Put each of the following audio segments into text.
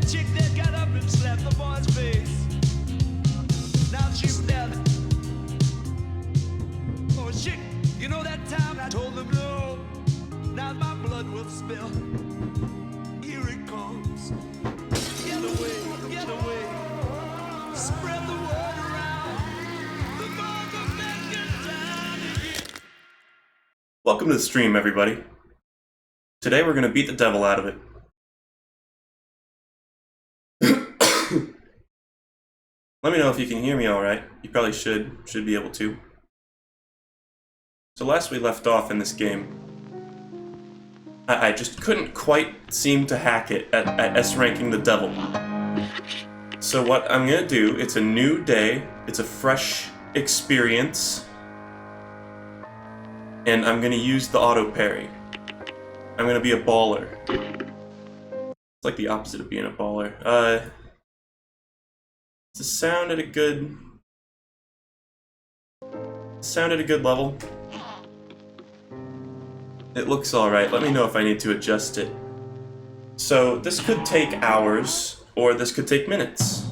chick that got up and slapped the boy's face. Now she's dead. Oh shit, you know that time I told them no. Now my blood will spill. Here it comes. Get away, get away. Spread the word around. The motherfucking time again. Welcome to the stream, everybody. Today we're gonna beat the devil out of it. Let me know if you can hear me alright. You probably should be able to. So last we left off in this game, I just couldn't quite seem to hack it at S-ranking the devil. So what I'm gonna do, it's a new day, it's a fresh experience, and I'm gonna use the auto parry. I'm gonna be a baller. It's like the opposite of being a baller. It's a sound at a good level. It looks alright. Let me know if I need to adjust it. So this could take hours, or this could take minutes.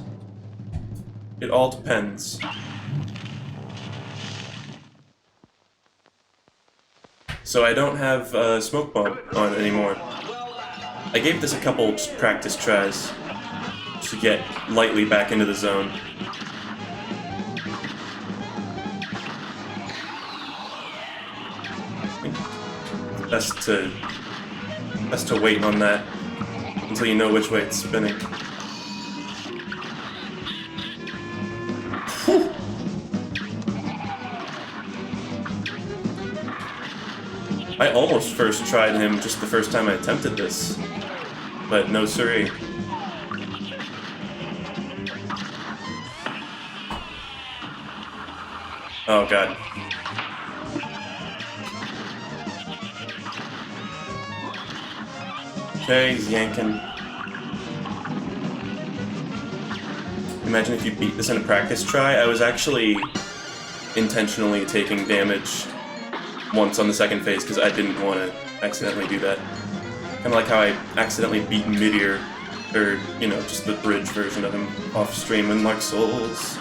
It all depends. So I don't have Smoke Bomb on anymore. I gave this a couple practice tries to get lightly back into the zone. Best to wait on that until you know which way it's spinning. Whew. I almost first tried him just the first time I attempted this, but no siree. Oh god. Okay, he's yanking. Imagine if you beat this in a practice try. I was actually intentionally taking damage once on the second phase because I didn't want to accidentally do that. Kind of like how I accidentally beat Meteor, or, you know, just the bridge version of him off stream in Dark Souls.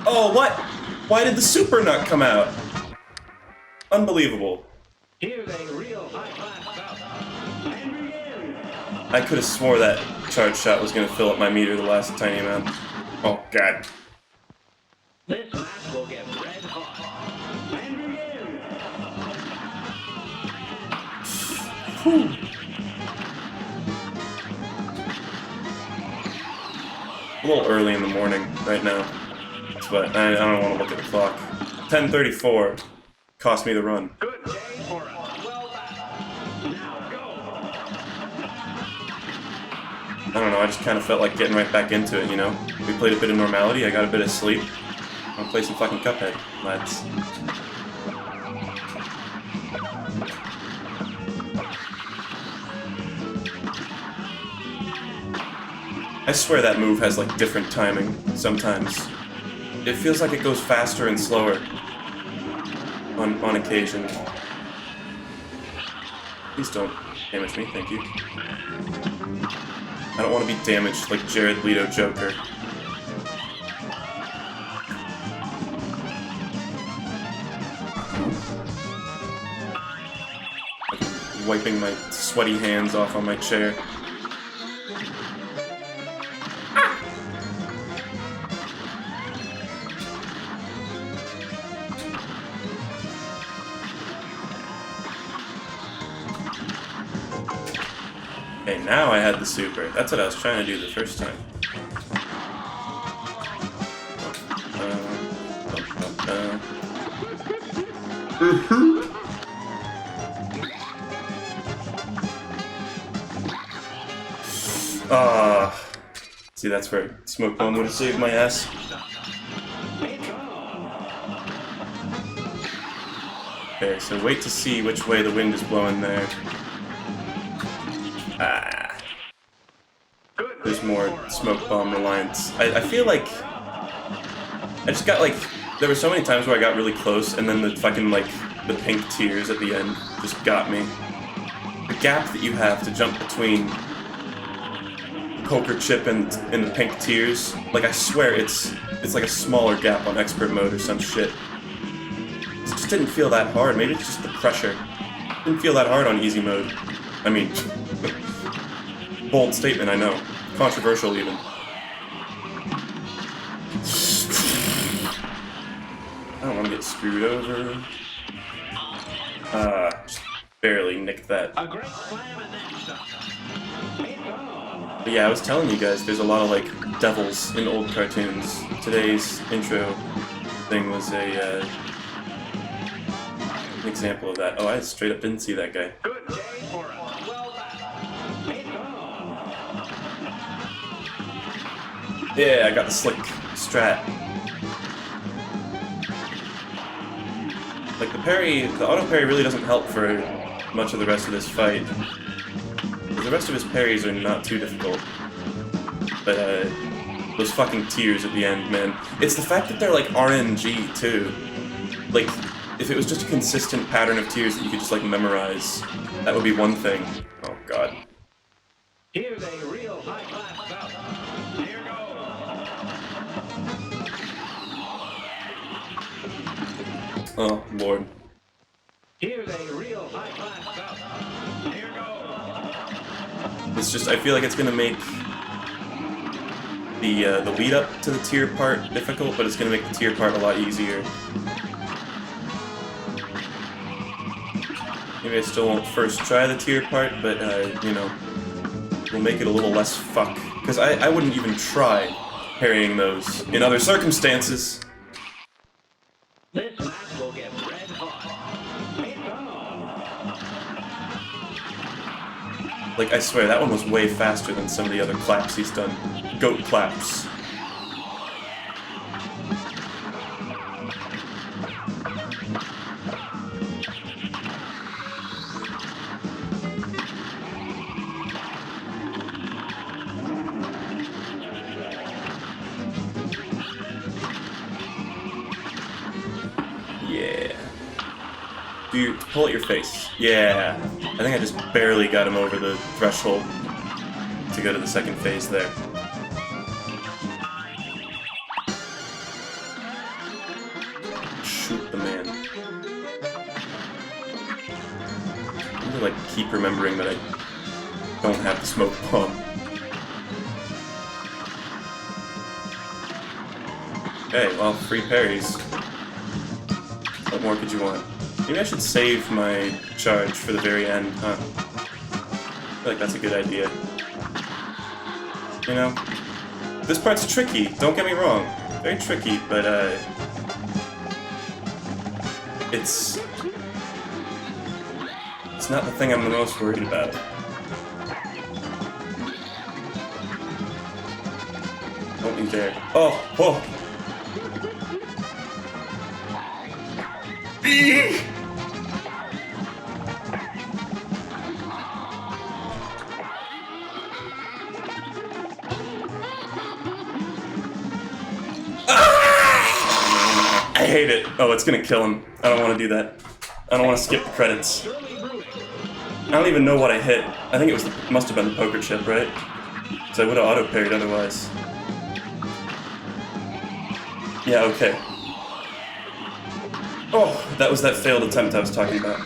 Oh, what? Why did the super nut come out? Unbelievable. Here's a real high-class bout. And begin. I could have swore that charge shot was going to fill up my meter the last tiny amount. Oh, God. This match will get red hot. And begin. Whew. A little early in the morning right now, but I don't want to look at the clock. 10:34 cost me the run. Good day for us. Well done. Now go. I don't know, I just kind of felt like getting right back into it, you know? We played a bit of normality, I got a bit of sleep. I'm gonna play some fucking Cuphead, lads. I swear that move has like different timing sometimes. It feels like it goes faster and slower on occasion. Please don't damage me, thank you. I don't want to be damaged like Jared Leto Joker. Wiping my sweaty hands off on my chair. Okay, now I had the super. That's what I was trying to do the first time. See, that's where Smoke Bomb would have saved my ass. Okay, so wait to see which way the wind is blowing there. There's more Smoke Bomb reliance. I feel like I just got like, there were so many times where I got really close and then the fucking like the pink tears at the end just got me. The gap that you have to jump between poker chip and the pink tears, like I swear it's like a smaller gap on expert mode or some shit. It just didn't feel that hard. Maybe it's just the pressure. It didn't feel that hard on easy mode. I mean, bold statement, I know. Controversial even. I don't want to get screwed over. Just barely nicked that. A great slam and then shot. But yeah, I was telling you guys, there's a lot of like devils in old cartoons. Today's intro thing was an example of that. Oh, I straight up didn't see that guy. Good day for a well batted. Yeah, I got the slick strat. Like the auto parry really doesn't help for much of the rest of this fight. The rest of his parries are not too difficult. But those fucking tears at the end, man. It's the fact that they're like RNG too. Like, if it was just a consistent pattern of tears that you could just like memorize, that would be one thing. Oh god. Here's a real high-class bout. Here goes. Oh lord. Here's a real high-class bout. Here goes. It's just, I feel like it's gonna make the lead up to the tier part difficult, but it's gonna make the tier part a lot easier. Maybe I still won't first try the tier part, but you know, we'll make it a little less fuck. Because I wouldn't even try parrying those in other circumstances. This match will get red hot. Here goes. Like, I swear, that one was way faster than some of the other claps he's done. Goat claps. Yeah. Dude, pull at your face. Yeah. I think I just barely got him over the threshold to go to the second phase there. Shoot the man. I need to like keep remembering that I don't have the smoke bomb. Okay, well, free parries. What more could you want? Maybe I should save my charge for the very end, huh? I feel like that's a good idea. You know? This part's tricky, don't get me wrong. Very tricky, but it's not the thing I'm the most worried about. Don't you dare. Oh! Whoa! I hate it. Oh, it's gonna kill him. I don't want to do that. I don't want to skip the credits. I don't even know what I hit. I think it must have been the poker chip, right? So I would have auto-parried otherwise. Yeah, okay. Oh, that was that failed attempt I was talking about.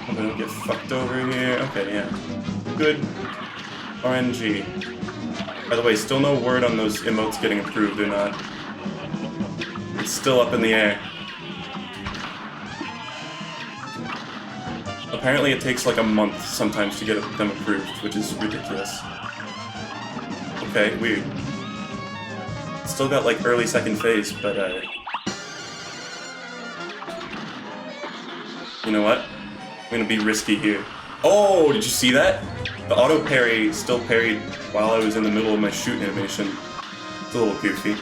I'm gonna get fucked over here. Okay, yeah. Good. RNG. By the way, still no word on those emotes getting approved or not. It's still up in the air. Apparently it takes like a month sometimes to get them approved, which is ridiculous. Okay, weird. Still got like early second phase, but you know what? I'm gonna be risky here. Oh, did you see that? The auto parry still parried while I was in the middle of my shoot animation. It's a little goofy.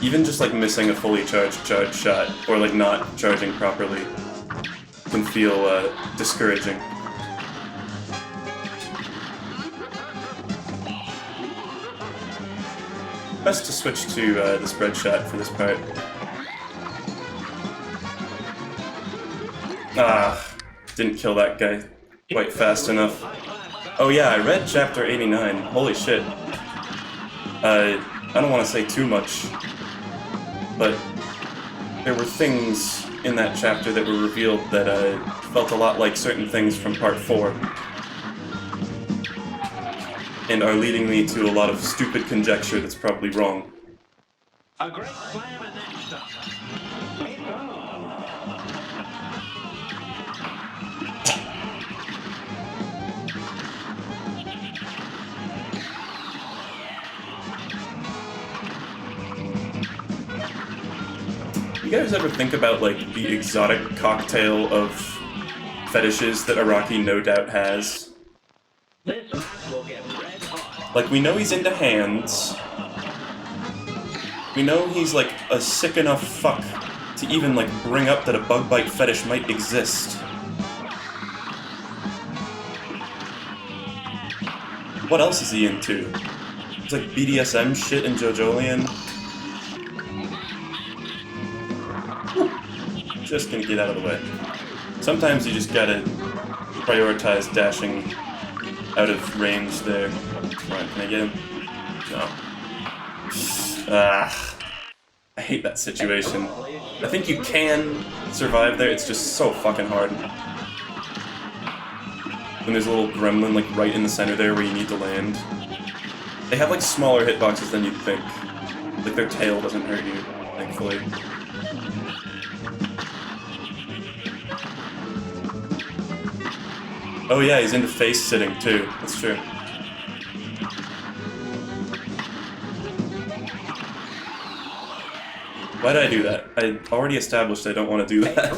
Even just like missing a fully charged shot, or like not charging properly, can feel discouraging. Best to switch to the spread shot for this part. Ah, didn't kill that guy quite fast enough. Oh yeah, I read chapter 89. Holy shit. I don't want to say too much, but there were things in that chapter that were revealed that felt a lot like certain things from part 4. And are leading me to a lot of stupid conjecture that's probably wrong. A great slam and that stuff. You guys ever think about like the exotic cocktail of fetishes that Araki no doubt has? This match will get red hot. Like, we know he's into hands. We know he's like a sick enough fuck to even like bring up that a bug bite fetish might exist. What else is he into? It's like BDSM shit in JoJolian. Just gonna get out of the way. Sometimes you just gotta prioritize dashing out of range there. Come on, can I get him? No. I hate that situation. I think you can survive there, it's just so fucking hard. When there's a little gremlin like right in the center there where you need to land. They have like smaller hitboxes than you'd think. Like their tail doesn't hurt you, thankfully. Oh yeah, he's into face sitting too. That's true. Why did I do that? I already established I don't want to do that.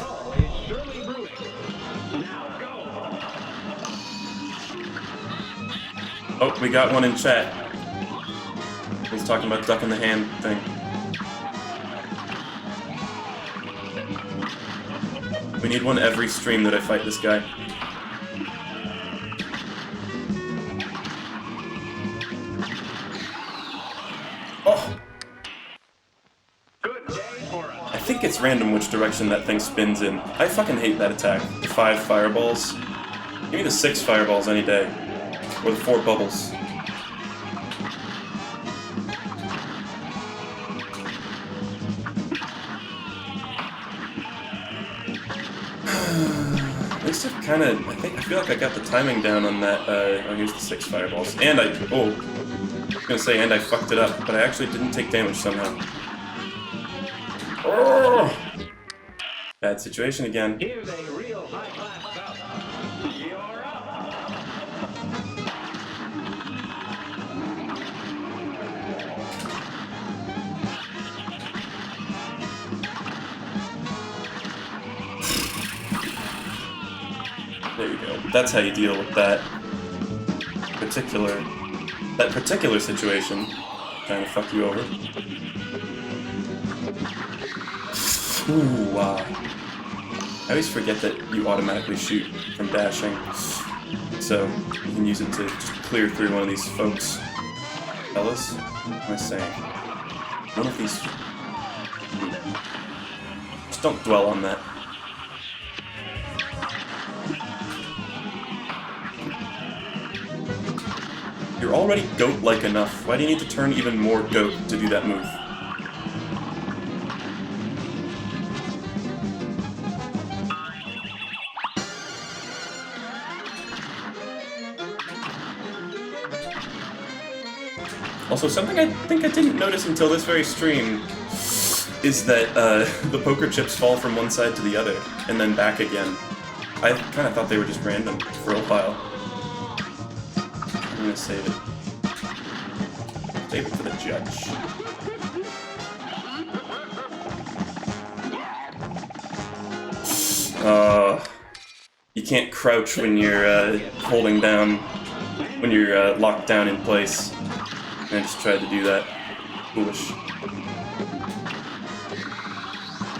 Oh, we got one in chat. He's talking about duck in the hand thing. We need one every stream that I fight this guy. Oh! I think it's random which direction that thing spins in. I fucking hate that attack. The 5 fireballs. Give me the 6 fireballs any day. Or the 4 bubbles. At least I've kind of, I feel like I got the timing down on that, oh, here's the 6 fireballs. And I was gonna say, and I fucked it up, but I actually didn't take damage somehow. Oh! Bad situation again. Here's a real high-class stuff. You're up. There you go. That's how you deal with that particular situation. Trying to fuck you over. Ooh, wow. I always forget that you automatically shoot from dashing, so you can use it to just clear through one of these folks. Fellas, what am I saying? One of these... Just don't dwell on that. You're already goat-like enough. Why do you need to turn even more goat to do that move? Also, something I think I didn't notice until this very stream is that the poker chips fall from one side to the other, and then back again. I kind of thought they were just random for a while. I'm gonna save it. Save it for the judge. You can't crouch when you're holding down, when you're locked down in place. And I just tried to do that. Foolish.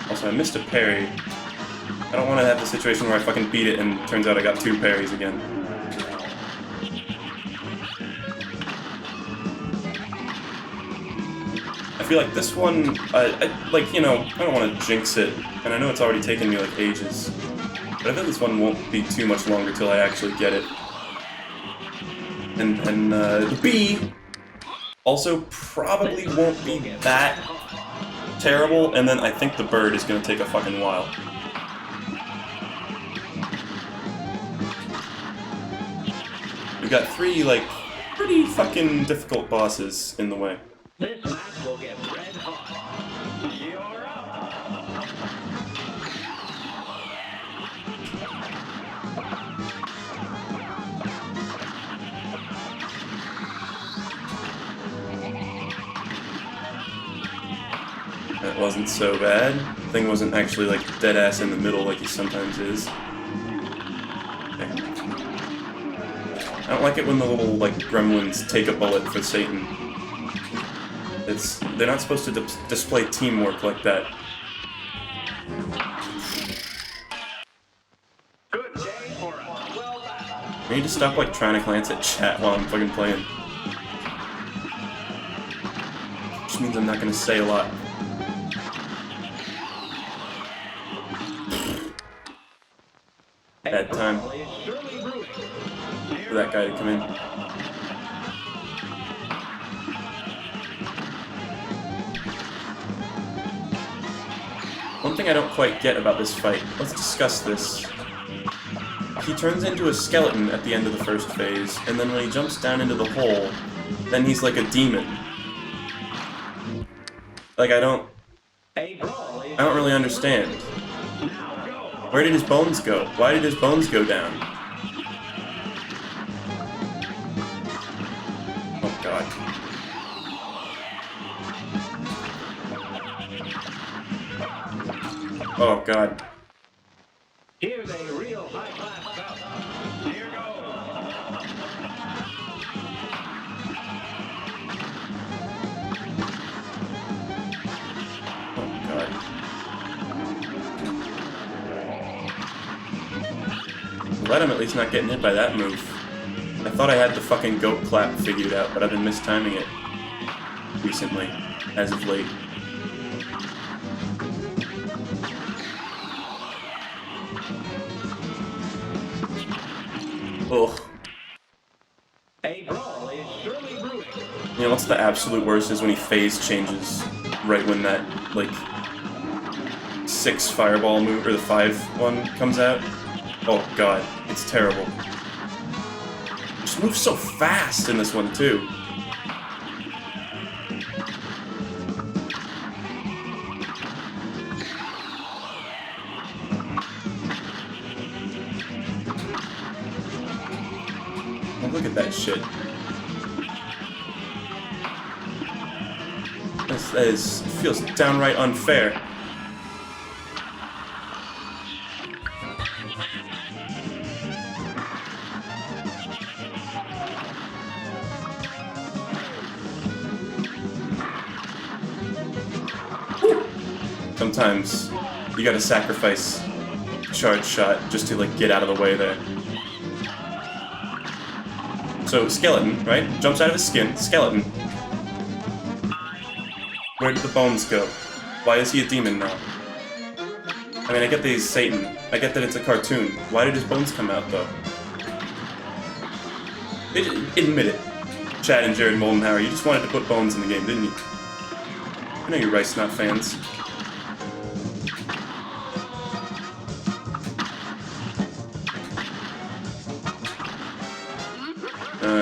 Also, I missed a parry. I don't want to have the situation where I fucking beat it and it turns out I got 2 parries again. I feel like this one, like, you know, I don't want to jinx it, and I know it's already taken me, like, ages. But I think this one won't be too much longer till I actually get it. And the B also probably won't be that terrible, and then I think the bird is going to take a fucking while. We've got 3, like, pretty fucking difficult bosses in the way. This match will get red hot. You're up. That wasn't so bad. The thing wasn't actually, like, dead-ass in the middle like he sometimes is. I don't like it when the little, like, gremlins take a bullet for Satan. They're not supposed to display teamwork like that. Good day for us. Well done. I need to stop, like, trying to glance at chat while I'm fucking playing. Which means I'm not gonna say a lot. Bad time for that guy to come in. One thing I don't quite get about this fight, let's discuss this. He turns into a skeleton at the end of the first phase, and then when he jumps down into the hole, then he's like a demon. Like, I don't really understand. Where did his bones go? Why did his bones go down? Oh god. Oh god. Here's a real high-class bout. Here goes. Oh god. Glad I'm at least not getting hit by that move. I thought I had the fucking goat clap figured out, but I've been mistiming it recently, as of late. Ugh. A brawl is surely brewing. You know what's the absolute worst is when he phase changes right when that, like, 6 fireball move, or the 5 one comes out. Oh god, it's terrible. Just moves so fast in this one too. Oh, look at that shit. That feels downright unfair. Sometimes you gotta sacrifice charge shot just to, like, get out of the way there. So, skeleton, right? Jumps out of his skin, skeleton. Where did the bones go? Why is he a demon now? I mean, I get that he's Satan. I get that it's a cartoon. Why did his bones come out, though? Admit it. Chad and Jared Moldenhauer, you just wanted to put bones in the game, didn't you? I know you're Rice Nut fans.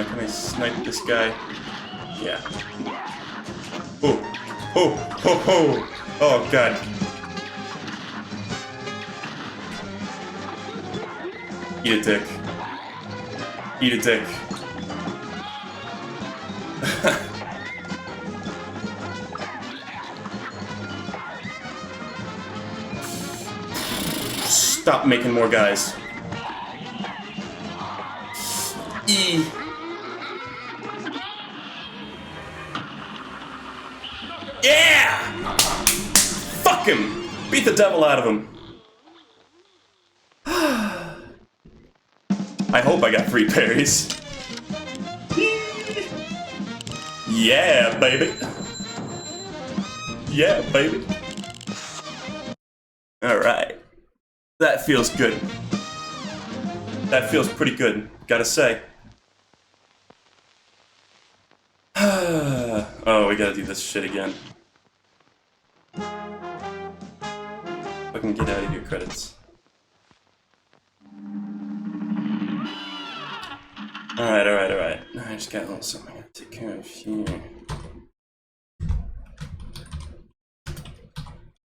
Can I snipe this guy? Yeah. Oh! Oh! Oh! Oh! Oh, God. Eat a dick. Eat a dick. Stop making more guys. E. Yeah! Fuck him! Beat the devil out of him. I hope I got 3 parries. Yeah, baby. Yeah, baby. Alright. That feels good. That feels pretty good, gotta say. Oh, we gotta do this shit again. Fucking get out of here, credits. Alright. I just got a little something I gotta take care of here.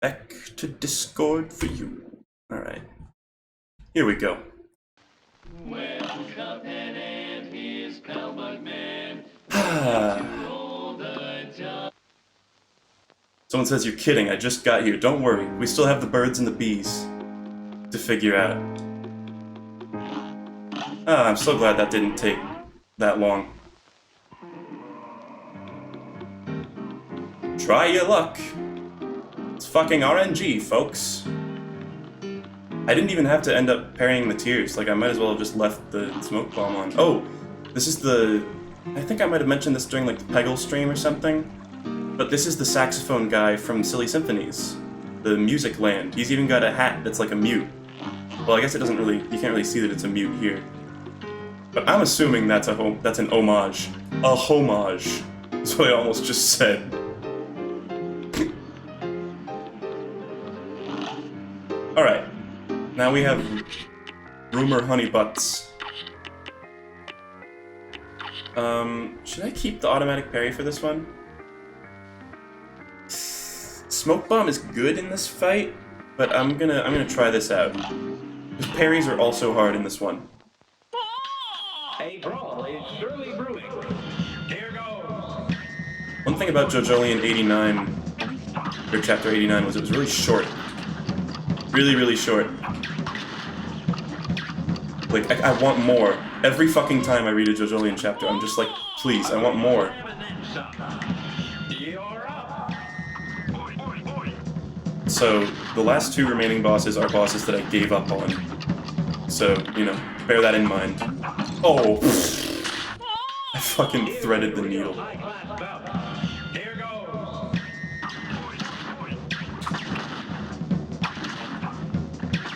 Back to Discord for you. Alright. Here we go. Well, Cuphead and his Pelbug man. Someone says you're kidding, I just got here. Don't worry, we still have the birds and the bees to figure out. I'm so glad that didn't take that long. Try your luck. It's fucking RNG, folks. I didn't even have to end up parrying the tears. Like, I might as well have just left the smoke bomb on. Oh, this is the... I think I might have mentioned this during, like, the Peggle stream or something. But this is the saxophone guy from Silly Symphonies. The Music Land. He's even got a hat that's like a mute. Well, I guess it doesn't really... You can't really see that it's a mute here. But I'm assuming that's that's an homage. A homage. That's what I almost just said. Alright. Now we have Rumor Honeybutts. Should I keep the automatic parry for this one? Smoke Bomb is good in this fight, but I'm gonna try this out. Because parries are also hard in this one. A brawl is surely brewing. Here goes. One thing about JoJo 89, or Chapter 89, was it was really short. Really short. Like, I want more. Every fucking time I read a JoJo chapter, I'm just like, please, I want more. So, the last 2 remaining bosses are bosses that I gave up on. So, you know, bear that in mind. Oh! I fucking threaded the needle.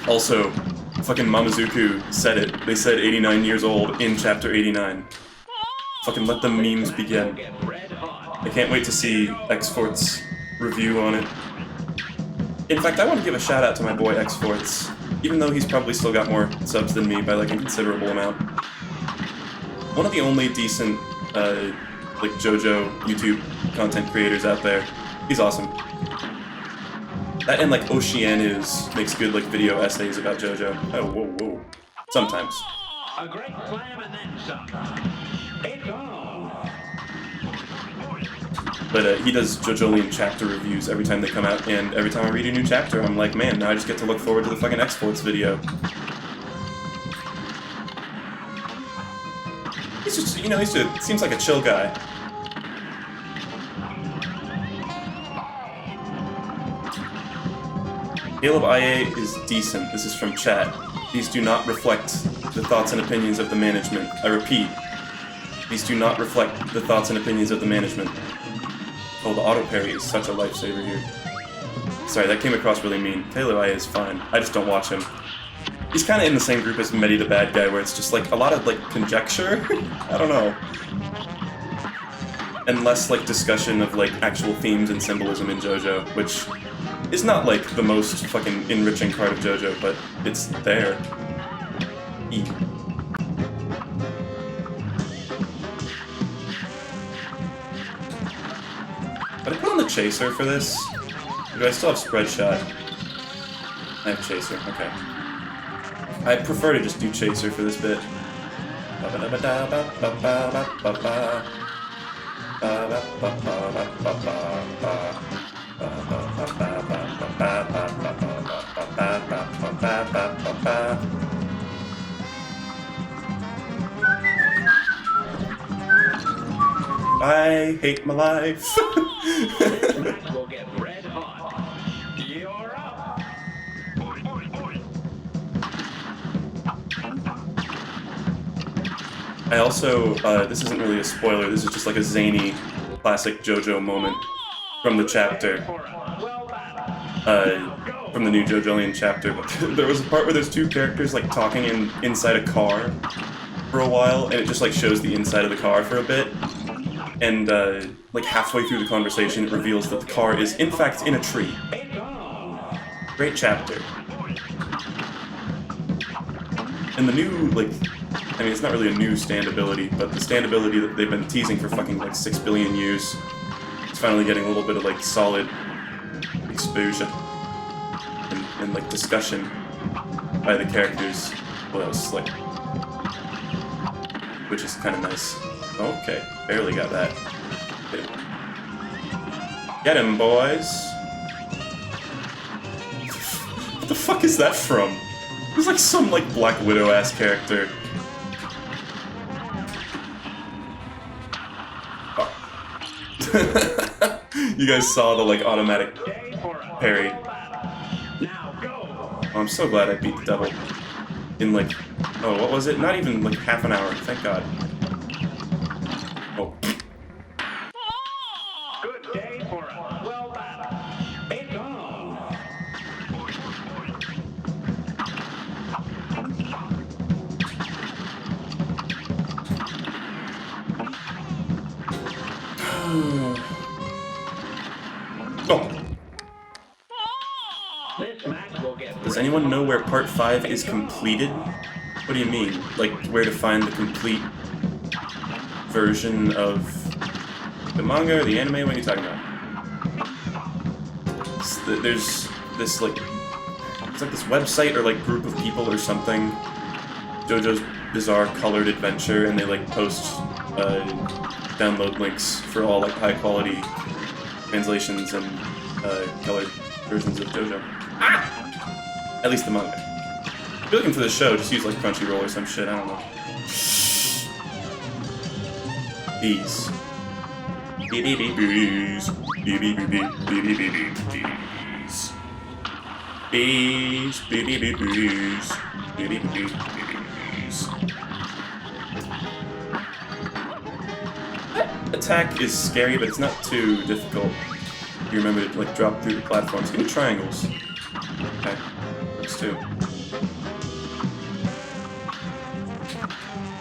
Also, fucking Mamazuku said it. They said 89 years old in Chapter 89. Fucking let the memes begin. I can't wait to see X-Fort's review on it. In fact, I want to give a shout out to my boy X-Forts, even though he's probably still got more subs than me by like a considerable amount. One of the only decent, like JoJo YouTube content creators out there. He's awesome. That and like Oceanus makes good like video essays about JoJo. Oh, whoa. Sometimes. A great slam and then some. It's on. But he does JoJolian chapter reviews every time they come out, and every time I read a new chapter, I'm like, man, now I just get to look forward to the fucking X-Forts video. He's just, you know, seems like a chill guy. Caleb IA is decent. This is from chat. These do not reflect the thoughts and opinions of the management. I repeat, these do not reflect the thoughts and opinions of the management. Oh, the auto parry is such a lifesaver here. Sorry, that came across really mean. Caleb IA is fine. I just don't watch him. He's kind of in the same group as Medi the bad guy, where it's just like a lot of like conjecture. I don't know. And less like discussion of like actual themes and symbolism in JoJo, which is not like the most fucking enriching part of JoJo, but it's there. E. But I put on the chaser for this. Or do I still have spread shot? I have chaser, okay. I prefer to just do chaser for this bit. I hate my life. We'll get red hot. You're up. I also, this isn't really a spoiler, this is just like a zany, classic JoJo moment from the chapter. From the new JoJolian chapter, but there was a part where there's two characters like talking inside a car for a while, and it just like shows the inside of the car for a bit, and like halfway through the conversation it reveals that the car is in fact in a tree. Great chapter. And the new, like, I mean, it's not really a new stand ability, but the stand ability that they've been teasing for fucking like 6 billion years, it's finally getting a little bit of like solid exposure and like discussion by the characters. Well, that was slick, which is kind of nice. Okay, barely got that. Get him, boys! What the fuck is that from? It was like some like Black Widow-ass character. Oh. You guys saw the like automatic parry. Oh, I'm so glad I beat the devil in like, oh, what was it? Not even like half an hour, thank God. Oh. Good day for us. Well battled. It's on. Oh. This match will get. Does anyone know where Part 5 is completed? What do you mean? Like, where to find the complete version of the manga or the anime? What are you talking about? There's this, like, it's like this website or, like, group of people or something. JoJo's Bizarre Colored Adventure, and they, like, post download links for all, like, high-quality translations and colored versions of JoJo. At least the manga. If you're looking for the show, just use like Crunchyroll or some shit, I don't know. Bees. Bees. Bees. Bees. Attack is scary, but it's not too difficult. You remember to like drop through the platforms. Give me triangles. Okay, works too.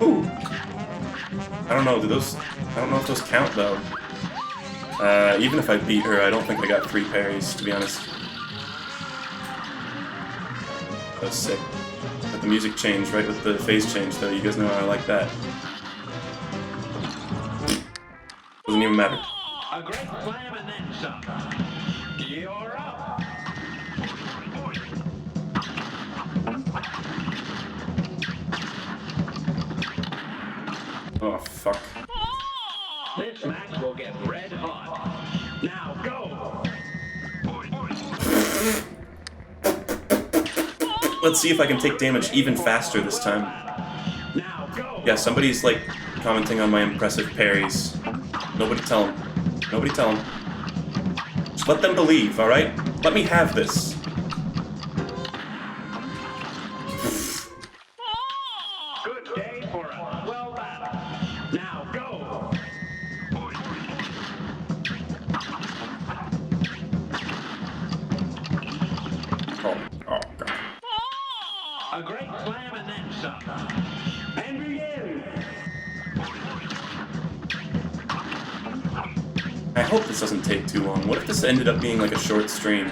Ooh. I don't know. I don't know if those count though. Even if I beat her, I don't think I got 3 parries. To be honest. That was sick. But the music changed right with the phase change, though. You guys know how I like that. Doesn't even matter. A great slam and then some. You're up. Oh, fuck. This match will get red hot. Now go. Let's see if I can take damage even faster this time. Now go. Yeah, somebody's like commenting on my impressive parries. Nobody tell them. Nobody tell them. Just let them believe, alright? Let me have this. Good day for us. Well battled. Now go. Oh, God. A great slam and then some. And begin. I hope this doesn't take too long. What if this ended up being like a short stream?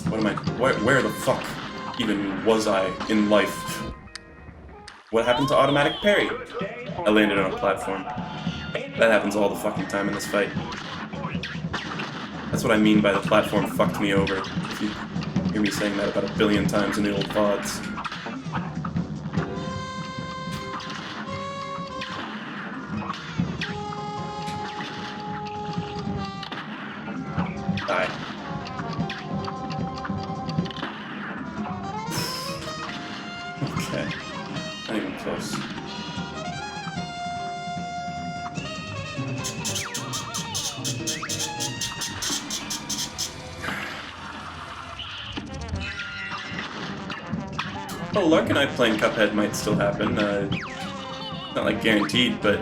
What am I... Where the fuck even was I in life? What happened to automatic parry? I landed on a platform. That happens all the fucking time in this fight. That's what I mean by the platform fucked me over. If you hear me saying that about 1 billion times in the old VODs. Die. Okay. Not even close. Oh, Lark and I playing Cuphead might still happen. Not like guaranteed, but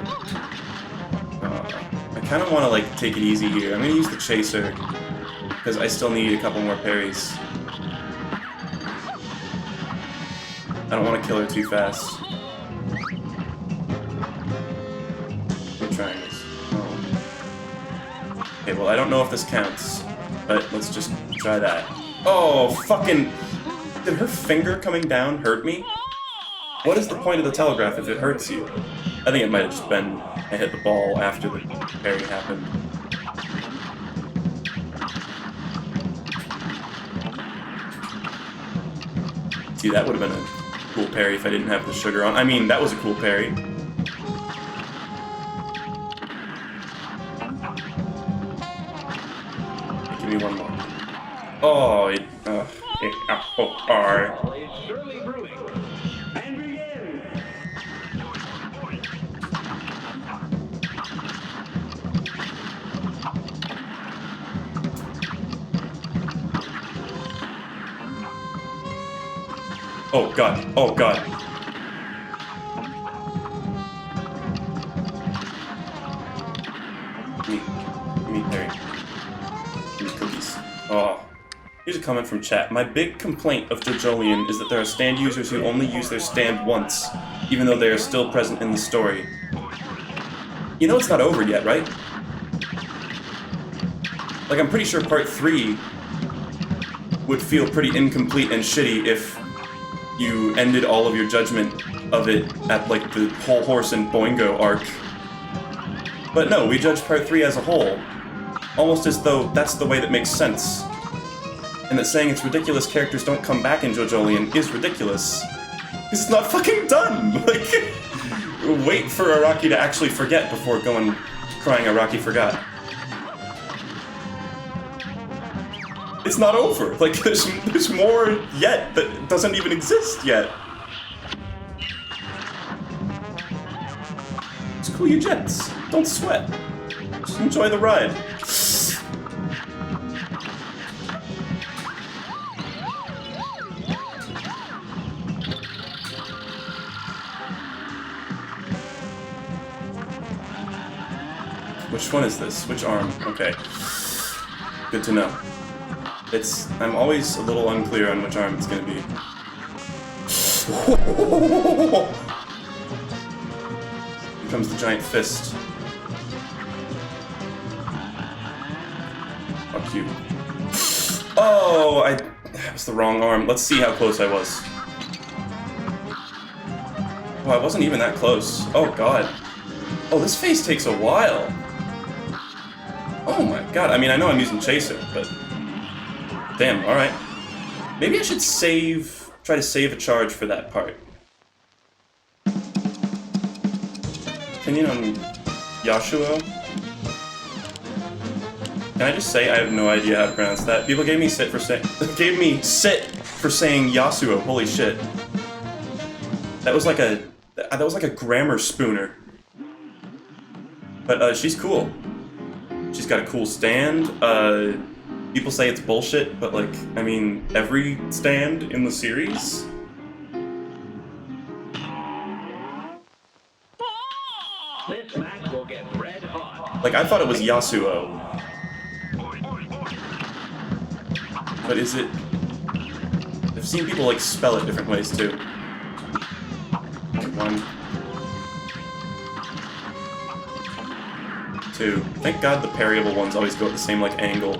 I kind of want to like take it easy here. I'm gonna use the chaser because I still need a couple more parries. I don't want to kill her too fast. I'm trying this. Oh. Okay, well I don't know if this counts, but let's just try that. Oh, fucking... Did her finger coming down hurt me? What is the point of the telegraph if it hurts you? I think it might have just been I hit the ball after the parry happened. See, that would have been a cool parry if I didn't have the sugar on. I mean, that was a cool parry. Give me one more. Oh, alright. Surely brewing. And begin. Oh god, oh god. Give me parry. Give me cookies. Oh. Here's a comment from chat. My big complaint of JoJolion is that there are stand users who only use their stand once, even though they are still present in the story. You know it's not over yet, right? Like, I'm pretty sure part 3 would feel pretty incomplete and shitty if you ended all of your judgment of it at, like, the whole horse and Boingo arc. But no, we judge part 3 as a whole, almost as though that's the way that makes sense. And that saying it's ridiculous characters don't come back in JoJolion is ridiculous. Because it's not fucking done! Like, wait for Araki to actually forget before going crying Araki forgot. It's not over. Like, there's more yet that doesn't even exist yet. Just cool your jets. Don't sweat. Just enjoy the ride. Which one is this? Which arm? Okay. Good to know. I'm always a little unclear on which arm it's gonna be. Here comes the giant fist. Fuck you. Oh, that was the wrong arm. Let's see how close I was. Oh, I wasn't even that close. Oh god. Oh, this phase takes a while. Oh my god, I mean, I know I'm using Chaser, but... Damn, alright. Maybe I should try to save a charge for that part. Opinion on Yasuo? Can I just say I have no idea how to pronounce that? People gave me sit for saying Yasuo, holy shit. That was like a grammar spooner. But she's cool. She's got a cool stand. People say it's bullshit, but like, I mean, every stand in the series? This match will get red hot. Like, I thought it was Yasuo. But is it... I've seen people like spell it different ways too. One. 2. Thank God the parryable ones always go at the same, like, angle.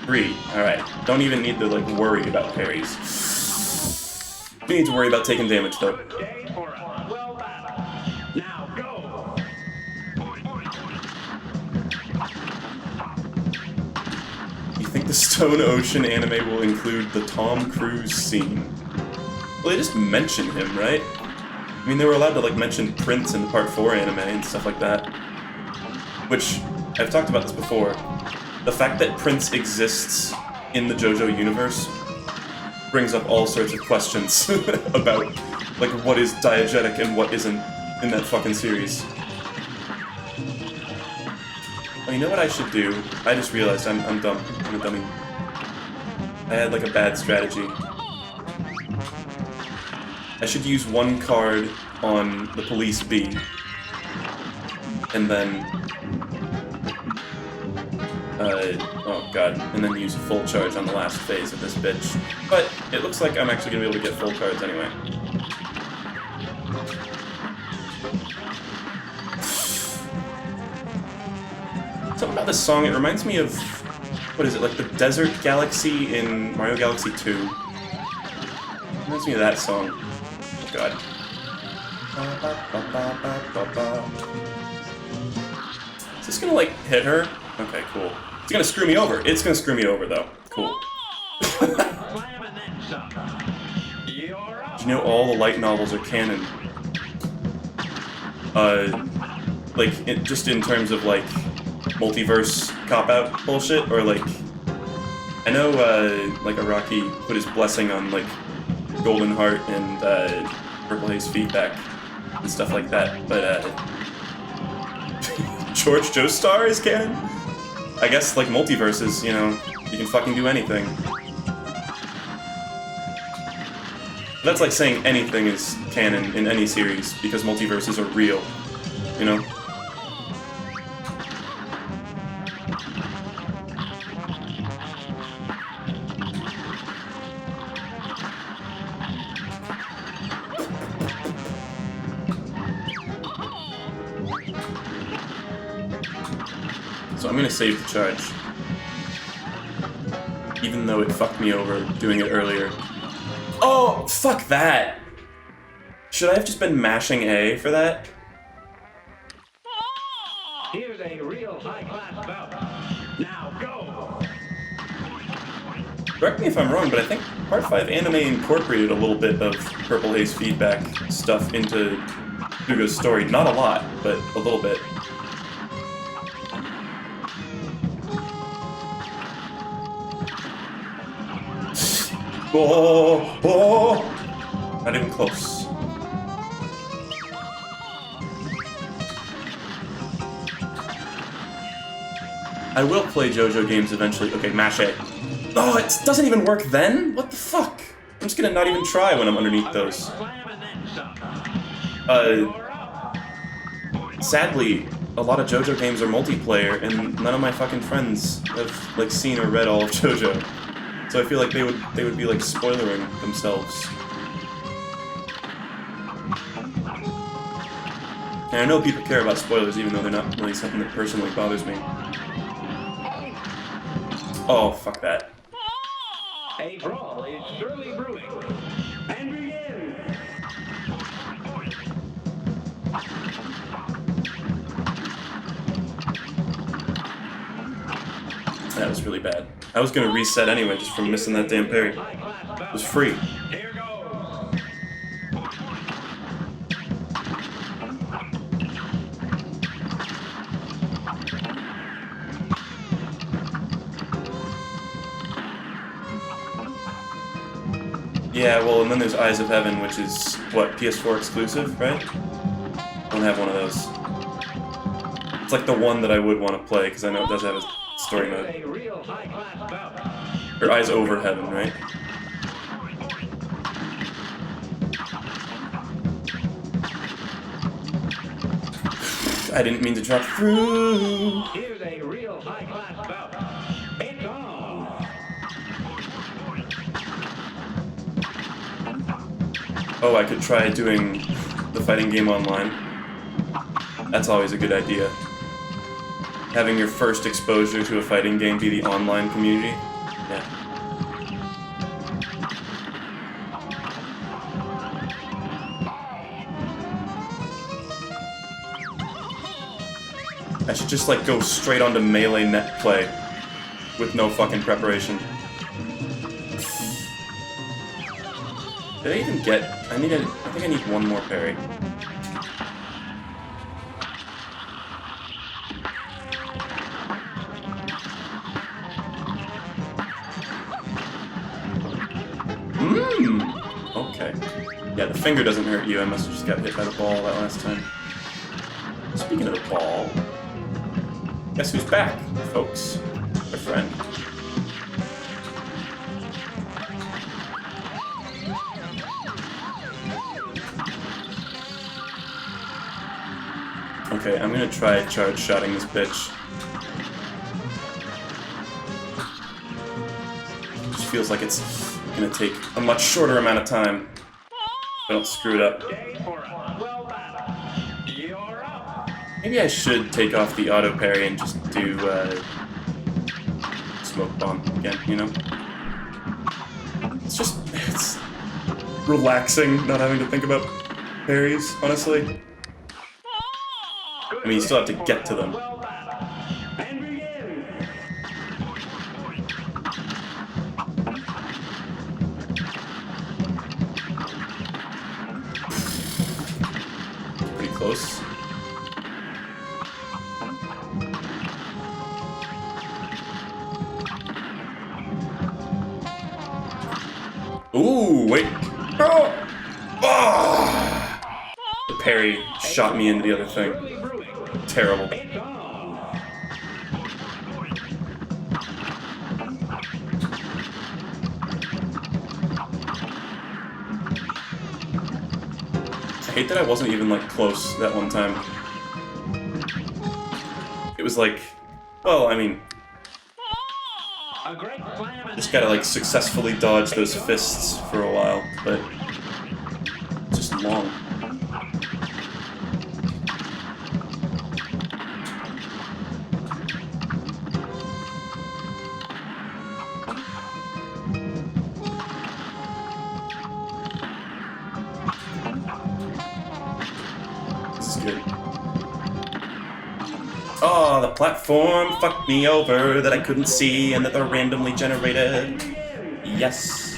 3. Alright. Don't even need to, like, worry about parries. You need to worry about taking damage, though. Day for a well battle. Now go. You think the Stone Ocean anime will include the Tom Cruise scene? Well, they just mention him, right? I mean, they were allowed to, like, mention Prince in the Part 4 anime and stuff like that. Which, I've talked about this before, the fact that Prince exists in the JoJo universe brings up all sorts of questions about, like, what is diegetic and what isn't in that fucking series. Oh, you know what I should do? I just realized I'm dumb. I'm a dummy. I had, like, a bad strategy. I should use one card on the police B, and then oh god, and then use full charge on the last phase of this bitch. But it looks like I'm actually gonna be able to get full cards anyway. Something about this song, it reminds me of, what is it, like the Desert Galaxy in Mario Galaxy 2? It reminds me of that song. Oh god. Is this gonna, like, hit her? Okay, cool. It's gonna screw me over. It's gonna screw me over, though. Cool. Did you know all the light novels are canon? Like, just in terms of, like, multiverse cop-out bullshit, or, like... I know, like, Araki put his blessing on, like, Golden Heart and, Purple Haze Feedback and stuff like that, but, George Joestar is canon? I guess, like, multiverses, you know, you can fucking do anything. That's like saying anything is canon in any series, because multiverses are real, you know? So I'm gonna save the charge. Even though it fucked me over doing it earlier. Oh, fuck that! Should I have just been mashing A for that? Here's a real high-class bout. Now go! Correct me if I'm wrong, but I think Part 5 anime incorporated a little bit of Purple Haze Feedback stuff into Hugo's story. Not a lot, but a little bit. Oh, oh! Not even close. I will play JoJo games eventually. Okay, mash A. Oh, it doesn't even work then? What the fuck? I'm just gonna not even try when I'm underneath those. Sadly, a lot of JoJo games are multiplayer, and none of my fucking friends have, like, seen or read all of JoJo. So I feel like they would be, like, spoilering themselves. And I know people care about spoilers, even though they're not really something that personally bothers me. Oh, fuck that. A brawl is surely brewing. And begin! That was really bad. I was gonna reset anyway, just from missing that damn parry. It was free. Here goes! Yeah, well, and then there's Eyes of Heaven, which is, what, PS4 exclusive, right? I don't have one of those. It's like the one that I would want to play, because I know it does have a story mode. A real high-class bout. Or Eyes Over Heaven, right? I didn't mean to drop through. Here's a real high-class bout. It's on! Oh, I could try doing the fighting game online. That's always a good idea. Having your first exposure to a fighting game be the online community. Yeah. I should just, like, go straight onto melee net play with no fucking preparation. Did I even get... I think I need one more parry. Okay. Yeah, the finger doesn't hurt you. I must have just got hit by the ball that last time. Speaking of the ball... Guess who's back, folks? My friend. Okay, I'm gonna try charge shotting this bitch. Just feels like it's gonna take a much shorter amount of time. If I don't screw it up. Maybe I should take off the auto parry and just do smoke bomb again, you know? It's relaxing not having to think about parries, honestly. I mean, you still have to get to them. Pretty close. Ooh, wait. Oh! Oh! The parry shot me into the other thing. Terrible. I hate that I wasn't even, like, close that one time. It was like, well, I mean, just gotta, like, successfully dodge those fists for a while, but it's just long. This is good. Oh, the platform fucked me over that I couldn't see and that they're randomly generated. Yes.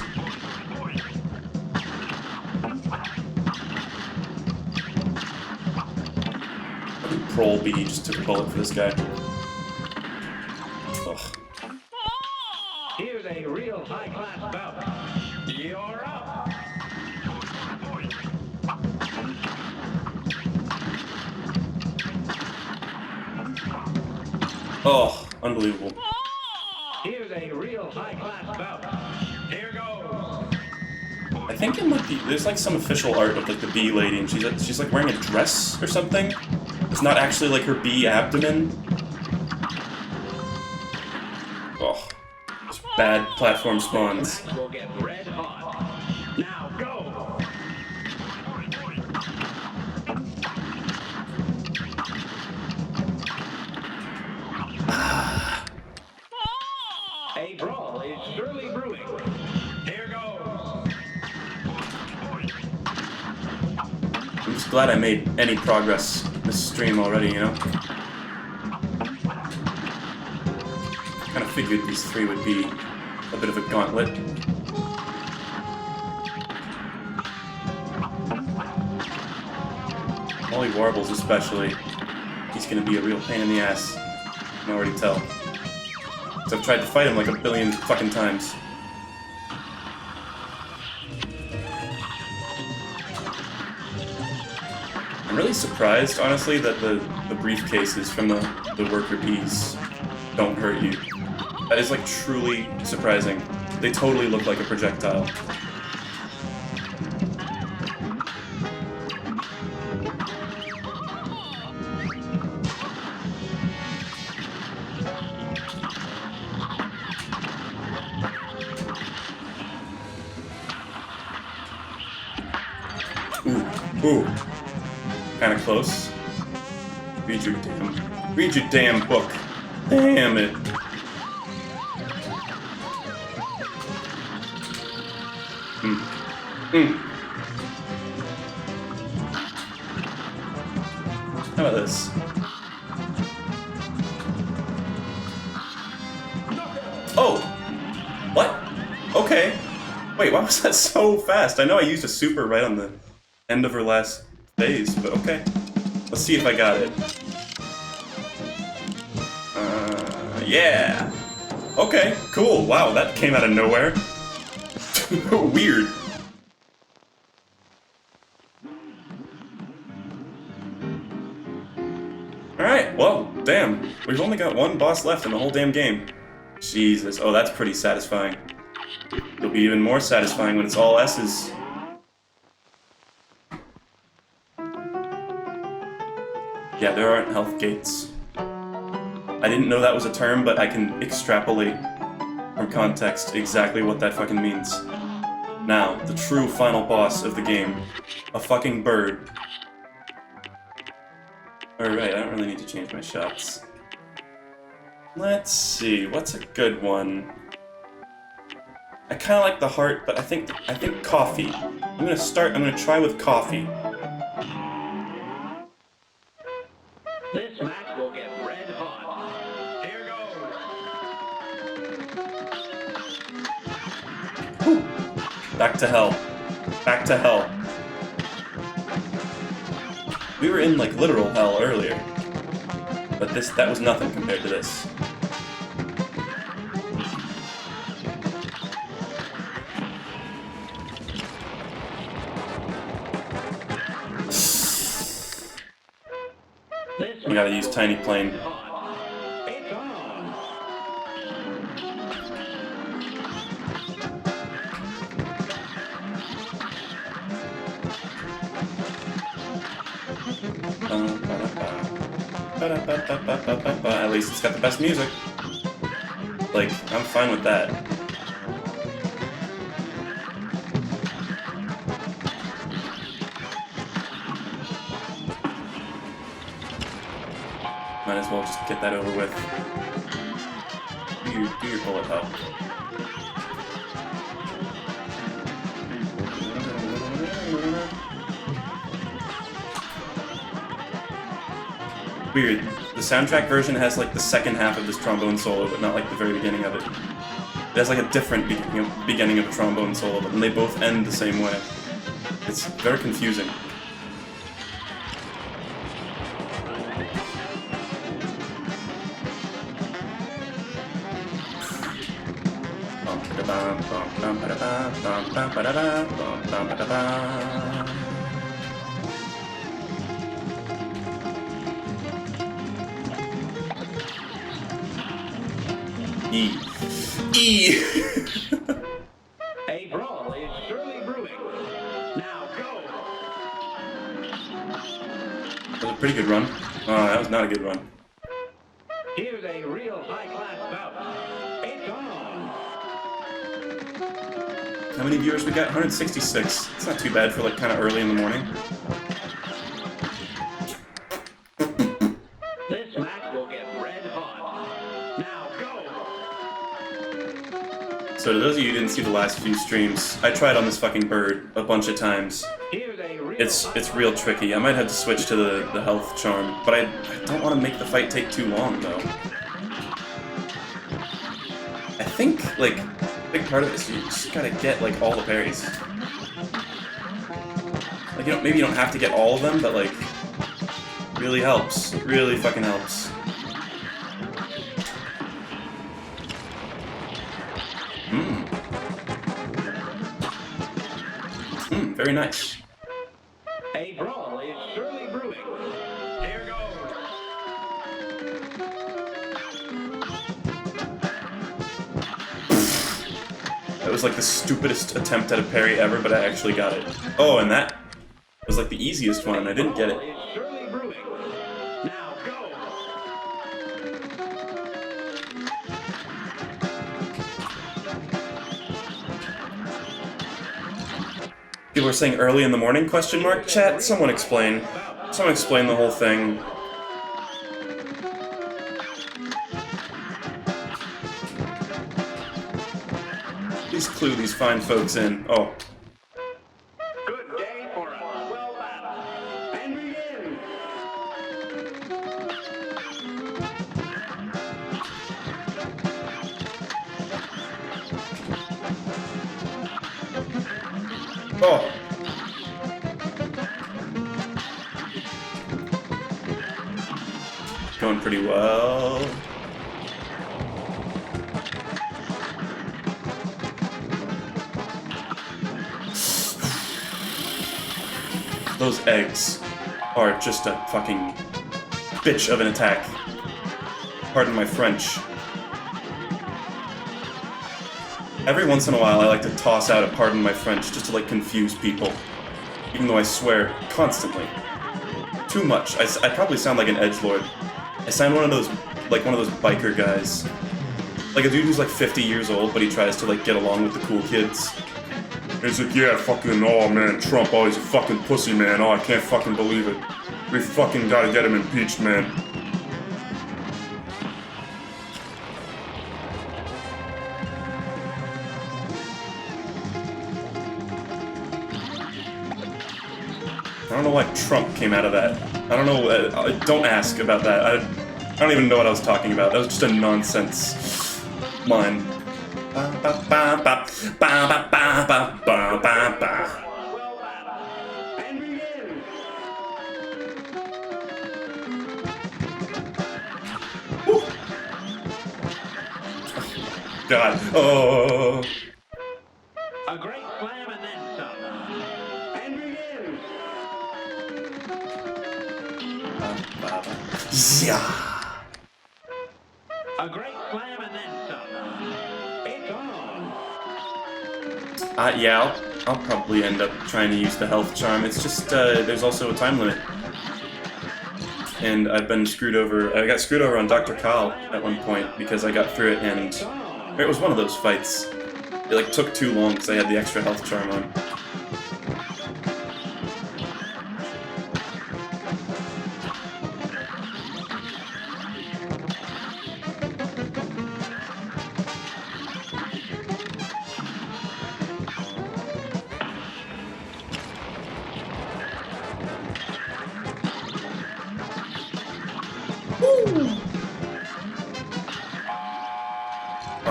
Prol B just took a bullet for this guy. Ugh. Here's a real high-class bout. You're up. Oh, unbelievable. Here's a real high-class bout. Here goes. I think in like there's like some official art of like the bee lady, and she's like wearing a dress or something. It's not actually like her bee abdomen. Oh, just bad platform spawns. We'll get red hot. Now go. A brawl is surely brewing. Here goes. I'm just glad I made any progress this stream already, you know? Kind of figured these three would be a bit of a gauntlet. Molly Warbles especially. He's gonna be a real pain in the ass. I can already tell. So I've tried to fight him like a billion fucking times. I'm really surprised, honestly, that the briefcases from the worker bees don't hurt you. That is, like, truly surprising. They totally look like a projectile. Ooh. Kinda close. Read your damn book. Damn it. How about this? Oh! What? Okay. Wait, why was that so fast? I know I used a super right on the end of her last phase, but okay. Let's see if I got it. Yeah! Okay, cool. Wow, that came out of nowhere. Weird. Alright, well, damn. We've only got one boss left in the whole damn game. Jesus. Oh, that's pretty satisfying. It'll be even more satisfying when it's all S's. Yeah, there aren't health gates. I didn't know that was a term, but I can extrapolate from context exactly what that fucking means. Now, the true final boss of the game. A fucking bird. Alright, I don't really need to change my shots. Let's see, what's a good one? I kinda like the heart, but I think coffee. I'm gonna try with coffee. This match will get red hot. Here goes. Back to hell. Back to hell. We were in, like, literal hell earlier. But that was nothing compared to this. We gotta use Tiny Plane. It's on. At least it's got the best music. Like, I'm fine with that. Might as well just get that over with. Do your bullet hell. Weird. The soundtrack version has like the second half of this trombone solo, but not like the very beginning of it. It has like a different beginning of a trombone solo, and they both end the same way. It's very confusing. E. A brawl is surely brewing. Now go. That was a pretty good run. Oh, that was not a good run. Here's a real high-class bout. It's on. How many viewers we got? 166. It's not too bad for like kind of early in the morning. This match will get red hot. Now go. So to those of you who didn't see the last few streams, I tried on this fucking bird a bunch of times. Here's a real It's real tricky. I might have to switch to the health charm, but I don't want to make the fight take too long though. I think like a big part of this, you just gotta get like all the parries. Like maybe you don't have to get all of them, but like really helps. Really fucking helps. Very nice. A brawl is surely brewing. Here goes. That was like the stupidest attempt at a parry ever, but I actually got it. Oh, and that was like the easiest one, and I didn't get it. Is surely brewing. Now go. People are saying early in the morning, question mark? Chat, someone explain. Someone explain the whole thing. Please clue these fine folks in. Oh. Good day for a well battle. And begin. Oh. Going pretty well. Those eggs are just a fucking bitch of an attack. Pardon my French. Every once in a while I like to toss out a pardon my French just to like confuse people. Even though I swear constantly. too much. I probably sound like an edgelord. I sound one of those biker guys. Like a dude who's like 50 years old, but he tries to like get along with the cool kids. He's like, yeah, fucking, oh man, Trump, oh, he's a fucking pussy, man. Oh, I can't fucking believe it. We fucking gotta get him impeached, man. I don't know why Trump came out of that. I don't know, don't ask about that. I don't even know what I was talking about. That was just a nonsense line. God. Oh. A great slam and then some. And begins. Yeah. A great slam and then some. It's on. Yeah, I'll probably end up trying to use the health charm. It's just, there's also a time limit. And I've been screwed over. I got screwed over on Dr. Kyle at one point because I got through it and it was one of those fights. It like took too long because I had the extra health charm on.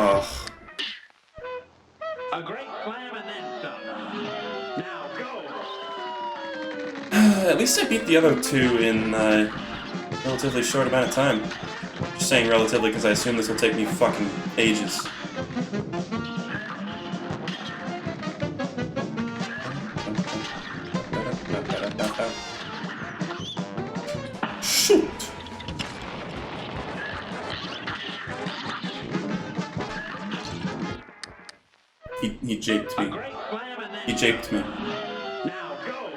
Oh. A great slam and then some. Now go. At least I beat the other two in a relatively short amount of time. Just saying relatively because I assume this will take me fucking ages. Shoot! He japed A me. great slam and then He japed me. Now go.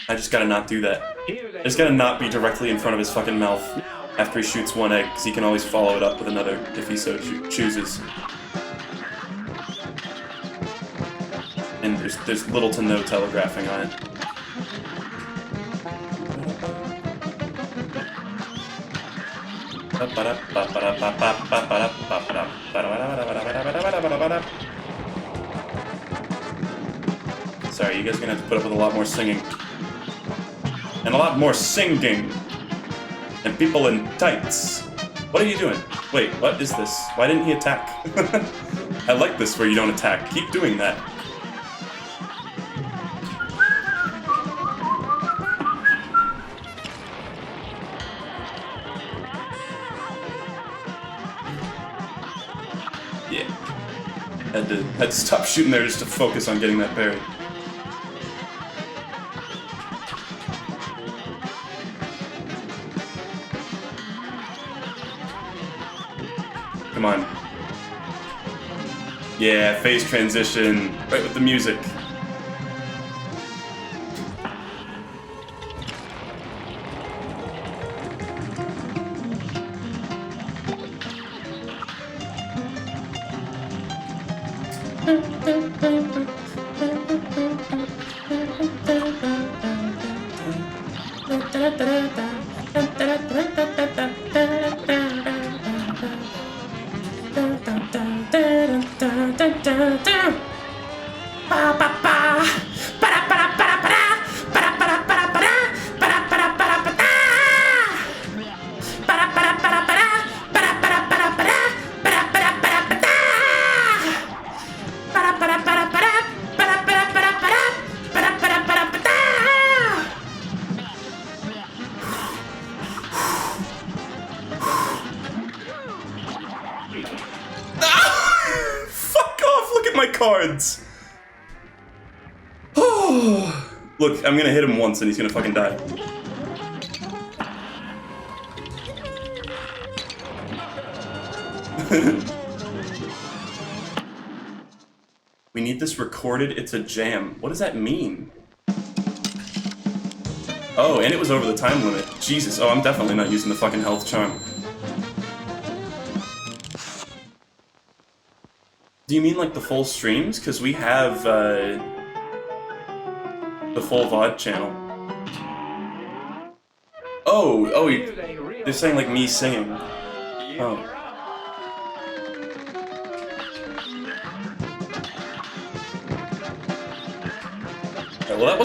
I just gotta not do that. Here's I just gotta not be directly in front of his fucking mouth after he shoots one egg, because he can always follow it up with another if he so chooses. And there's little to no telegraphing on it. Sorry, you guys are gonna have to put up with a lot more singing. And a lot more singing. And people in tights. What are you doing? Wait, what is this? Why didn't he attack? I like this where you don't attack. Keep doing that. Yeah. Had to stop shooting there just to focus on getting that parry. Come on. Yeah, phase transition. Right with the music. Cards. Oh, look, I'm gonna hit him once and he's gonna fucking die. We need this recorded, it's a jam. What does that mean? Oh, and it was over the time limit. Jesus, oh, I'm definitely not using the fucking health charm. Do you mean like the full streams? Because we have, the full VOD channel. Oh, they're saying like me singing. Oh. Yeah, well, that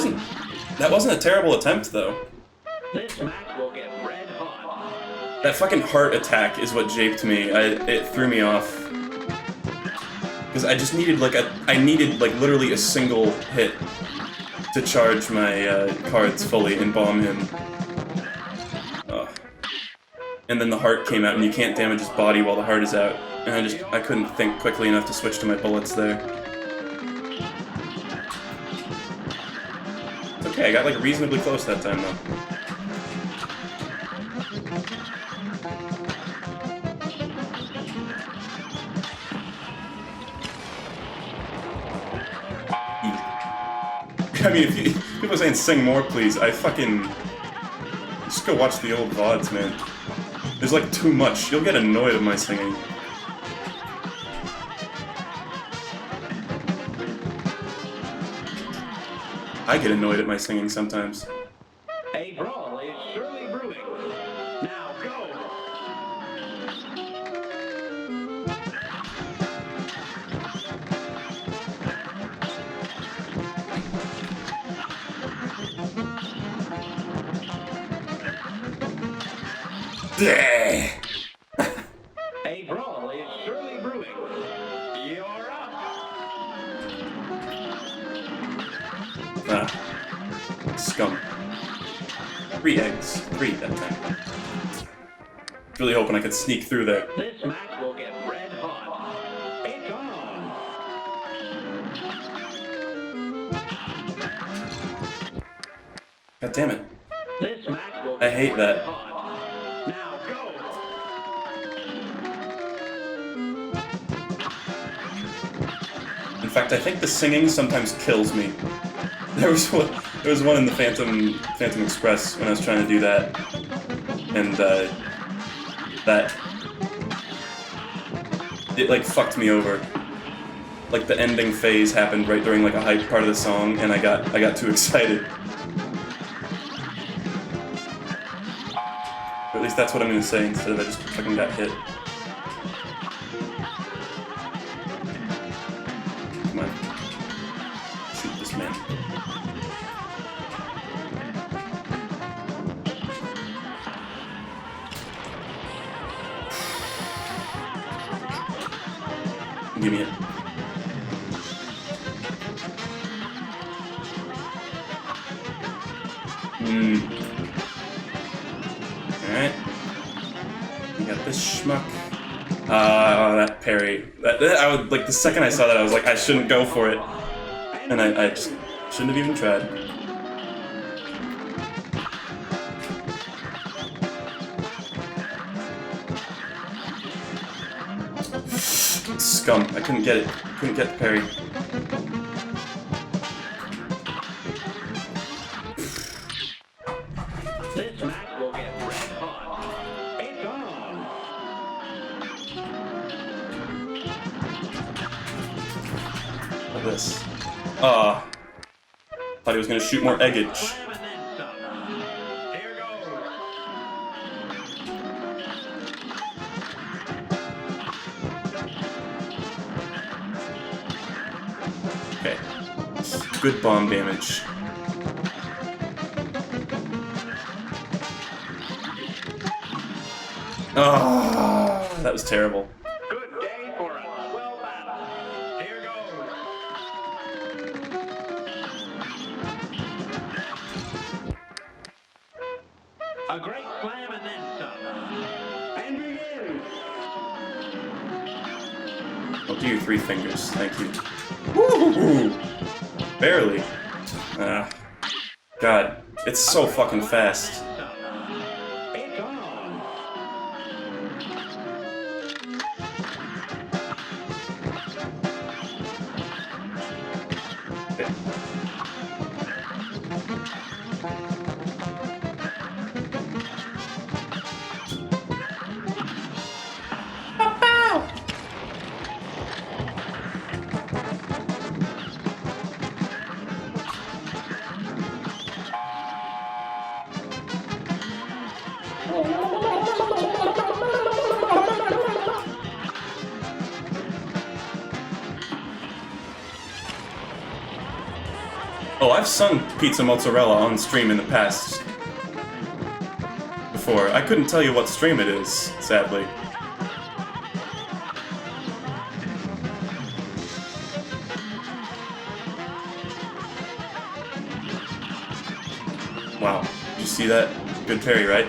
wasn't a terrible attempt, though. This match will get red hot. That fucking heart attack is what japed me. It threw me off. Because I just needed I needed literally a single hit to charge my cards fully and bomb him. And then the heart came out, and you can't damage his body while the heart is out. And I couldn't think quickly enough to switch to my bullets there. It's okay, I got like reasonably close that time though. I mean, if people are saying sing more, please, I fucking... Just go watch the old VODs, man. There's like too much. You'll get annoyed of my singing. I get annoyed at my singing sometimes. A brawl is surely brewing. Now go! Bleh. A brawl is surely brewing. You're up! Scum. 3 eggs. 3 that time. Really hoping I could sneak through there. This match will get red hot. It's on! God damn it. This match will I hate that. hot. Now go! In fact, I think the singing sometimes kills me. There was one in the Phantom Express when I was trying to do that, and that it like fucked me over. Like the ending phase happened right during like a hype part of the song, and I got too excited. Or at least that's what I'm gonna say instead of I just fucking got hit. Come on, shoot this man. Give me it. Alright. We got this schmuck. That parry. I would, like, the second I saw that, I was like, I shouldn't go for it. And I just shouldn't have even tried. Scum. I couldn't get it. Couldn't get the parry. This match will get red hot. It's on! Look at this. Thought he was gonna shoot more eggage. Slam and then some. Here goes. Okay. Good bomb damage. That was terrible. Good day for a swell battle. Here goes. A great slam and then some. And begin. I'll do you 3 fingers, thank you. Woo! Barely. God, it's so fucking fast. It's on. Okay. Oh, I've sung Pizza Mozzarella on stream in the past. Before. I couldn't tell you what stream it is, sadly. Wow. Did you see that? Good parry, right?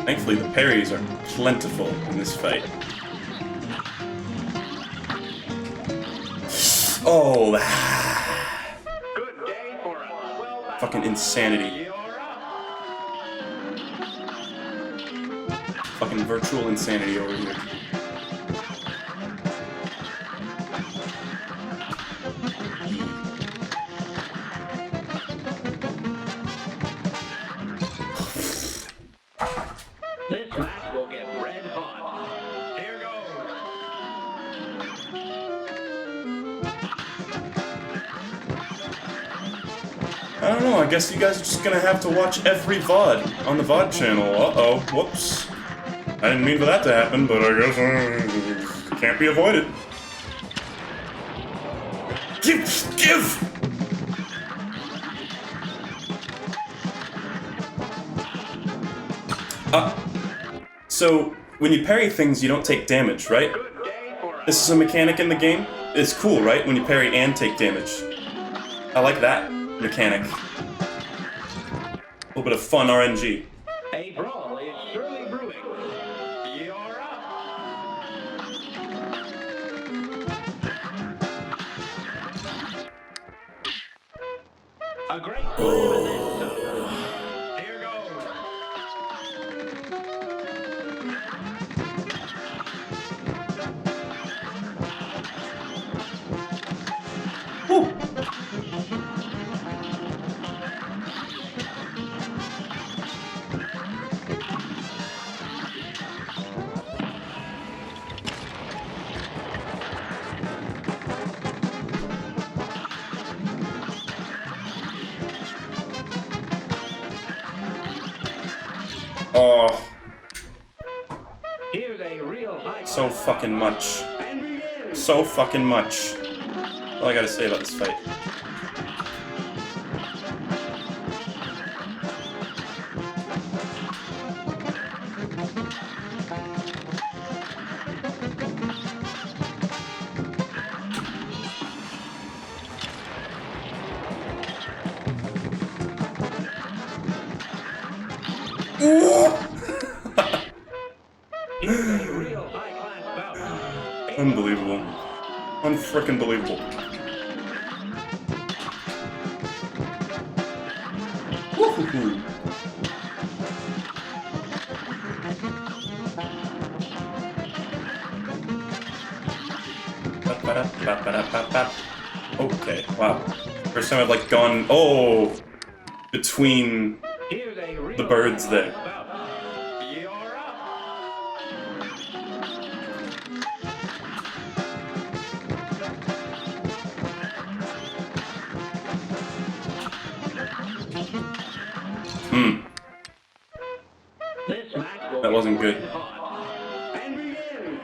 Thankfully, the parries are plentiful in this fight. Oh, Good day for a well fucking insanity. You're up. Fucking virtual insanity over here. This match will get red hot. Here goes. I don't know, I guess you guys are just gonna have to watch every VOD on the VOD channel. Uh-oh, whoops. I didn't mean for that to happen, but I guess can't be avoided. Give! So, when you parry things, you don't take damage, right? Good day for a This is a mechanic in the game. It's cool, right? When you parry and take damage. I like that mechanic. A little bit of fun RNG. A brawl is surely brewing. You're up. A great climb and then some. Here goes. Whew. Oh, Here's a real high so fucking much. and begin. So fucking much. All I gotta say about this fight. Here's a real high-class bout. Unbelievable. Unfrickin' believable. Woo-hoo-hoo. Ba-ba-da-ba-ba-da-ba-ba. Okay, wow. First time I've like gone, between Here's a real the birds there. bout. You're up. This match will That get wasn't good. red hot. And begin.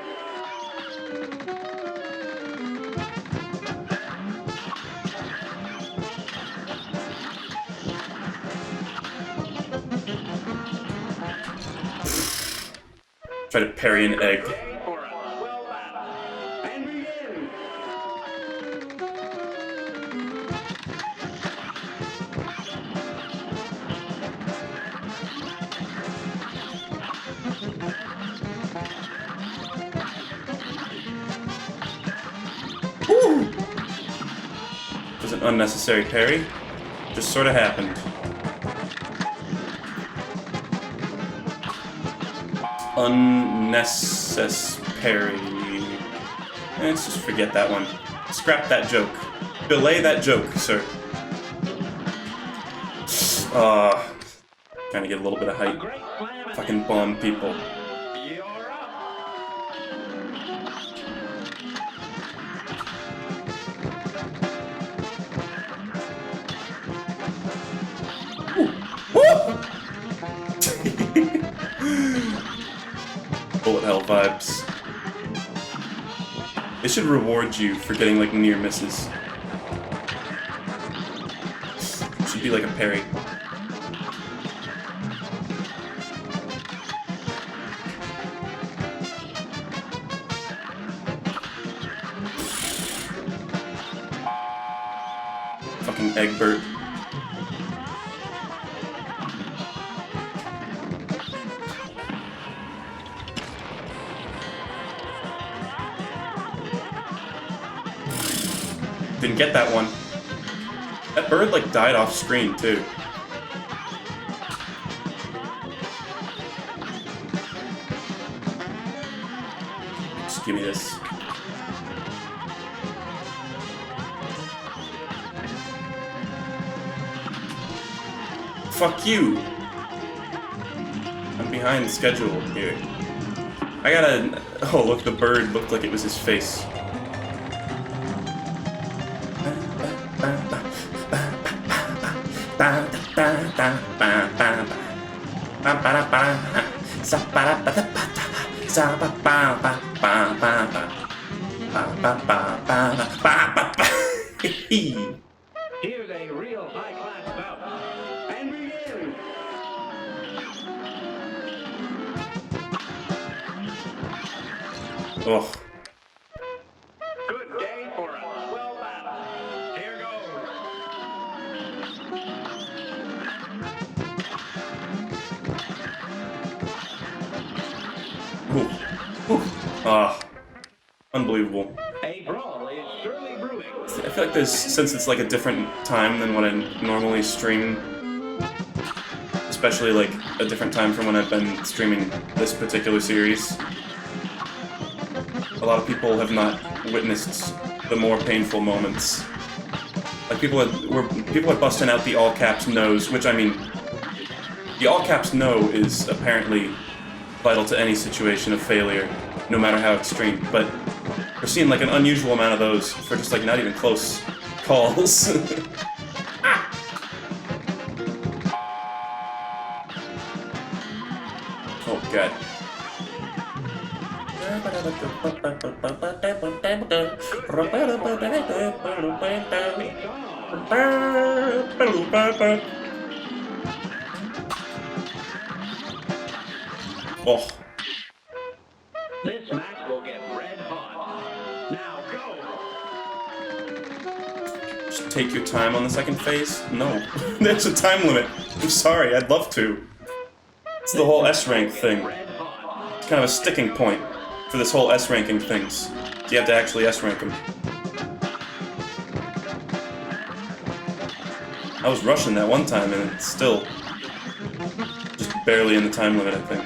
Try to parry an egg. Day for a well battle. And begin. It was an unnecessary parry. Just sort of happened. Unnecessary. Let's just forget that one. Scrap that joke. Belay that joke, sir. Trying to get a little bit of height. Fucking bomb people. Bullet hell vibes. They should reward you for getting like near misses. Should be like a parry. Fucking Egbert. Didn't get that one. That bird like died off screen too. Just give me this. Fuck you! I'm behind schedule here. I gotta... Oh look, the bird looked like it was his face. Here's a real high-class bout. And begin. Oh. Good day for a swell battle. Here goes. Ooh. Ooh. Ah. Unbelievable. A brawl is surely brewing. I feel like there's, since it's like a different time than when I normally stream, especially like a different time from when I've been streaming this particular series, a lot of people have not witnessed the more painful moments. Like people are busting out the all caps no's, which I mean, the all caps no is apparently vital to any situation of failure, no matter how extreme, but we're seeing like an unusual amount of those for just like not even close calls. Oh god. Oh. This match will get red hot. Now go. Just take your time on the second phase? No. There's a time limit. I'm sorry, I'd love to. It's the whole S rank thing. It's kind of a sticking point for this whole S ranking things. You have to actually S rank them. I was rushing that one time and it's still just barely in the time limit, I think.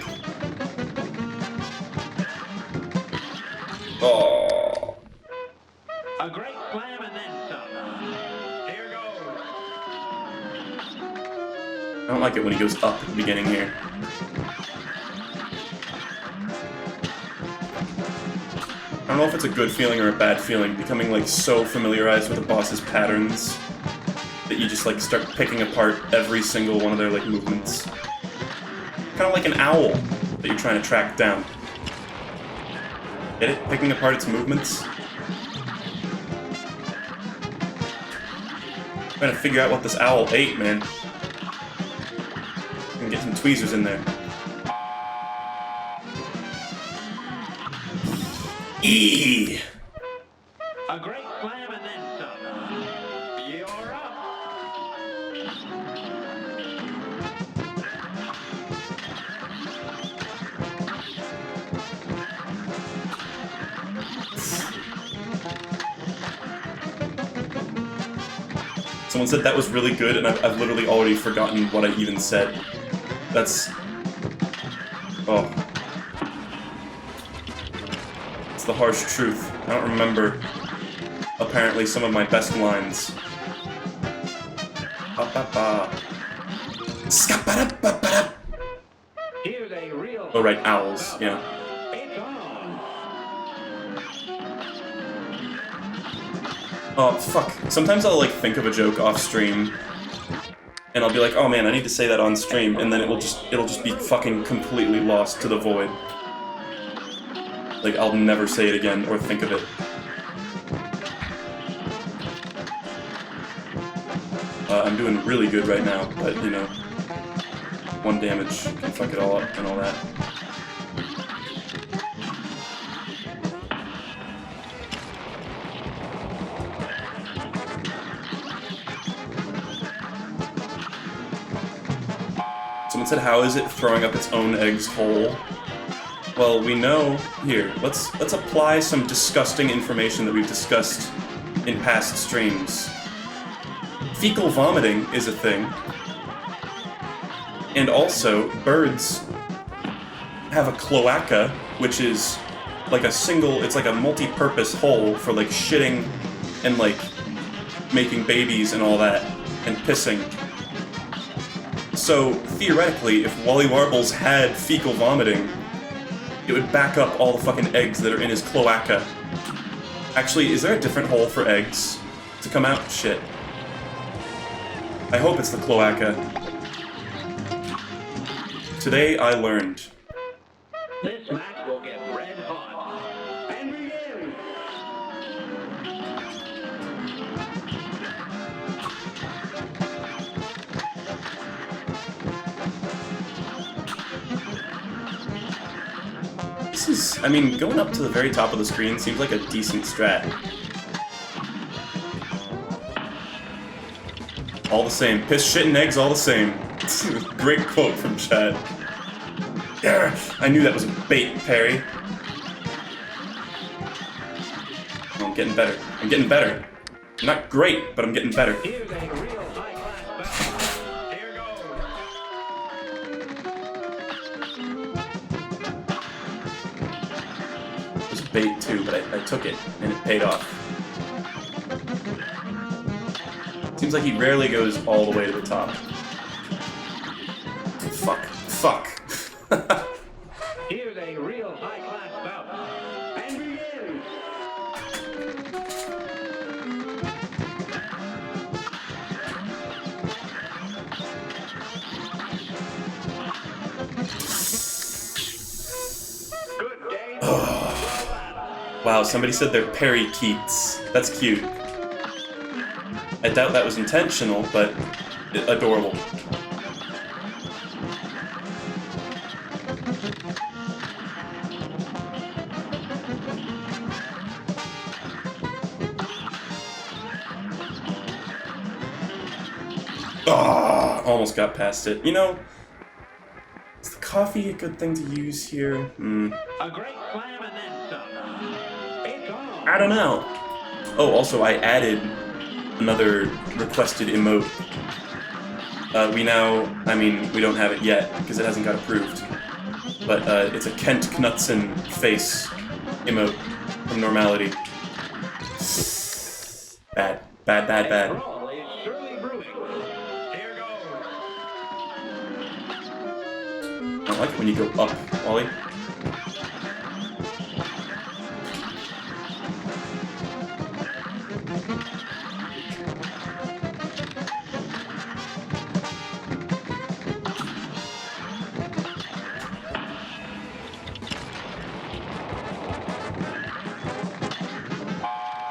Oh. A great slam and then some. Here goes. I don't like it when he goes up at the beginning here. I don't know if it's a good feeling or a bad feeling, becoming like so familiarized with the boss's patterns that you just like start picking apart every single one of their like movements. Kind of like an owl that you're trying to track down. Get it? Picking apart its movements? Trying to figure out what this owl ate, man. And get some tweezers in there. Eee! A great slam and then some. You're up. Someone said that was really good, and I've literally already forgotten what I even said. That's... Oh. It's the harsh truth. I don't remember, apparently, some of my best lines. Ba-ba-ba. Ska-ba-da-ba-ba-da. Here's a real. Oh, right, owls, yeah. It's on. Oh, fuck. Sometimes I'll, like, think of a joke off stream, and I'll be like, oh man, I need to say that on stream, and then it'll just be fucking completely lost to the void. Like, I'll never say it again, or think of it. I'm doing really good right now, but, you know, 1 damage can fuck it all up and all that. Someone said, how is it throwing up its own eggs whole? Well, we know... Here, let's apply some disgusting information that we've discussed in past streams. Fecal vomiting is a thing. And also, birds have a cloaca, which is like a single... It's like a multi-purpose hole for, like, shitting and, like, making babies and all that, and pissing. So, theoretically, if Wally Warbles had fecal vomiting, it would back up all the fucking eggs that are in his cloaca. Actually, is there a different hole for eggs to come out? Shit. I hope it's the cloaca. Today I learned. This match will get red hot. And begin. This is, I mean, going up to the very top of the screen seems like a decent strat. All the same. Piss, shit, and eggs all the same. Great quote from Chad. Yeah, I knew that was a bait, Perry. Oh, I'm getting better. I'm getting better. I'm not great, but I'm getting better. Here's a real high-class battle. Here goes. It was a bait too, but I took it, and it paid off. Seems like he rarely goes all the way to the top. Fuck. Fuck. Here's a real high-class bout. And begin. Good day. Wow, somebody said they're parakeets. That's cute. I doubt that was intentional, but adorable. Ah, almost got past it. You know, is the coffee a good thing to use here? A great slam and then some. It's on. I don't know. Oh, also, I added another requested emote. We now, I mean, we don't have it yet, because it hasn't got approved. But it's a Kent Knutson face emote from Normality. Bad. Bad, bad, bad. Brawl is surely brewing. Here goes. I don't like it when you go up, Ollie.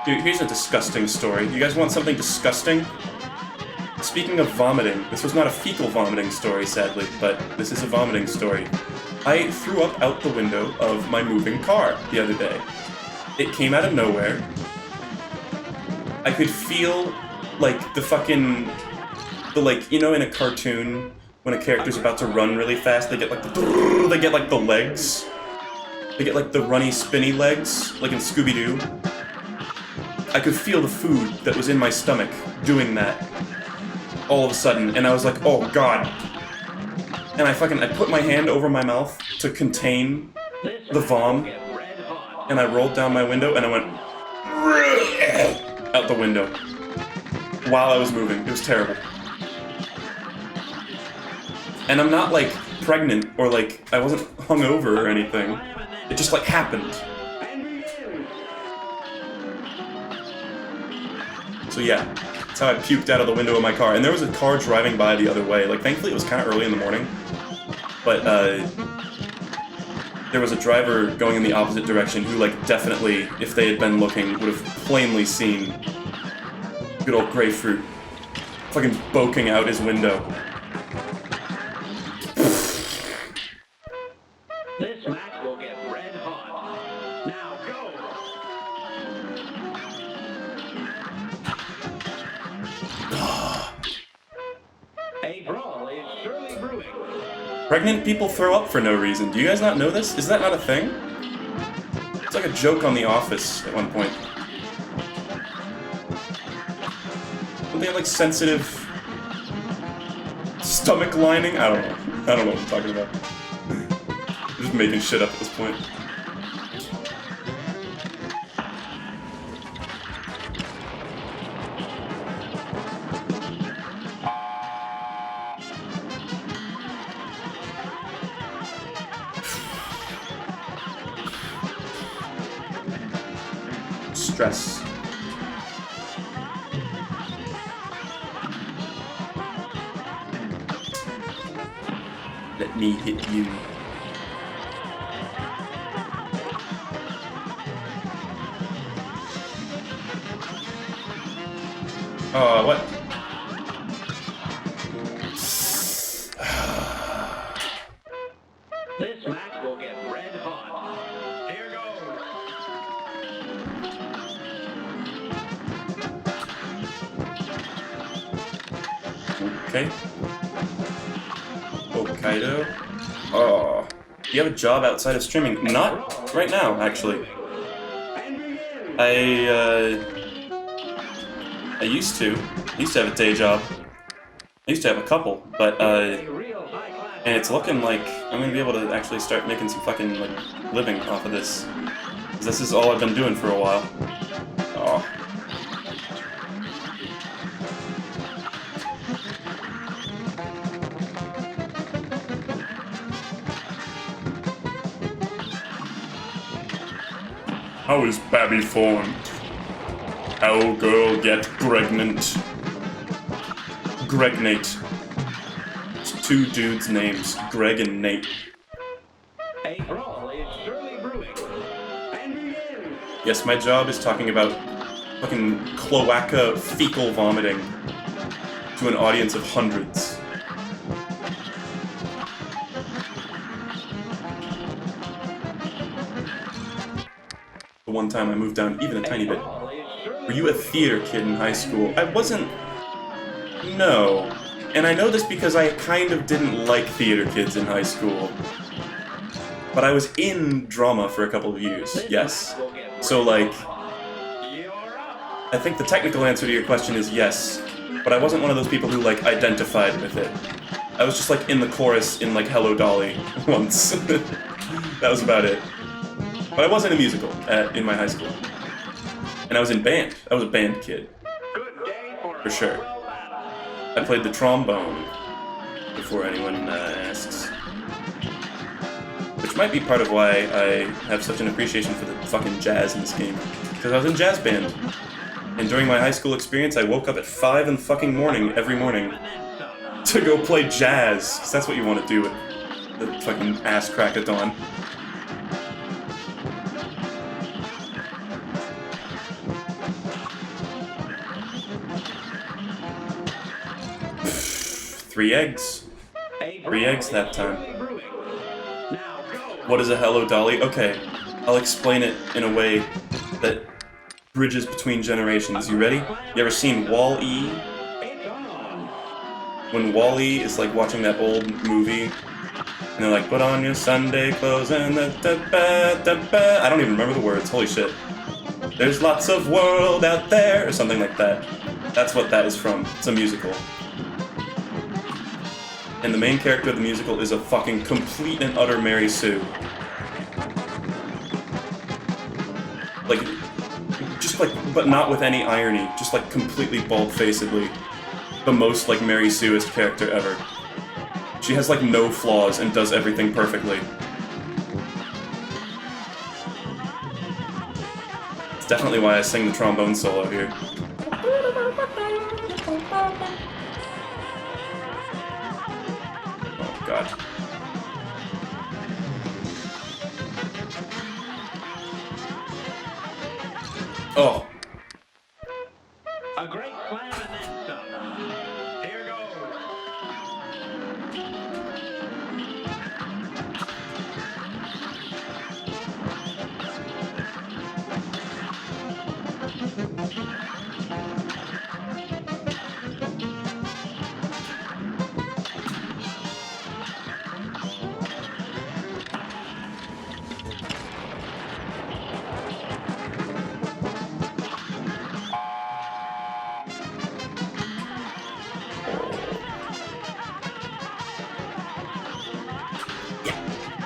Dude, here's a disgusting story. You guys want something disgusting? Speaking of vomiting, this was not a fecal vomiting story, sadly, but this is a vomiting story. I threw up out the window of my moving car the other day. It came out of nowhere. I could feel, like, you know, in a cartoon, when a character's about to run really fast, they get, like, the legs. They get, like, the runny, spinny legs, like in Scooby-Doo. I could feel the food that was in my stomach doing that all of a sudden, and I was like, oh god. And I put my hand over my mouth to contain the vom, and I rolled down my window, and I went out the window while I was moving. It was terrible. And I'm not, like, pregnant, or, like, I wasn't hungover or anything. It just, like, happened. So yeah, that's how I puked out of the window of my car. And there was a car driving by the other way. Like, thankfully it was kind of early in the morning. But, there was a driver going in the opposite direction who, like, definitely, if they had been looking, would have plainly seen good old grapefruit fucking boking out his window. This match will get red hot. Now go! A brawl is surely brewing. Pregnant people throw up for no reason. Do you guys not know this? Is that not a thing? It's like a joke on The Office at one point. Don't they have, like, sensitive stomach lining? I don't know. I don't know what I'm talking about. I'm just making shit up at this point. Stress. Let me hit you. Oh, what? This match will get red hot. Here goes. Okay. Hokkaido. Oh. You have a job outside of streaming? Not right now, actually. I used to. I used to have a day job. I used to have a couple, but, and it's looking like I'm gonna be able to actually start making some fucking, like, living off of this. 'Cause this is all I've been doing for a while. Oh. How is Babby formed? How girl get pregnant? Gregnate. It's two dudes' names, Greg and Nate. A brawl is surely brewing. And begin. Yes, my job is talking about fucking cloaca fecal vomiting to an audience of hundreds. The one time I moved down even a tiny bit. Were you a theater kid in high school? I wasn't. No. And I know this because I kind of didn't like theater kids in high school. But I was in drama for a couple of years, yes. So, like, I think the technical answer to your question is yes. But I wasn't one of those people who, like, identified with it. I was just, like, in the chorus in, like, Hello Dolly once. That was about it. But I was in a musical in my high school. And I was in band. I was a band kid. For sure. I played the trombone, before anyone asks. Which might be part of why I have such an appreciation for the fucking jazz in this game. Because I was in jazz band. And during my high school experience, I woke up at 5 in the fucking morning, every morning, to go play jazz. Because that's what you want to do with the fucking ass crack of dawn. Three eggs. 3 eggs that time. What is a Hello Dolly? Okay, I'll explain it in a way that bridges between generations. You ready? You ever seen Wall-E? When Wall-E is like watching that old movie, and they're like, put on your Sunday clothes and I don't even remember the words, holy shit. There's lots of world out there, or something like that. That's what that is from. It's a musical. And the main character of the musical is a fucking complete and utter Mary Sue. Like, just like, but not with any irony, just like completely bald-facedly. The most like Mary Sueist character ever. She has like no flaws and does everything perfectly. It's definitely why I sing the trombone solo here. Oh god. Oh. A great slam and then some. Here goes.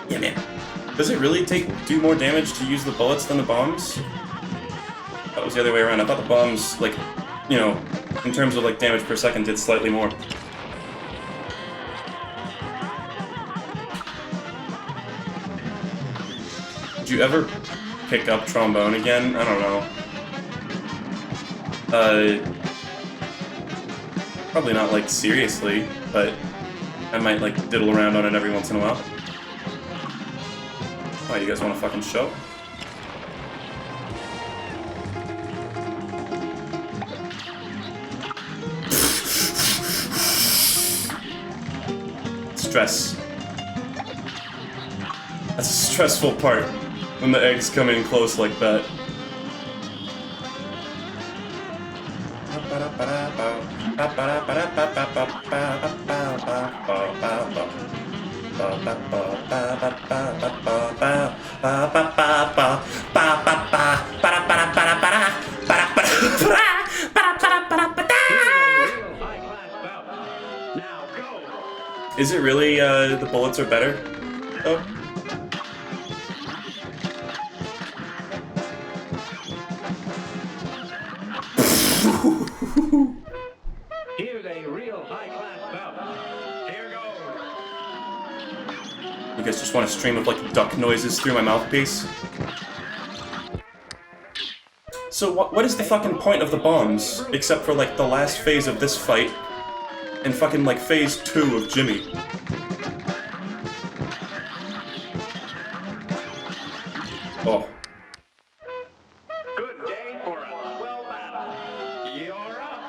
Yeah, man. Does it really do more damage to use the bullets than the bombs? That was the other way around. I thought the bombs, like, you know, in terms of like damage per second, did slightly more. Did you ever pick up trombone again? I don't know. Probably not like seriously, but I might like diddle around on it every once in a while. Why, you guys want a fucking show? Stress. That's a stressful part when the eggs come in close like that. Is it really, the bullets are better, though? Here's a real high-class bout. Here goes. You guys just want a stream of, like, duck noises through my mouthpiece? So what is the fucking point of the bombs, except for, like, the last phase of this fight, and fucking, like, phase 2 of Jimmy? Oh. Good day for a swell battle. You're up.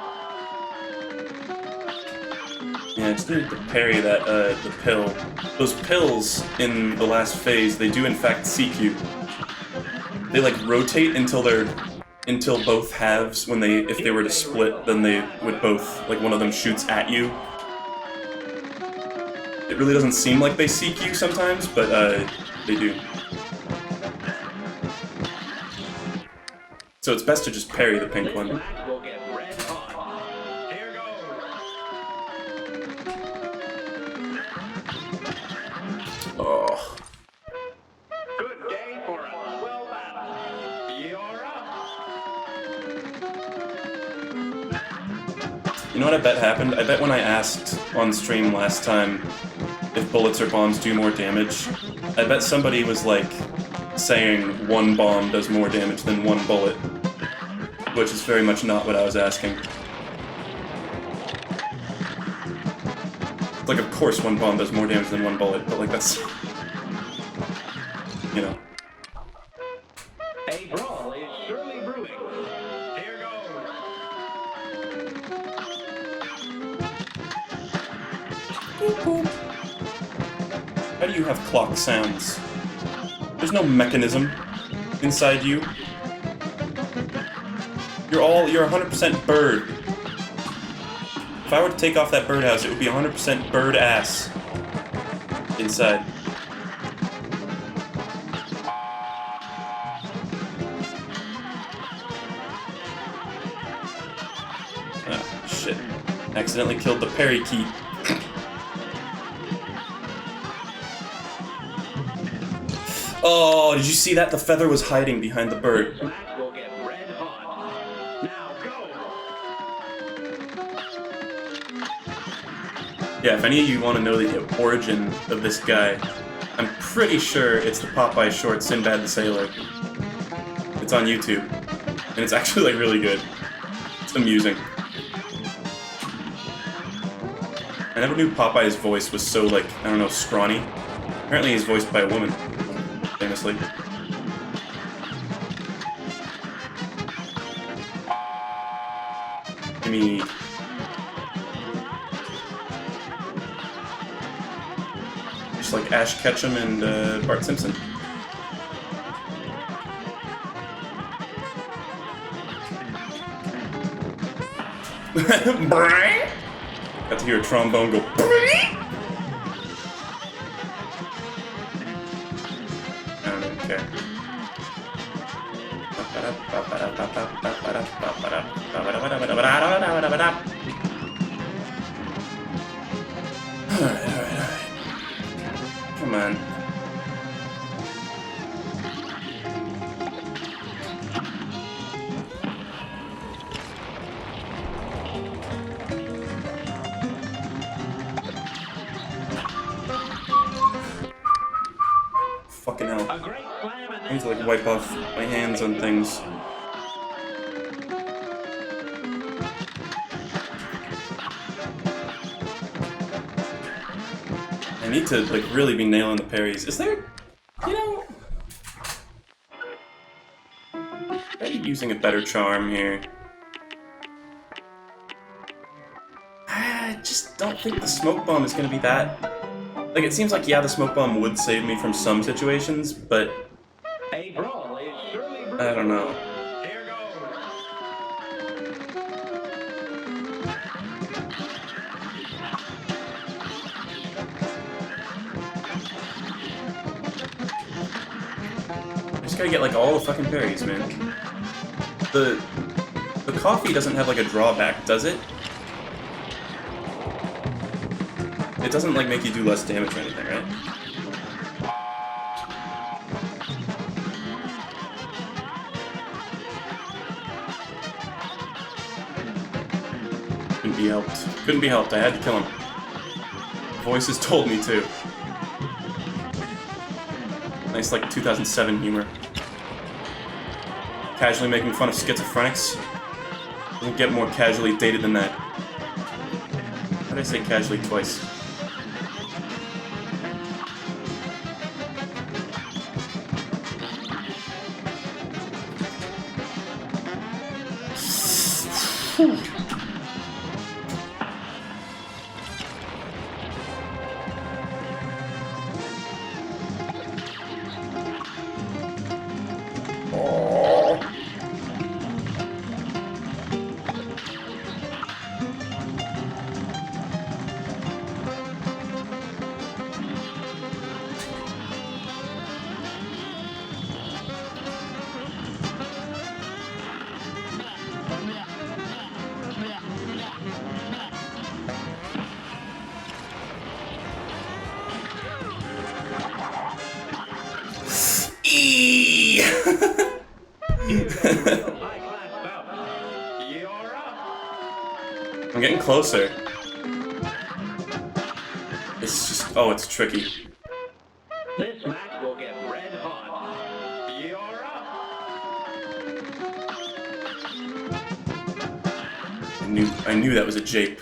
Yeah, I just needed to parry that, the pill. Those pills in the last phase, they do in fact CQ. They, like, rotate until both halves, if they were to split, then they would both, like, one of them shoots at you. It really doesn't seem like they CQ sometimes, but, they do. So it's best to just parry the pink one. This match will get red hot. Here goes. Oh. Good day for a swell battle. You're up. You know what I bet happened? I bet when I asked on stream last time if bullets or bombs do more damage, I bet somebody was like saying one bomb does more damage than one bullet, which is very much not what I was asking. Like, of course one bomb does more damage than one bullet, but like that's, you know. A brawl is surely brewing. Here goes. How do you have clock sounds? There's no mechanism inside you. You're 100% bird. If I were to take off that birdhouse, it would be 100% bird ass inside. Ah, shit. Accidentally killed the parry key. Oh, did you see that? The feather was hiding behind the bird. This match will get red hot. Now go! Yeah, if any of you want to know the origin of this guy, I'm pretty sure it's the Popeye short Sinbad the Sailor. It's on YouTube, and it's actually like really good. It's amusing. I never knew Popeye's voice was so like, I don't know, scrawny. Apparently he's voiced by a woman, famously. Give me... just like Ash Ketchum and Bart Simpson. Got to hear a trombone go. I don't care. Alright. Come on. Fucking hell. A great slam and I need to like wipe off my hands on things. I need to like really be nailing the parries. Is there, you know, maybe using a better charm here. I just don't think the smoke bomb is gonna be that. Like it seems like yeah, the smoke bomb would save me from some situations, but a brawl is surely brewing. I don't know. Here goes. I just gotta get like all the fucking parries, man. The coffee doesn't have like a drawback, does it? It doesn't like make you do less damage or anything, right? Couldn't be helped. Couldn't be helped. I had to kill him. Voices told me to. Nice like 2007 humor. Casually making fun of schizophrenics. Doesn't get more casually dated than that. How did I say casually twice? I'm getting closer. It's just, oh, it's tricky. This match will get red hot. You're up. I knew that was a jape.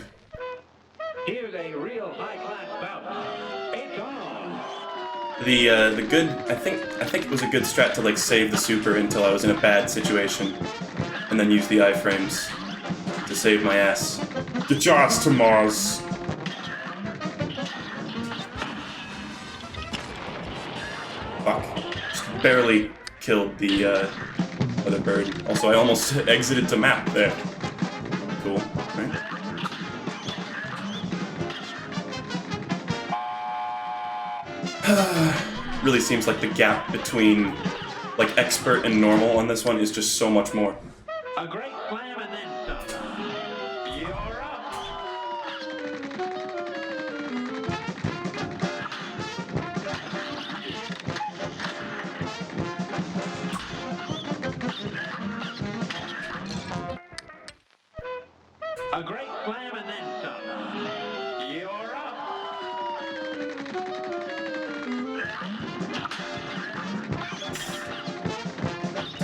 Here's a real high-class bout. It's on. The good, I think it was a good strat to like save the super until I was in a bad situation, and then use the iframes to save my ass. Get your ass to Mars. Fuck. Just barely killed the other bird. Also, I almost exited to map there. Cool. Right? Really seems like the gap between like expert and normal on this one is just so much more. A great slam and then some. You're up.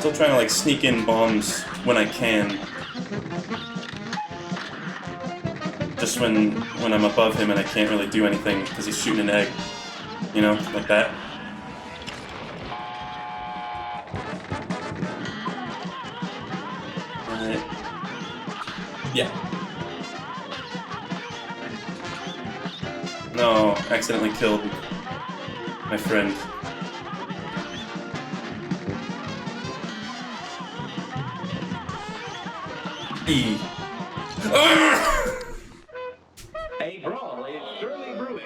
Still trying to like sneak in bombs when I can. Just when I'm above him and I can't really do anything because he's shooting an egg. You know, like that. Yeah. No, accidentally killed my friend. E. A brawl is surely brewing.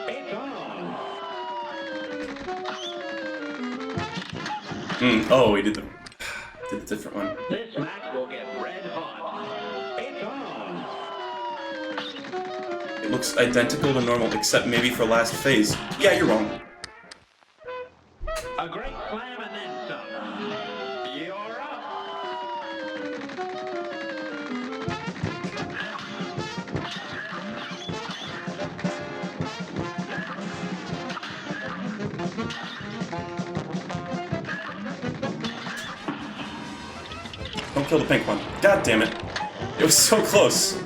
It's on. Oh, we did the different one. This match will get red hot. It's on. It looks identical to normal, except maybe for last phase. Yeah, you're wrong. A great slam and then some. You're up. Don't kill the pink one. God damn it. It was so close.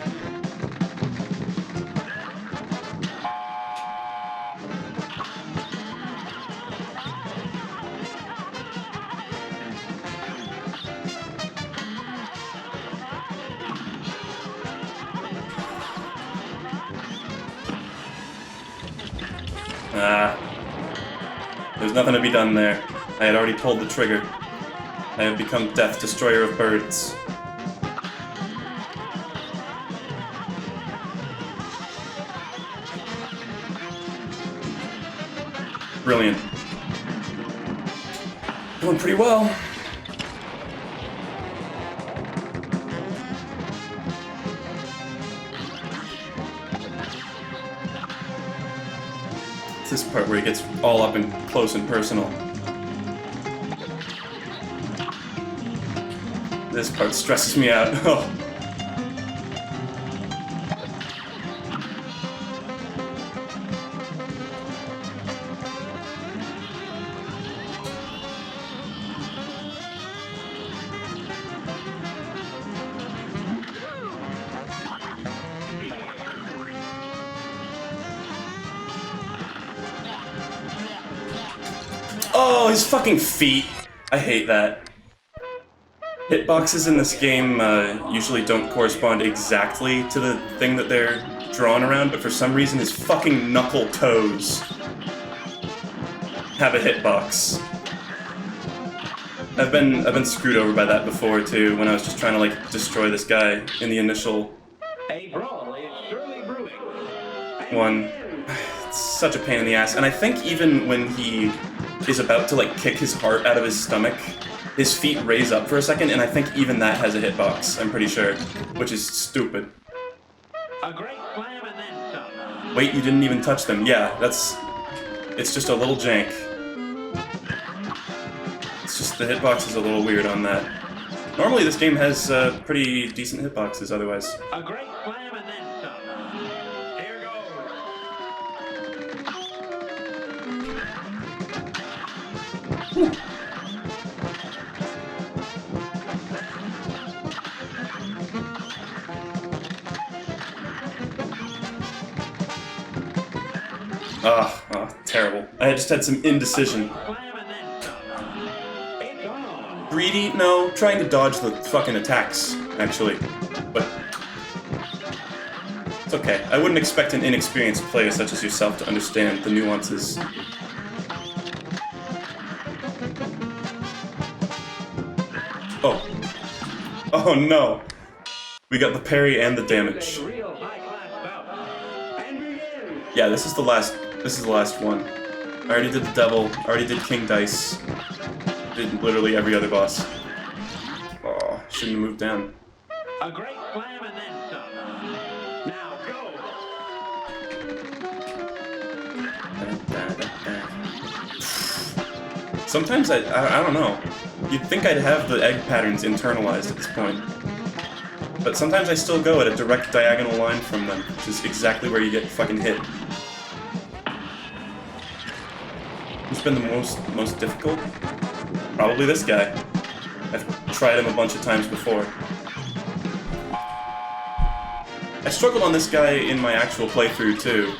There's nothing to be done there. I had already pulled the trigger. I have become Death Destroyer of Birds. Brilliant. Doing pretty well. It's this part where he gets all up and close and personal. This part stresses me out. Oh, his fucking feet. I hate that. Hitboxes in this game usually don't correspond exactly to the thing that they're drawn around, but for some reason his fucking knuckle toes have a hitbox. I've been screwed over by that before too, when I was just trying to like destroy this guy in the initial A brawl is surely brewing. one. It's such a pain in the ass, and I think even when he is about to like kick his heart out of his stomach, his feet raise up for a second, and I think even that has a hitbox, I'm pretty sure, which is stupid. A great slam and then some. Wait, you didn't even touch them. Yeah, it's just a little jank. It's just the hitbox is a little weird on that. Normally this game has pretty decent hitboxes otherwise. A great slam and then some. Here goes. Whew. Terrible. I just had some indecision. Greedy? No, trying to dodge the fucking attacks, actually. But it's okay. I wouldn't expect an inexperienced player such as yourself to understand the nuances. Oh. Oh no. We got the parry and the damage. Yeah, this is the last one. I already did the devil, I already did King Dice. Did literally every other boss. Oh, shouldn't have moved down. A great slam and then some. Now go. Sometimes I don't know. You'd think I'd have the egg patterns internalized at this point. But sometimes I still go at a direct diagonal line from them, which is exactly where you get fucking hit. Who's been the most difficult? Probably this guy. I've tried him a bunch of times before. I struggled on this guy in my actual playthrough too,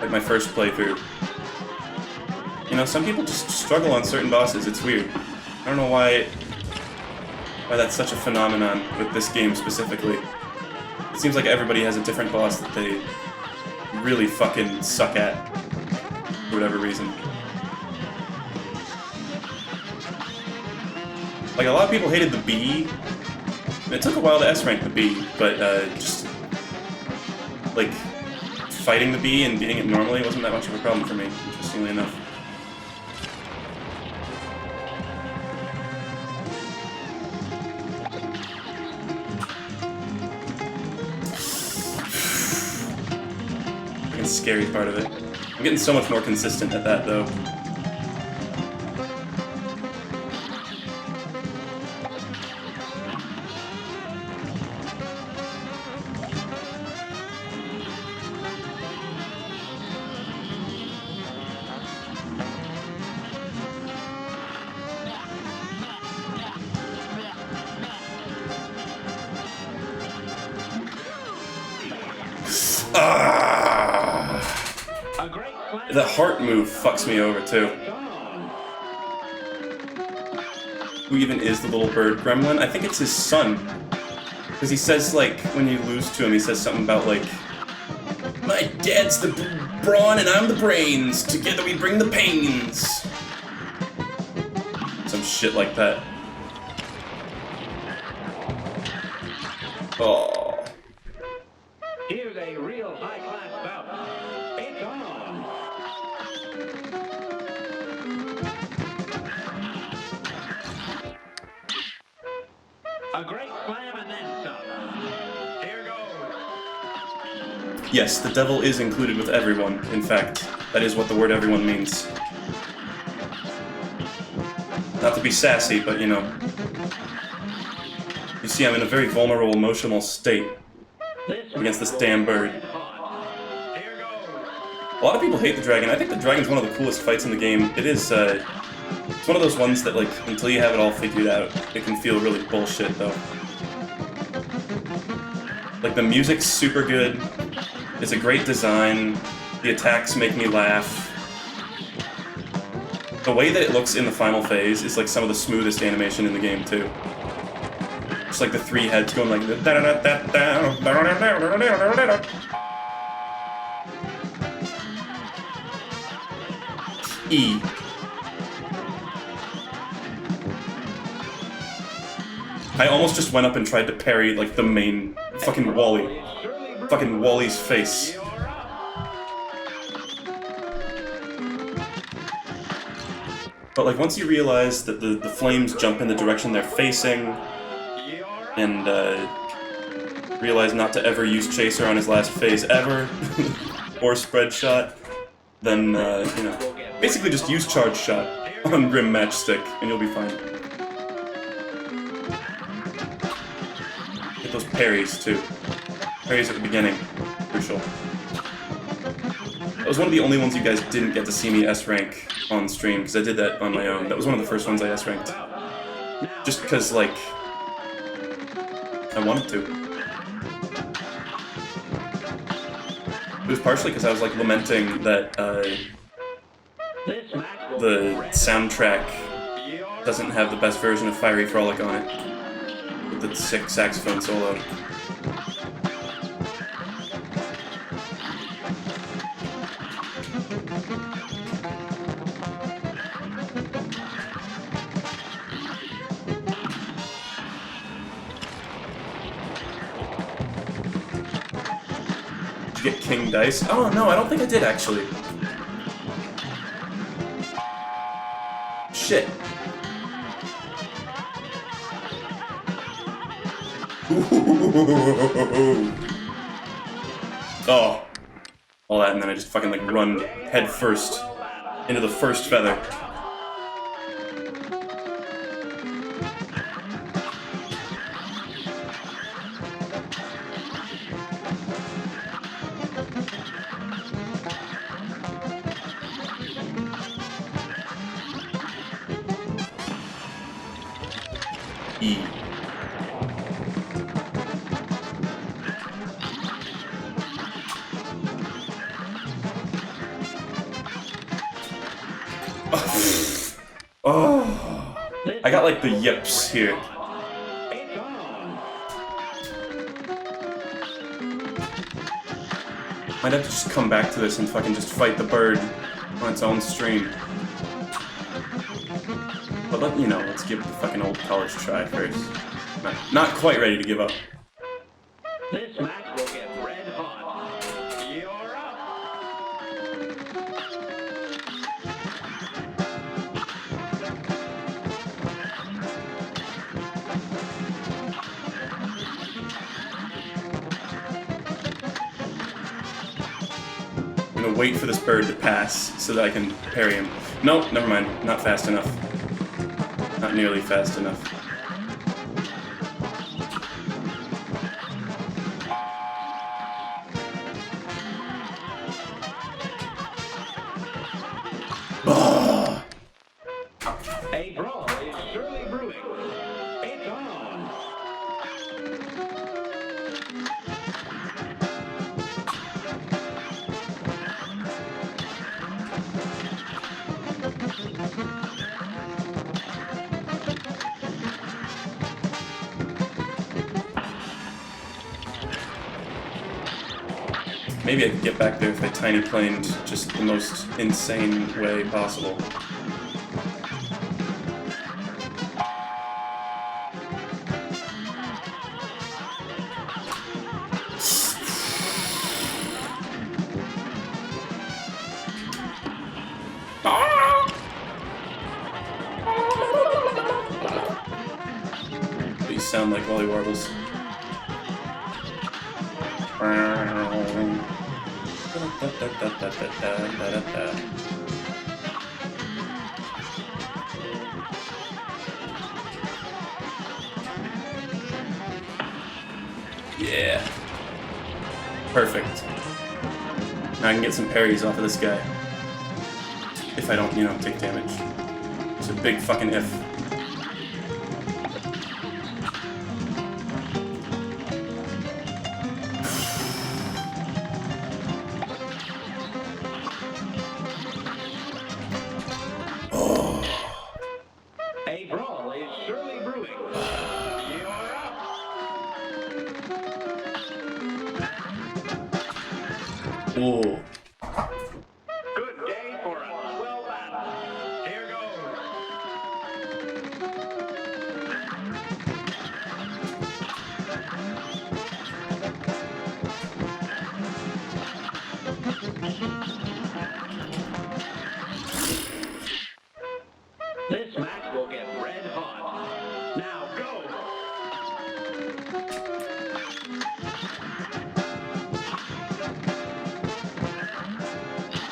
like my first playthrough. You know, some people just struggle on certain bosses, it's weird. I don't know why that's such a phenomenon with this game specifically. It seems like everybody has a different boss that they really fucking suck at, for whatever reason. Like, a lot of people hated the B. It took a while to S-rank the B, but just, like, fighting the B and beating it normally wasn't that much of a problem for me, interestingly enough. Fucking scary part of it. I'm getting so much more consistent at that, though. The heart move fucks me over too. Who even is the little bird gremlin? I think it's his son. Because he says, like, when you lose to him, he says something about, like, my dad's the brawn and I'm the brains. Together we bring the pains. Some shit like that. Oh. Here's a real high-class bout. It's on. A great slam and then some. Here goes. Yes, the devil is included with everyone. In fact, that is what the word everyone means. Not to be sassy, but you know. You see, I'm in a very vulnerable emotional state against this damn bird. A lot of people hate the dragon. I think the dragon's one of the coolest fights in the game. It is, it's one of those ones that, like, until you have it all figured out, it can feel really bullshit, though. Like, the music's super good. It's a great design. The attacks make me laugh. The way that it looks in the final phase is, like, some of the smoothest animation in the game, too. Just like the three heads going like E. I almost just went up and tried to parry like the main fucking Wally. Fucking Wally's face. But like once you realize that the flames jump in the direction they're facing, and realize not to ever use Chaser on his last phase ever, or Spread Shot, then, you know, basically just use Charge Shot on Rim Matchstick, and you'll be fine. Get those parries, too. Parries at the beginning. Crucial. That was one of the only ones you guys didn't get to see me S-rank on stream, because I did that on my own. That was one of the first ones I S-ranked. Just because, like, I wanted to. It was partially because I was like lamenting that the soundtrack doesn't have the best version of Fiery Frolic on it, with the sick saxophone solo. Get King Dice? Oh no, I don't think I did actually. Shit. Oh. All that and then I just fucking like run head first into the first feather. E. Oh, I got like the yips here. Might have to just come back to this and fucking just fight the bird on its own stream. But let's give the fucking old college try first. Not quite ready to give up. This match will get red hot. You're up. I'm gonna wait for this bird to pass so that I can parry him. Nope, never mind. Not fast enough. Not nearly fast enough. A brawl is surely brewing. It's on. Maybe I could get back there if I tiny planed just the most insane way possible. These sound like Wally Warbles. Yeah. Perfect. Now I can get some parries off of this guy. If I don't, take damage. It's a big fucking if. A brawl is surely brewing. You're up. Whoa. Good day for a swell battle. Here goes. This match will get red hot. Now go.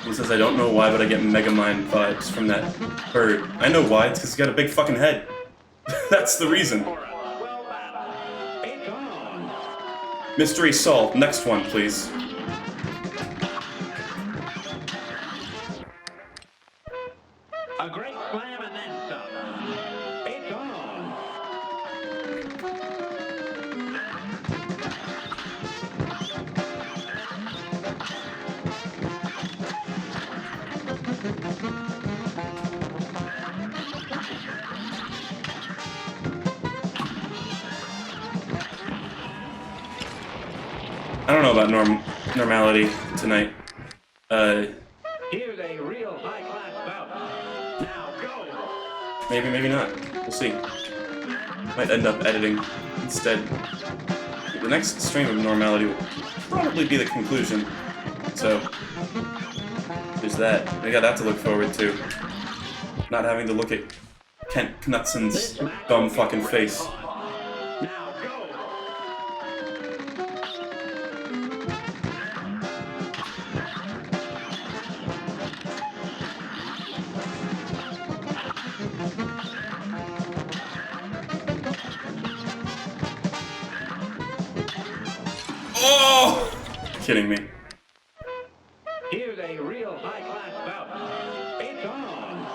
He says, I don't know why, but I get Mega Mind vibes from that bird. I know why, it's because he's got a big fucking head. That's the reason. For a swell battle. It's on. Mystery solved. Next one, please. A great slam and then some. It's on. I don't know about normality tonight. Here's a real high-class bout. Now go. Maybe, maybe not. We'll see. Might end up editing instead. The next stream of normality will probably be the conclusion. So, there's that. I got that to look forward to. Not having to look at Kent Knutson's dumb fucking face. Now go. Oh! Kidding me. Here's a real high-class bout. It's on.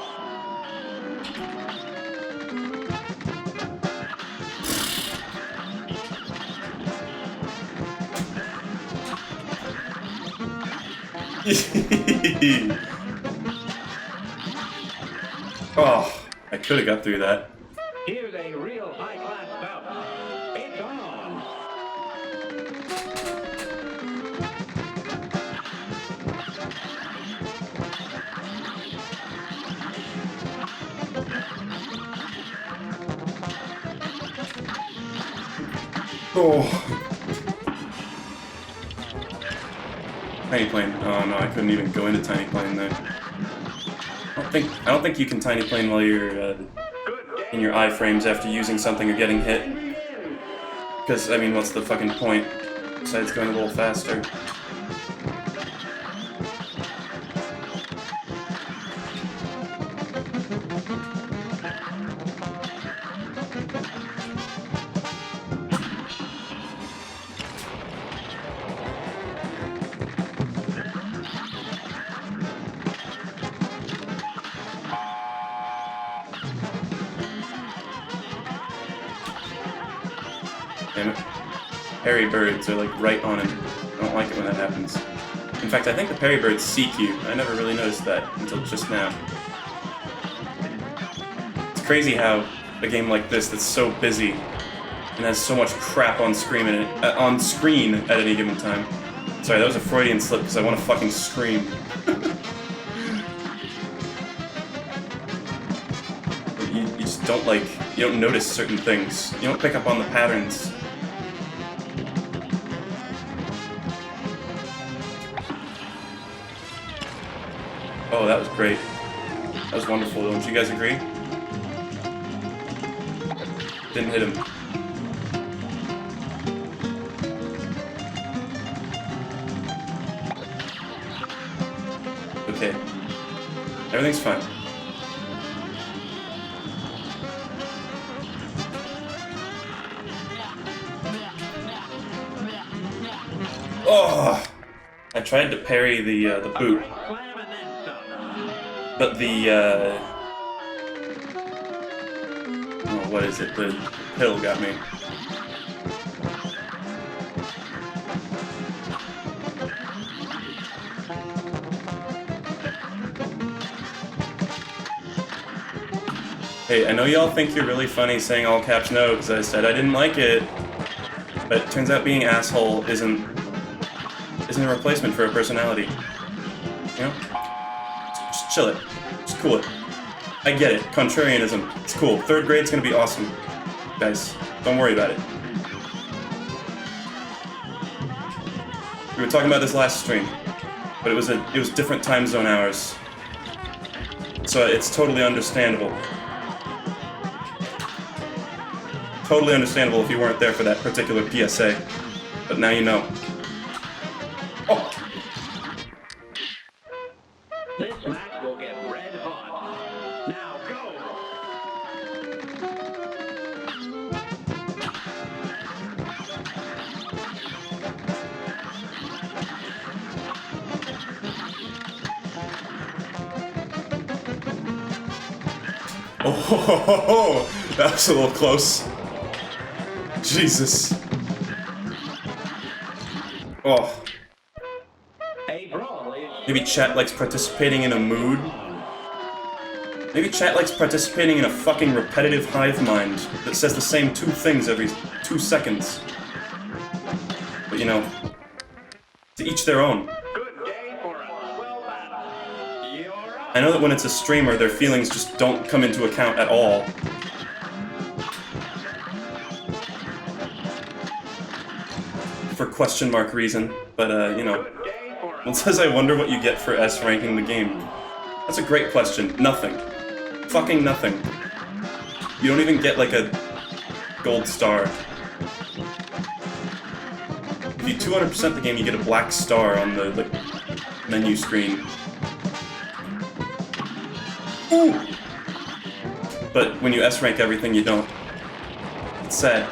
Oh, I could have got through that. Here's a real high-class bout. It's on. Oh. Tiny plane. Oh no, I couldn't even go into tiny plane there. I don't think you can tiny plane while you're in your iframes after using something or getting hit. Because I mean, what's the fucking point? Besides going a little faster. Damn it. Parry birds are like right on it. I don't like it when that happens. In fact, I think the parry birds seek you. I never really noticed that until just now. It's crazy how a game like this that's so busy and has so much crap on screen at any given time. Sorry, that was a Freudian slip because I want to fucking scream. You just don't you don't notice certain things. You don't pick up on the patterns. Oh, that was great. That was wonderful. Don't you guys agree? Didn't hit him. Okay. Everything's fine. Oh! I tried to parry the boot. But oh, what is it? The pill got me. Hey, I know y'all think you're really funny saying all caps no because I said I didn't like it, but it turns out being asshole isn't a replacement for a personality. You know? Just chill it. Just cool it. I get it. Contrarianism. It's cool. 3rd grade's gonna be awesome. Guys, don't worry about it. We were talking about this last stream, but it was different time zone hours. So it's totally understandable. Totally understandable if you weren't there for that particular PSA. But now you know. Oh! This match will get red hot. Now go! Oh, that was a little close. Jesus. Oh. Maybe chat likes participating in a mood. Maybe chat likes participating in a fucking repetitive hive mind that says the same 2 things every 2 seconds. But you know, to each their own. I know that when it's a streamer, their feelings just don't come into account at all. For question mark reason, but you know. It says I wonder what you get for S ranking the game. That's a great question. Nothing. Fucking nothing. You don't even get like a gold star. If you 200% the game, you get a black star on the menu screen. Ooh. But when you S rank everything, you don't. It's sad.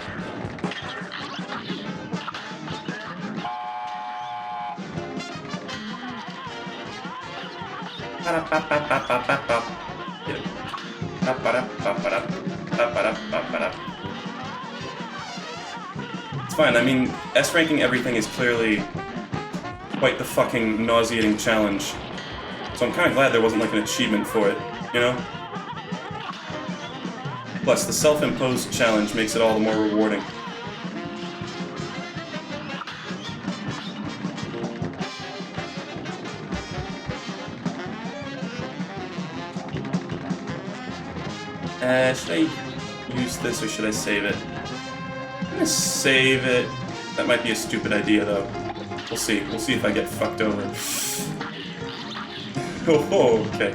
It's fine. I mean, S ranking everything is clearly quite the fucking nauseating challenge. So I'm kind of glad there wasn't like an achievement for it, you know? Plus, the self-imposed challenge makes it all the more rewarding. Should I use this or should I save it? I'm gonna save it. That might be a stupid idea though. We'll see. We'll see if I get fucked over. Oh, okay.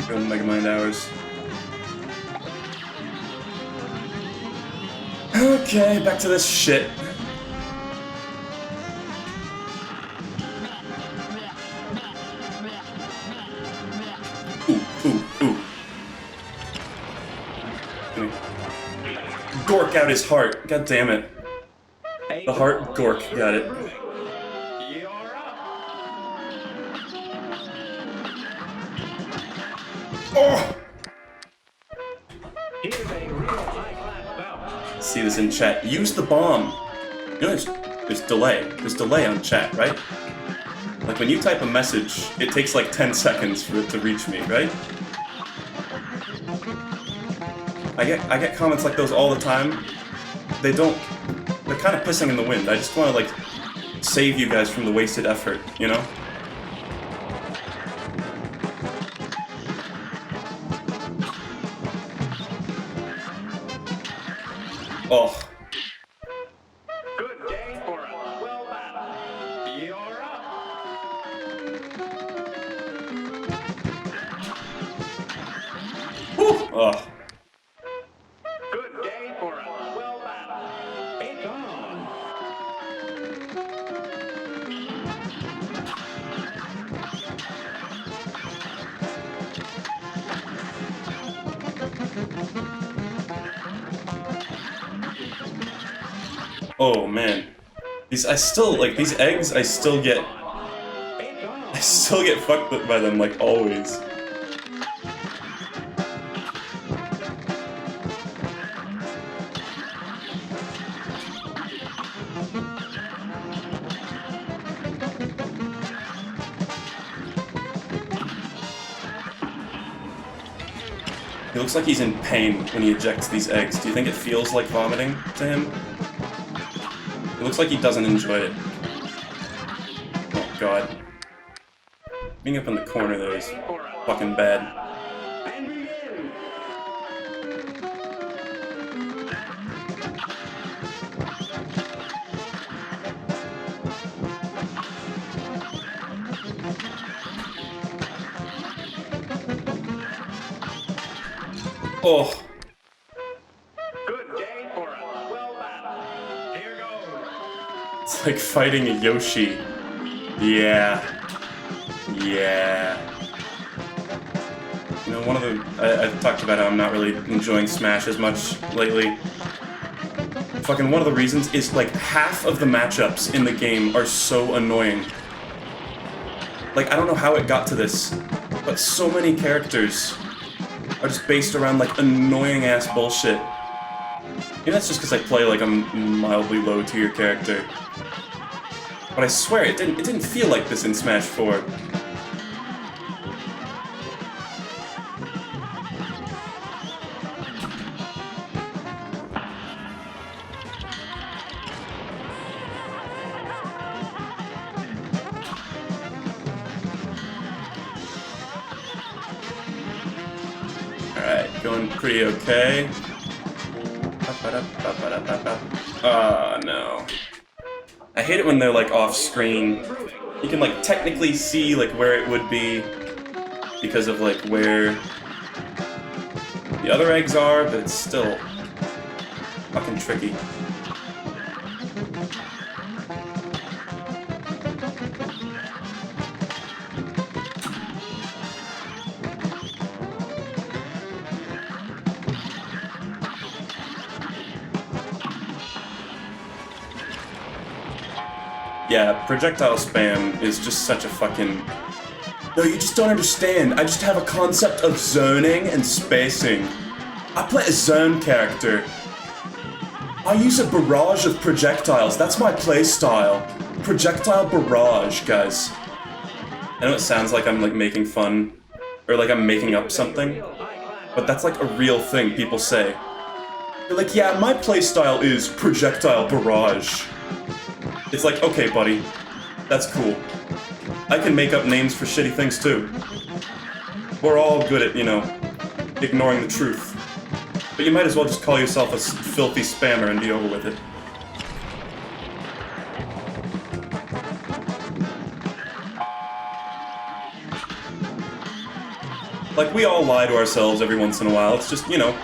Go Mega Mind hours. Okay, back to this shit. Ooh. Gork out his heart. God damn it. The heart, Gork, got it. You're up. Oh! Here's a real high-class bout. See this in chat. Use the bomb. You know, there's delay. There's delay on chat, right? Like when you type a message, it takes like 10 seconds for it to reach me, right? I get comments like those all the time. They're kind of pissing in the wind. I just want to like save you guys from the wasted effort, you know? Oh. Good day for a swell battle. You're up. Whew. Oh. Good day for a swell battle. It's on. Oh man. These eggs I still get fucked with by them like always. He looks like he's in pain when he ejects these eggs. Do you think it feels like vomiting to him? It looks like he doesn't enjoy it. Oh god. Being up in the corner there is fucking bad. And begin. Oh. Good day for a swell battle. Here goes. It's like fighting a Yoshi. Yeah. You know, one of the... I've talked about how I'm not really enjoying Smash as much lately. Fucking one of the reasons is, like, half of the matchups in the game are so annoying. Like, I don't know how it got to this, but so many characters are just based around, like, annoying-ass bullshit. Maybe that's just because I play, like, a mildly low-tier character. But I swear, it didn't feel like this in Smash 4. Alright, going pretty okay. Oh no. I hate it when they're like off screen. You can like technically see like where it would be because of like where the other eggs are, but it's still fucking tricky. Yeah, projectile spam is just such a fucking No, you just don't understand. I just have a concept of zoning and spacing. I play a zone character. I use a barrage of projectiles. That's my playstyle. Projectile barrage, guys. I know it sounds like I'm like making fun, or like I'm making up something, but that's like a real thing people say. They're like, yeah, my playstyle is projectile barrage. It's like, okay, buddy, that's cool. I can make up names for shitty things too. We're all good at, you know, ignoring the truth. But you might as well just call yourself a filthy spammer and be over with it. Like, we all lie to ourselves every once in a while. It's just, you know,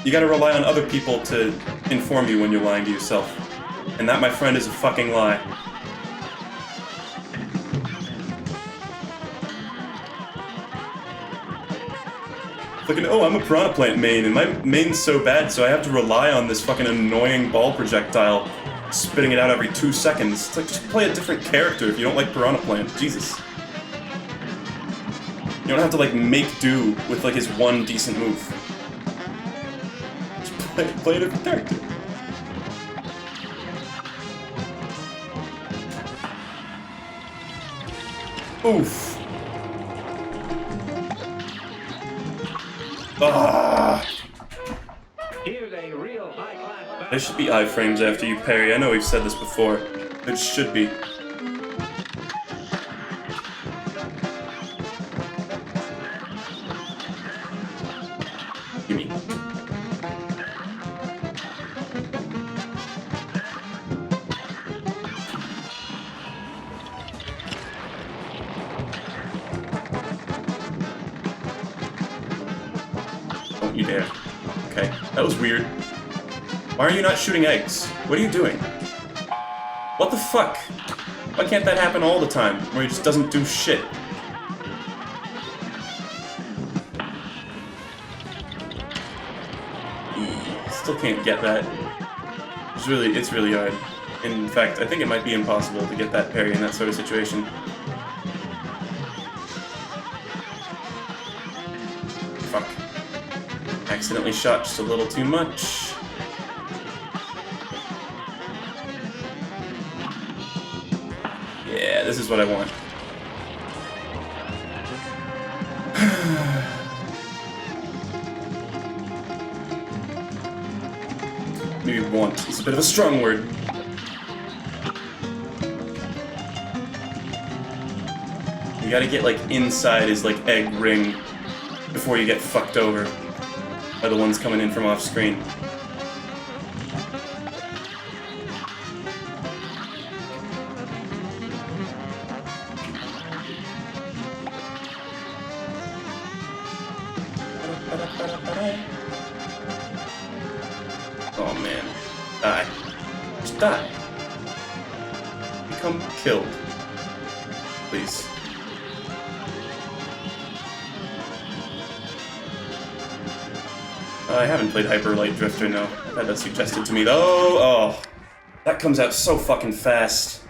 you gotta rely on other people to inform you when you're lying to yourself. And that, my friend, is a fucking lie. Looking, oh, I'm a Piranha Plant main, and my main's so bad, so I have to rely on this fucking annoying ball projectile spitting it out every 2 seconds. It's like, just play a different character if you don't like Piranha Plant. Jesus. You don't have to, like, make do with, like, his one decent move. Just play a different character. Oof. Ah! There should be iframes after you parry. I know we've said this before. There should be. Gimme. Don't you dare. Okay, that was weird. Why are you not shooting eggs? What are you doing? What the fuck? Why can't that happen all the time, where he just doesn't do shit? Still can't get that. It's really hard. In fact, I think it might be impossible to get that parry in that sort of situation. Fuck. Accidentally shot just a little too much. Yeah, this is what I want. Maybe want. It's a bit of a strong word. You gotta get, like, inside his, like, egg ring before you get fucked over by the ones coming in from off screen. Oh man. Die. Just die. Become killed. Please. I haven't played Hyper Light Drifter, no. I've had that suggested to me though. Oh. That comes out so fucking fast.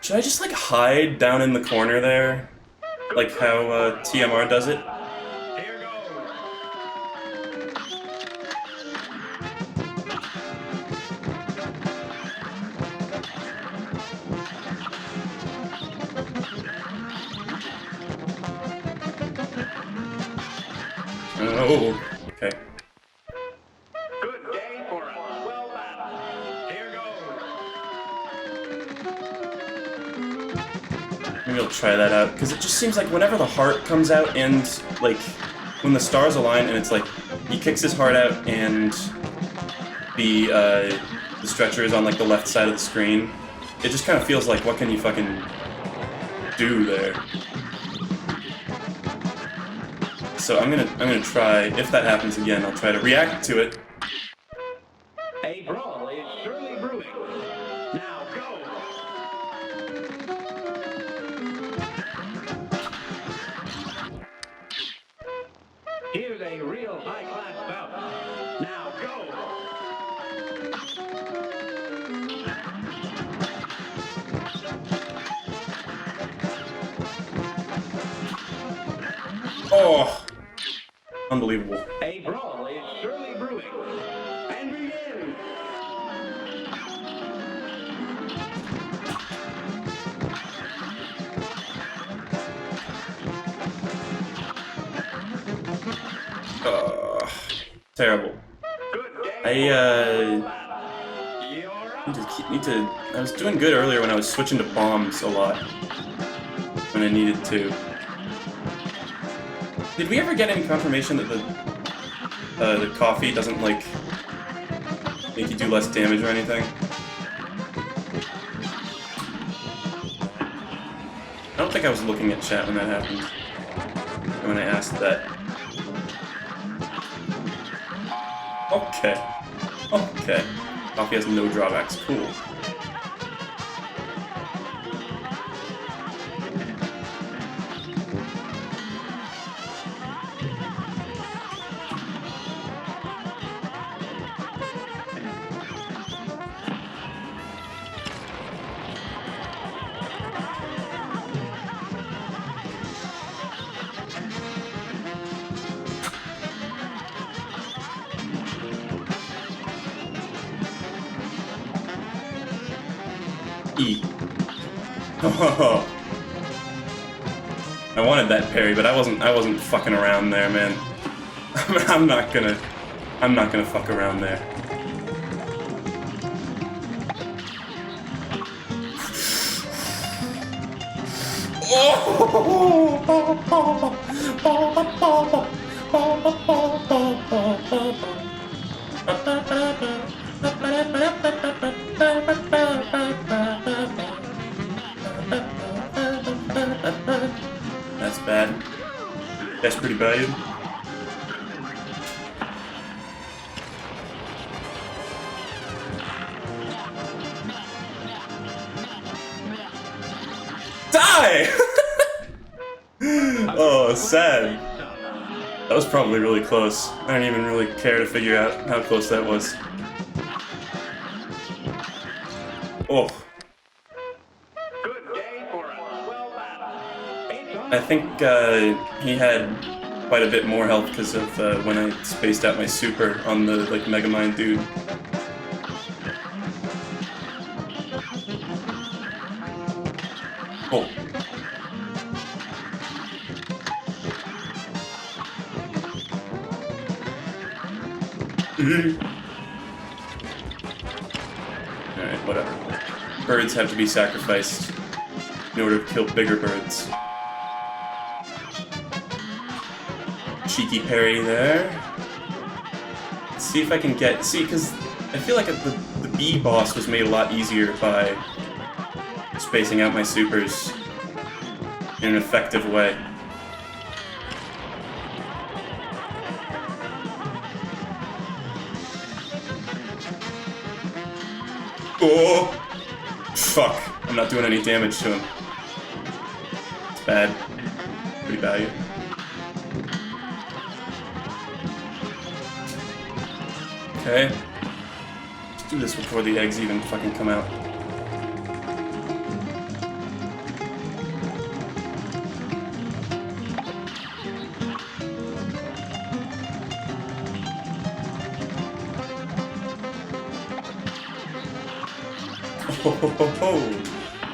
Should I just like hide down in the corner there? Like how TMR does it? Oh, okay. Good day for us. Well done. Here goes. Maybe I'll try that out, because it just seems like whenever the heart comes out and, like, when the stars align and it's like, he kicks his heart out and the stretcher is on, like, the left side of the screen, it just kind of feels like, what can you fucking do there? So I'm gonna try, if that happens again, I'll try to react to it. A brawl is surely brewing. Now go. Here's a real high-class bout. Now go. Oh! Unbelievable. A brawl is surely brewing. And begin. Terrible. Good game. I You're up. need to. I was doing good earlier when I was switching to bombs a lot when I needed to. Did we ever get any confirmation that the coffee doesn't like make you do less damage or anything? I don't think I was looking at chat when that happened. When I asked that. Okay. Okay. Coffee has no drawbacks. Cool. E. Oh. I wanted that parry, but I wasn't fucking around there, man. I'm not gonna fuck around there. That's bad. That's pretty bad. Die! Oh, sad. That was probably really close. I don't even really care to figure out how close that was. Oh. Good day for a swell battle. It's on. I think he had quite a bit more health because of when I spaced out my super on the like Megamind dude. Oh. Alright, whatever. Birds have to be sacrificed in order to kill bigger birds. Cheeky parry there. Let's see if I can get... See, because I feel like the B boss was made a lot easier by spacing out my supers in an effective way. Oh! Fuck. I'm not doing any damage to him. It's bad. Pretty bad. Okay. Let's do this before the eggs even fucking come out.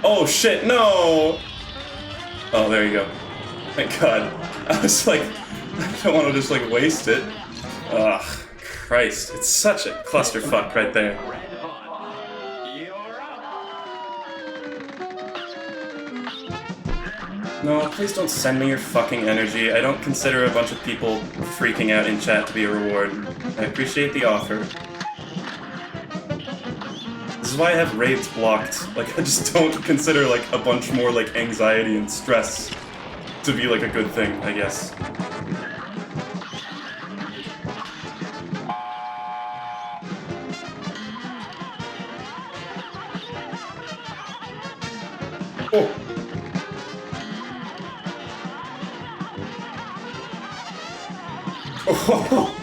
Oh shit, no! Oh, there you go. Thank God. I was like, I don't want to just like waste it. Ugh, Christ. It's such a clusterfuck right there. Red hot. You're up. No, please don't send me your fucking energy. I don't consider a bunch of people freaking out in chat to be a reward. I appreciate the offer. This is why I have raids blocked. Like, I just don't consider, like, a bunch more, like, anxiety and stress to be, like, a good thing, I guess. Oh! Oh!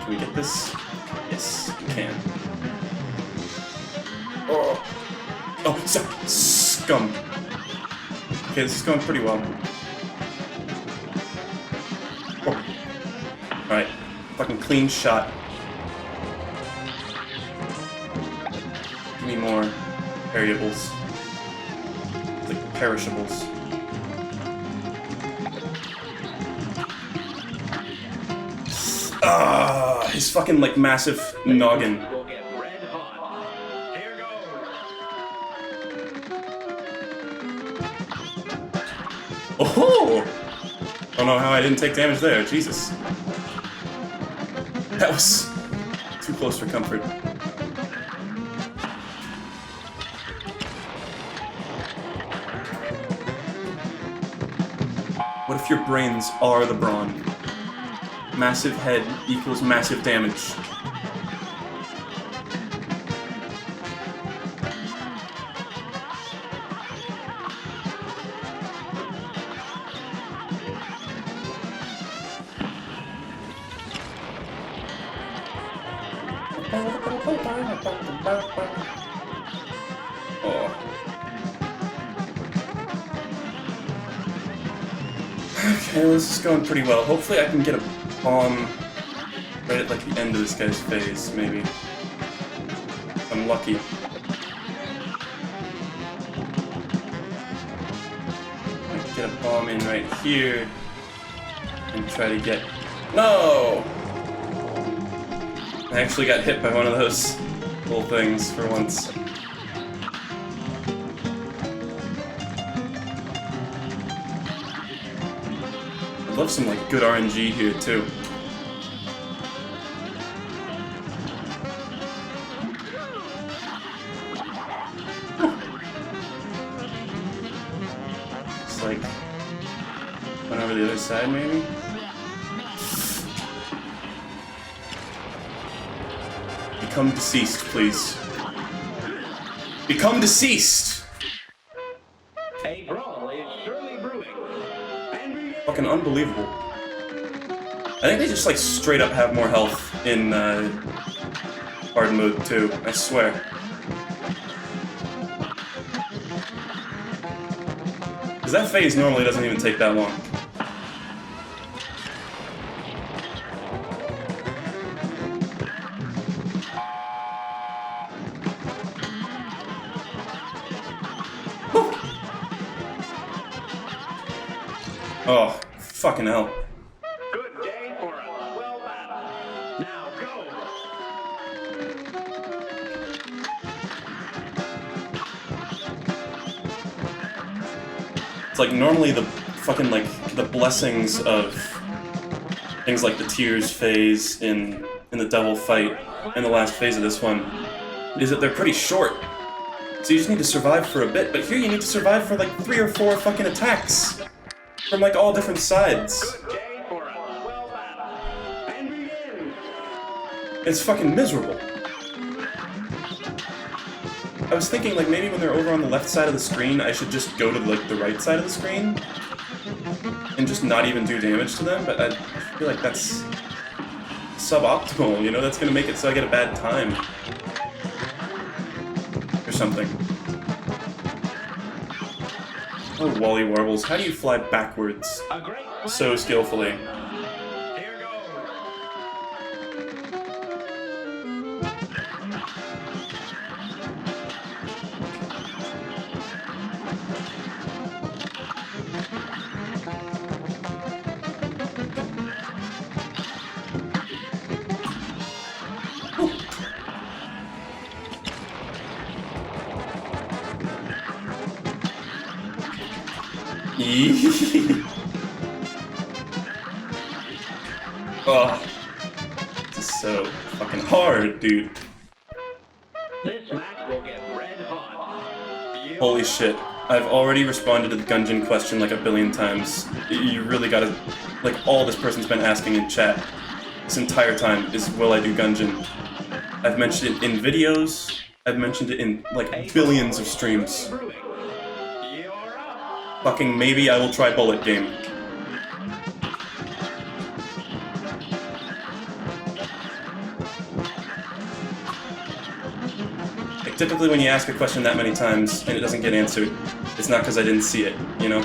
Can we get this? Yes, we can. Oh. Oh, scum. Okay, this is going pretty well. Oh. Alright, fucking clean shot. Give me more variables. Like perishables. Ah, his fucking like massive noggin. Will get red hot. Here goes. Oh! Don't know how I didn't take damage there. Jesus. That was too close for comfort. What if your brains are the brawn? Massive head equals massive damage. Oh. Okay, this is going pretty well. Hopefully I can get a bomb right at like the end of this guy's phase, maybe. I'm lucky. I can get a bomb in right here and try to get... No! I actually got hit by one of those little things for once. I'd love some like good RNG here too. Just like went over the other side maybe. Become deceased, please. Become deceased! A brawl is surely brewing. And Fucking unbelievable. I think they just like straight up have more health in hard mode too, I swear. Because that phase normally doesn't even take that long. Oh, fucking hell. good day for a well battle. Now go. It's like normally the fucking like the blessings of things like the tears phase in the devil fight and the last phase of this one is that they're pretty short. So you just need to survive for a bit, but here you need to survive for like 3 or 4 fucking attacks from like all different sides. Good day for a well battle. And begin. It's fucking miserable. I was thinking like maybe when they're over on the left side of the screen, I should just go to like the right side of the screen and just not even do damage to them, but I feel like that's suboptimal, you know? That's gonna make it so I get a bad time. Or something. Oh, Wally Warbles, how do you fly backwards A great so skillfully? Here goes. Oh, this is so fucking hard, dude. This match will get red hot. You Holy shit. I've already responded to the Gungeon question like a billion times. You really gotta... Like, all this person's been asking in chat this entire time is, will I do Gungeon? I've mentioned it in videos. I've mentioned it in, like, billions of streams. brewing. You're up. Fucking maybe I will try Bullet Game. typically when you ask a question that many times and it doesn't get answered, it's not because I didn't see it, you know?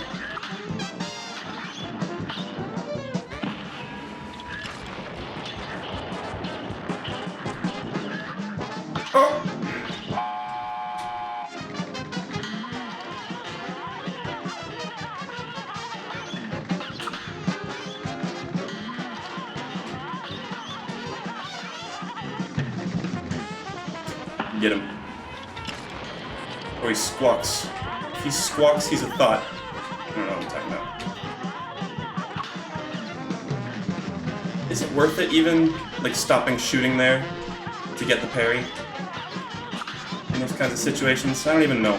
Oh! Get him. Or he squawks. If he squawks, he's a thought. I don't know what I'm talking about. Is it worth it even, like, stopping shooting there to get the parry? In those kinds of situations? I don't even know.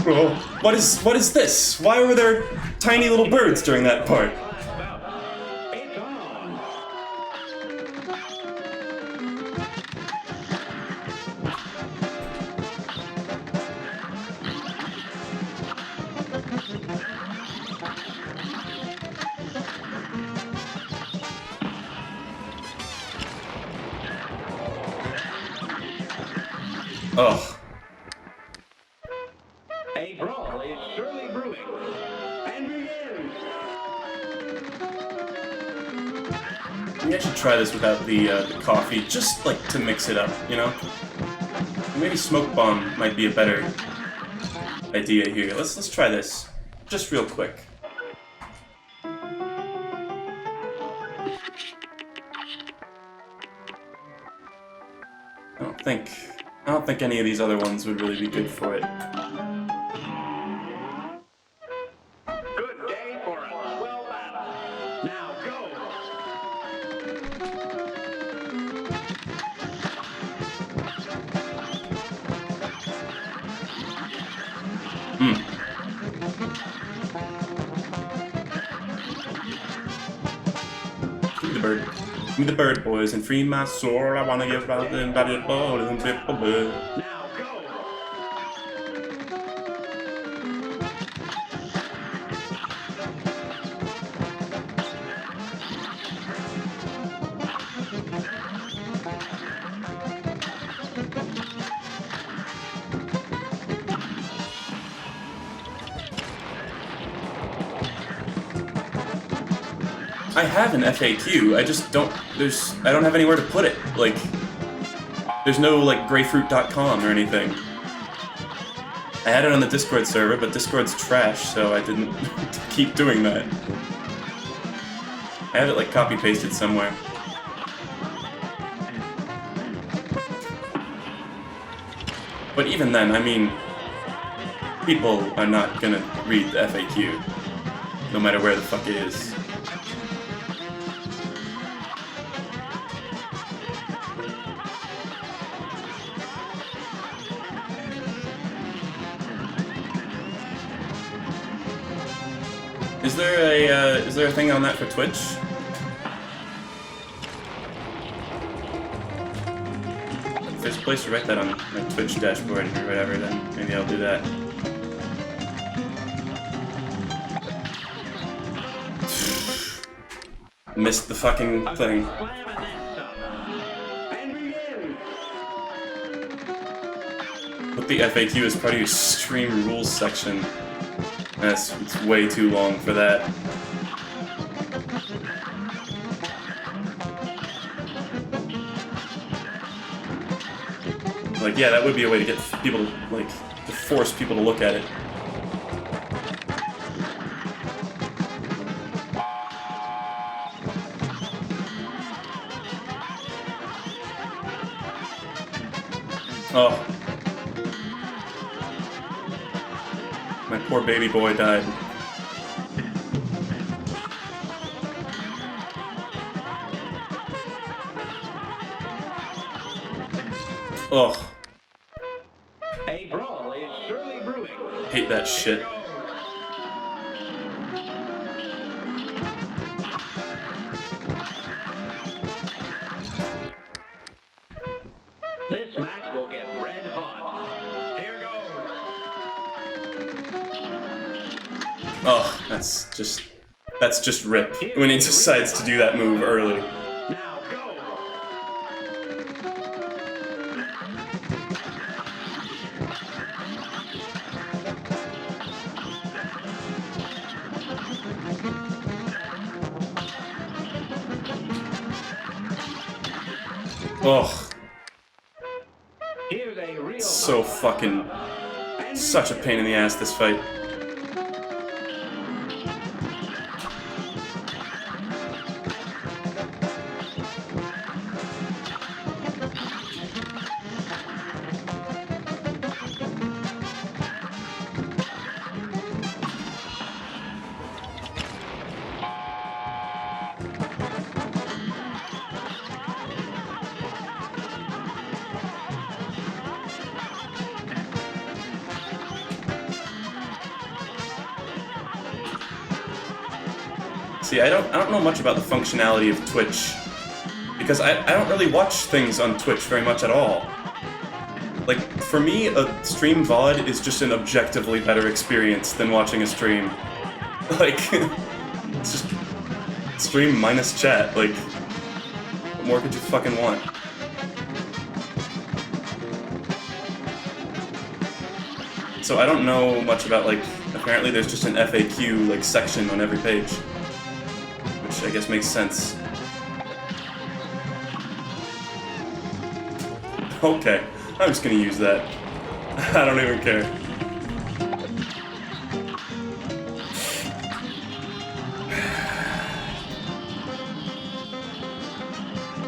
Oh, what is this? Why were there tiny little birds during that part? Ugh. A brawl is surely brewing. And begins. Maybe I should try this without the coffee, just like to mix it up, you know? Maybe smoke bomb might be a better idea here. Let's try this, just real quick. I don't think any of these other ones would really be good for it. Good day for a swell battle. Now go. Give me the bird. Give me the bird, boys, and free my soul. I wanna give out them valuable and triple bird. Now go. I have an FAQ, I just don't, I don't have anywhere to put it. Like, there's no, like, grapefruit.com or anything. I had it on the Discord server, but Discord's trash, so I didn't keep doing that. I had it, like, copy-pasted somewhere. But even then, I mean, people are not gonna read the FAQ, no matter where the fuck it is. Is there a thing on that for Twitch? If there's a place to write that on my Twitch dashboard or whatever, then maybe I'll do that. Missed the fucking thing. Put the FAQ as part of your stream rules section. It's way too long for that. Like, yeah, that would be a way to get people to, like, to force people to look at it. Oh. My poor baby boy died. Ugh. A brawl is surely brewing. Hate that shit. This match will get red hot. Here goes. Ugh, that's just rip when he decides to do that move early. Now go. Ugh. Here's a real So fucking... Such a pain in the ass, this fight. See, I don't know much about the functionality of Twitch, because I don't really watch things on Twitch very much at all. Like, for me, a stream VOD is just an objectively better experience than watching a stream. Like, it's just stream minus chat, like, what more could you fucking want? So I don't know much about, like, apparently there's just an FAQ, like, section on every page. Which I guess makes sense. Okay, I'm just gonna use that. I don't even care.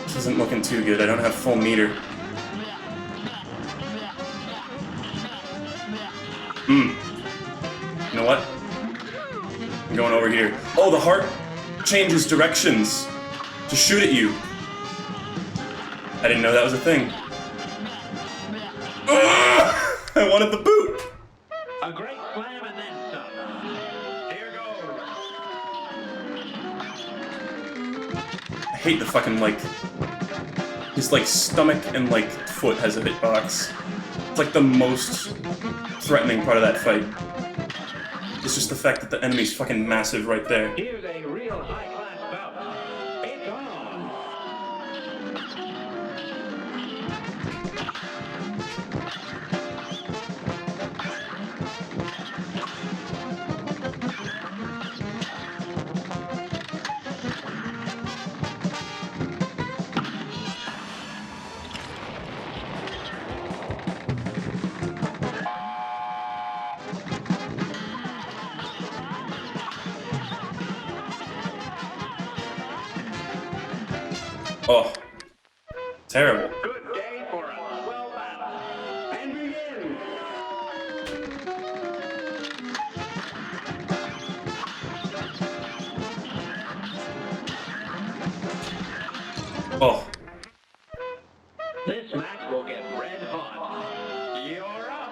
This isn't looking too good. I don't have full meter. You know what? I'm going over here. Oh, the heart changes directions to shoot at you. I didn't know that was a thing. I wanted the boot. A great slam and then some. Here goes. I hate the fucking, like... His, like, stomach and, like, foot has a hitbox. It's, like, the most threatening part of that fight. It's just the fact that the enemy's fucking massive right there. Here's a real high-class bout. It's on. Oh. Terrible. Good day for a swell battle. And begin. Oh. This match will get red hot. You're up.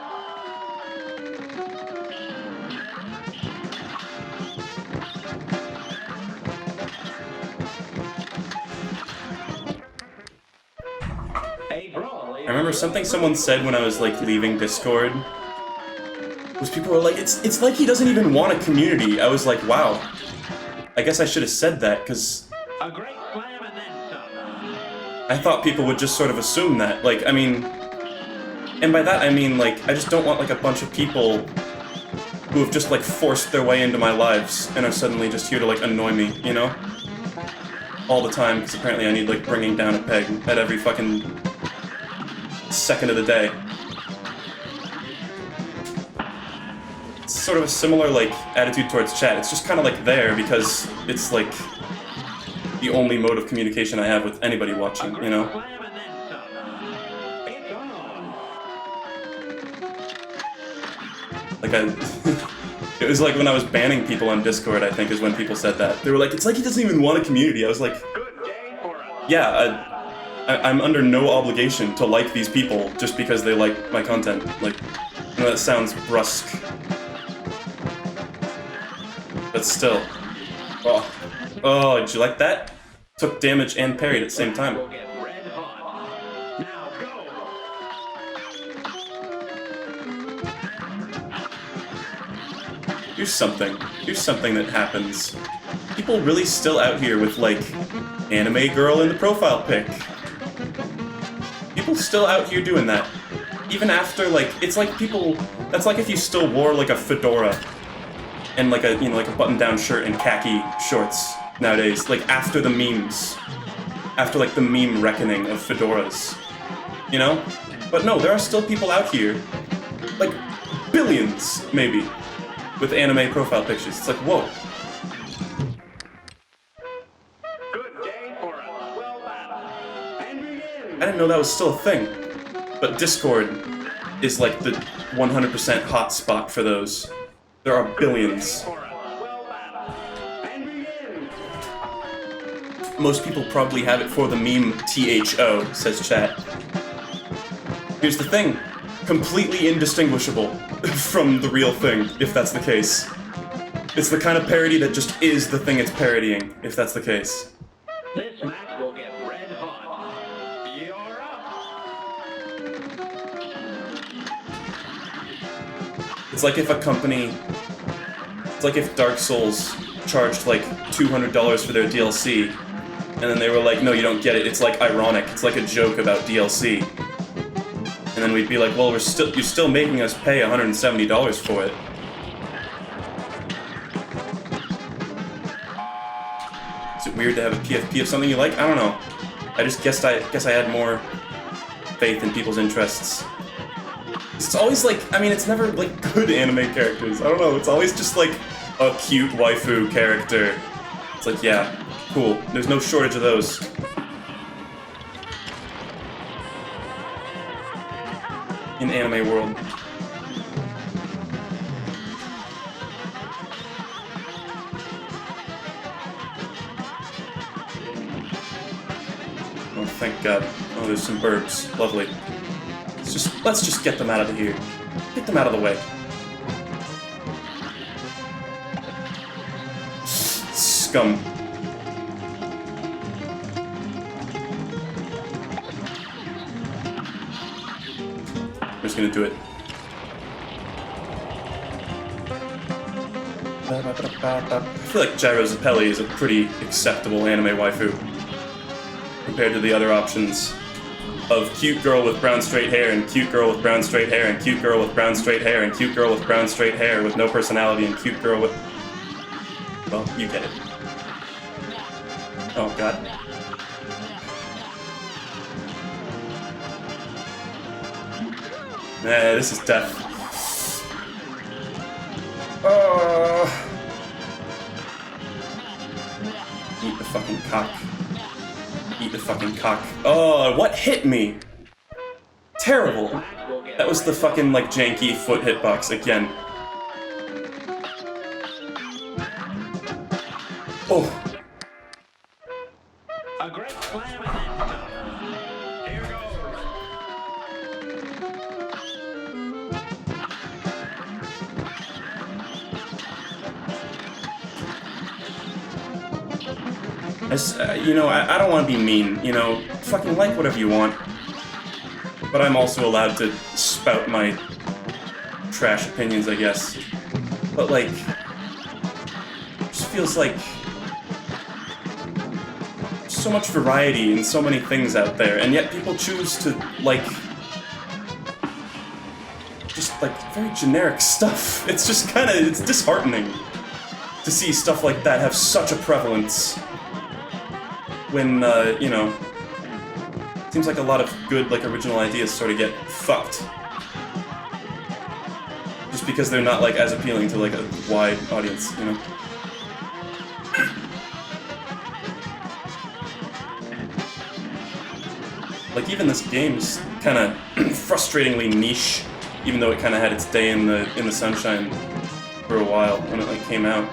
A brawl is I remember something someone said when I was, like, leaving Discord. Was people were like, it's like he doesn't even want a community. I was like, wow. I guess I should have said that, because a great slam and then some. I thought people would just sort of assume that. Like, I mean... And by that I mean, like, I just don't want, like, a bunch of people who have just, like, forced their way into my lives and are suddenly just here to, like, annoy me, you know? All the time, because apparently I need, like, bringing down a peg at every fucking second of the day. It's sort of a similar, like, attitude towards chat. It's just kind of, like, there because it's, like, the only mode of communication I have with anybody watching, you know? Slam and then some. It's on. Like, it was like when I was banning people on Discord, I think, is when people said that. They were like, it's like he doesn't even want a community. I was like, Good day for a yeah, I'm under no obligation to like these people just because they like my content. Like, I know that sounds brusque. But still. Oh. Oh, did you like that? Took damage and parried at the same time. will get red hot. Now go. Do something. Do something that happens. People really still out here with, like, anime girl in the profile pic. People still out here doing that. Even after, like, it's like people... That's like if you still wore, like, a fedora and, like, a, you know, like a button-down shirt and khaki shorts nowadays. Like, after the memes. after like the meme reckoning of fedoras, you know? But no, there are still people out here, like billions maybe, with anime profile pictures. It's like, whoa. Good day for a swell battle. And begin. I didn't know that was still a thing. But Discord is like the 100% hot spot for those. There are billions. For a swell battle. And begin. Most people probably have it for the meme THO, says chat. Here's the thing. Completely indistinguishable from the real thing, if that's the case. It's the kind of parody that just is the thing it's parodying, if that's the case. This match will get red hot. You're up. It's like if a company... It's like if Dark Souls charged like $200 for their DLC, and then they were like, no, you don't get it, it's like ironic, it's like a joke about DLC. And then we'd be like, well, you're still making us pay $170 for it. Is it weird to have a PFP of something you like? I don't know. I just guess I had more faith in people's interests. It's always like, I mean, it's never like good anime characters. I don't know, it's always just like a cute waifu character. It's like, yeah, cool. There's no shortage of those. In anime world. Oh, thank God. Oh, there's some birds. Lovely. Let's just get them out of here. Get them out of the way. Scum. I'm just gonna do it. I feel like Gyro Zappelli is a pretty acceptable anime waifu compared to the other options of cute girl with brown straight hair and cute girl with brown straight hair and cute girl with brown straight hair and cute girl with brown straight hair with no personality and cute girl with... Well, you get it. Oh, God. Nah, this is death. Eat the fucking cock. Eat the fucking cock. Oh, what hit me? Terrible. That was the fucking, like, janky foot hitbox again. Oh. A great slam and then some. Here goes. You know, I don't want to be mean, you know, fucking like whatever you want. But I'm also allowed to spout my trash opinions, I guess. But, like, it just feels like so much variety and so many things out there, and yet people choose to, like, just, like, very generic stuff. It's just kinda, it's disheartening to see stuff like that have such a prevalence when, you know, it seems like a lot of good, like, original ideas sort of get fucked. Just because they're not, like, as appealing to, like, a wide audience, you know? Like, even this game's kinda frustratingly niche, even though it kinda had its day in the sunshine for a while when it, like, came out.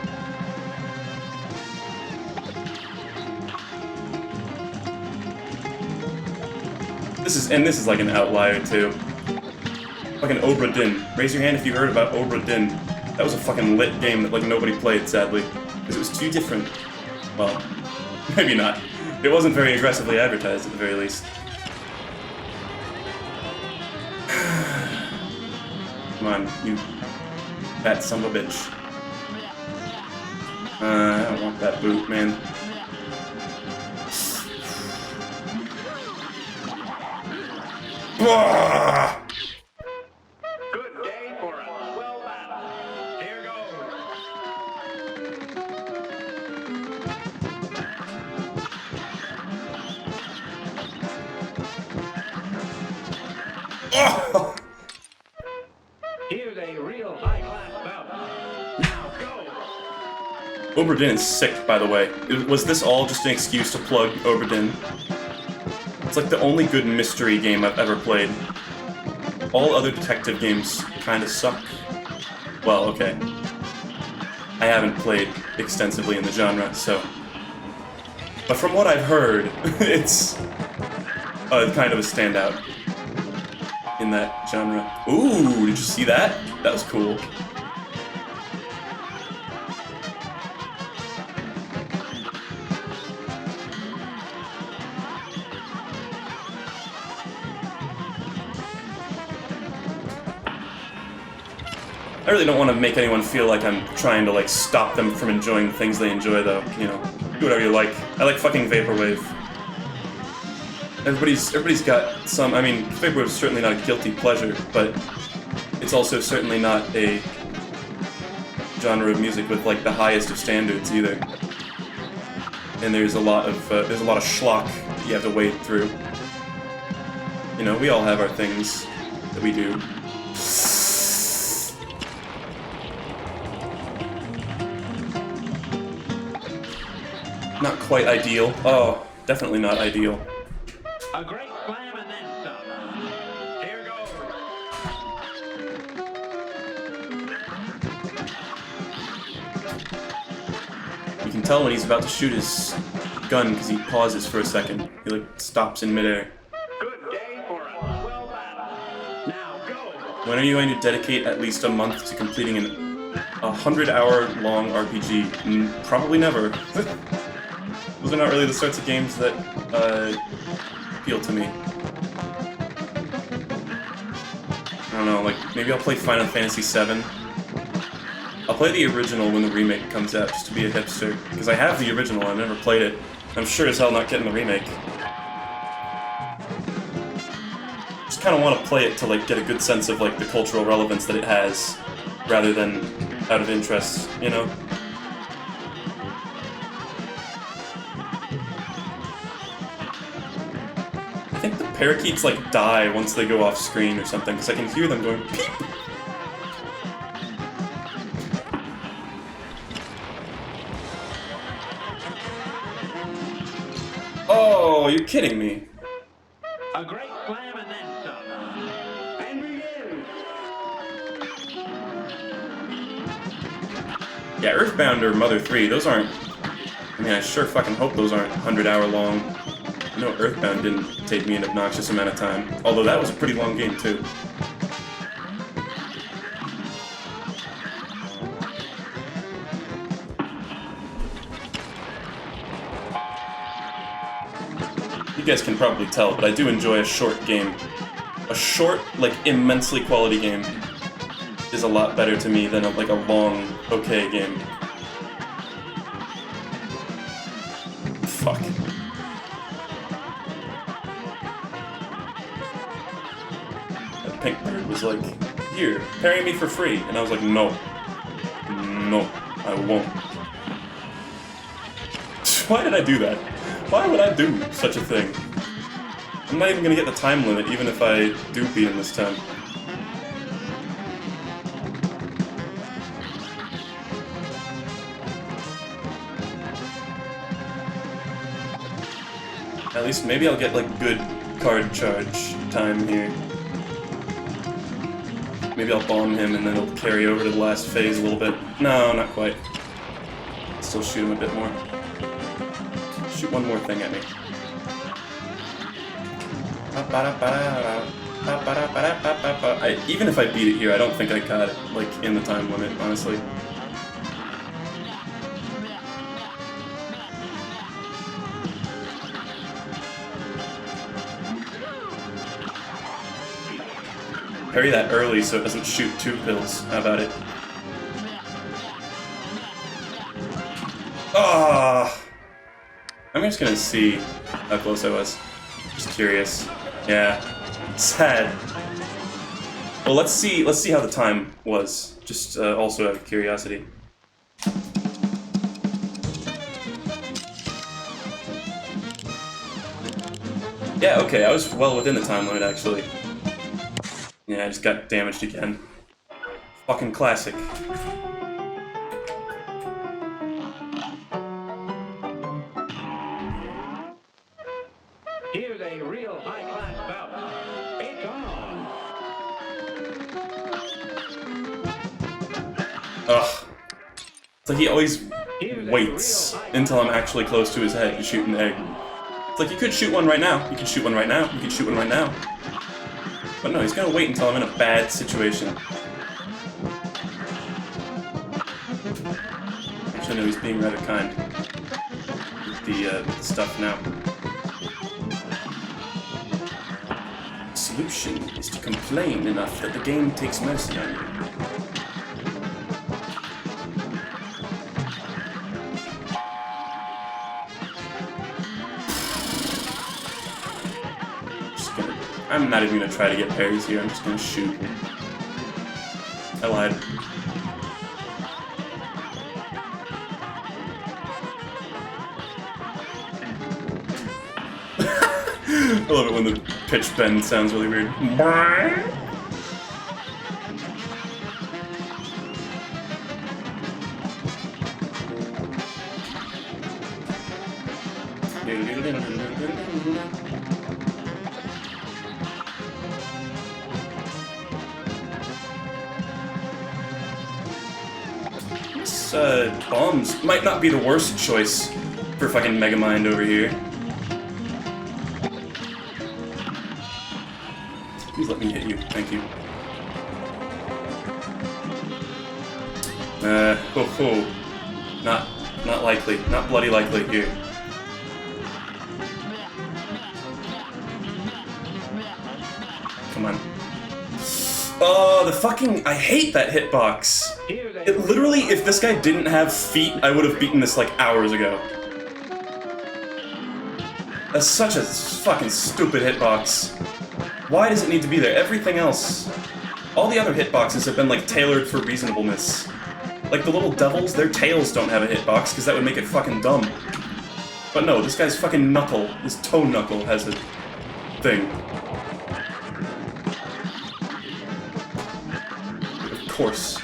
This is like an outlier too. Fucking Obra Dinn. Raise your hand if you heard about Obra Dinn. That was a fucking lit game that like nobody played, sadly, because it was too different. Well, maybe not. It wasn't very aggressively advertised at the very least. Come on, you fat son of a bitch. I don't want that boot, man. Good day for a swell battle. Here goes. Oh! Here's a real high-class bout. Now go! Oberdin is sick, by the way. Was this all just an excuse to plug Oberdin? It's like the only good mystery game I've ever played. All other detective games kind of suck. Well, okay. I haven't played extensively in the genre, so... But from what I've heard, it's kind of a standout in that genre. Ooh, did you see that? That was cool. I really don't want to make anyone feel like I'm trying to, like, stop them from enjoying the things they enjoy, though. You know, do whatever you like. I like fucking Vaporwave. Everybody's got some... I mean, Vaporwave is certainly not a guilty pleasure, but it's also certainly not a genre of music with, like, the highest of standards, either. And there's a lot of schlock that you have to wade through. You know, we all have our things that we do. Not quite ideal. Oh, definitely not ideal. A great slam and then some. Here goes. You can tell when he's about to shoot his gun because he pauses for a second. He, like, stops in midair. Good day for a swell battle. Now go! When are you going to dedicate at least a month to completing a 100-hour-long RPG? Probably never. Those are not really the sorts of games that appeal to me. I don't know, like, maybe I'll play Final Fantasy VII. I'll play the original when the remake comes out, just to be a hipster. Because I have the original, I've never played it. I'm sure as hell not getting the remake. Just kind of want to play it to, like, get a good sense of, like, the cultural relevance that it has, rather than out of interest, you know? I think the parakeets, like, die once they go off screen or something, because I can hear them going peep! Oh, you're kidding me. A great slam and then some. And begin! Yeah, Earthbound or Mother 3, those aren't... I mean, I sure fucking hope those aren't 100-hour long. I know Earthbound didn't take me an obnoxious amount of time, although that was a pretty long game, too. You guys can probably tell, but I do enjoy a short game. A short, like, immensely quality game is a lot better to me than, like, a long, okay game. Fuck. That pink bird was like, here, parry me for free. And I was like, no. No, I won't. Why did I do that? Why would I do such a thing? I'm not even gonna get the time limit, even if I do beat him this time. At least maybe I'll get, like, good card charge time here. Maybe I'll bomb him and then it'll carry over to the last phase a little bit. No, not quite. Still shoot him a bit more. Shoot one more thing at me. Even if I beat it here, I don't think I got it, like, in the time limit, honestly. Parry that early so it doesn't shoot 2 pills. How about it? Ah! I'm just gonna see how close I was. Just curious. Yeah. Sad. Well, let's see how the time was. Just also out of curiosity. Yeah, okay, I was well within the time limit, actually. Yeah, I just got damaged again. Fucking classic. Here's a real high-class bout. It's on. Ugh. It's like he always waits until I'm actually close to his head to shoot an egg. It's like, you could shoot one right now. You could shoot one right now. You could shoot one right now. But no, he's gonna wait until I'm in a bad situation. Actually, no, he's being rather kind with the stuff now. The solution is to complain enough that the game takes mercy on you. I'm not even gonna try to get parries here, I'm just gonna shoot. I lied. I love it when the pitch bend sounds really weird. Bombs might not be the worst choice for fucking Megamind over here. Please let me hit you, thank you. Not likely, not bloody likely here. Come on. Oh, the fucking, I hate that hitbox. It literally, if this guy didn't have feet, I would have beaten this like hours ago. That's such a fucking stupid hitbox. Why does it need to be there? Everything else, all the other hitboxes have been like tailored for reasonableness. Like the little devils, their tails don't have a hitbox because that would make it fucking dumb. But no, this guy's fucking knuckle, his toe knuckle has a thing. Of course.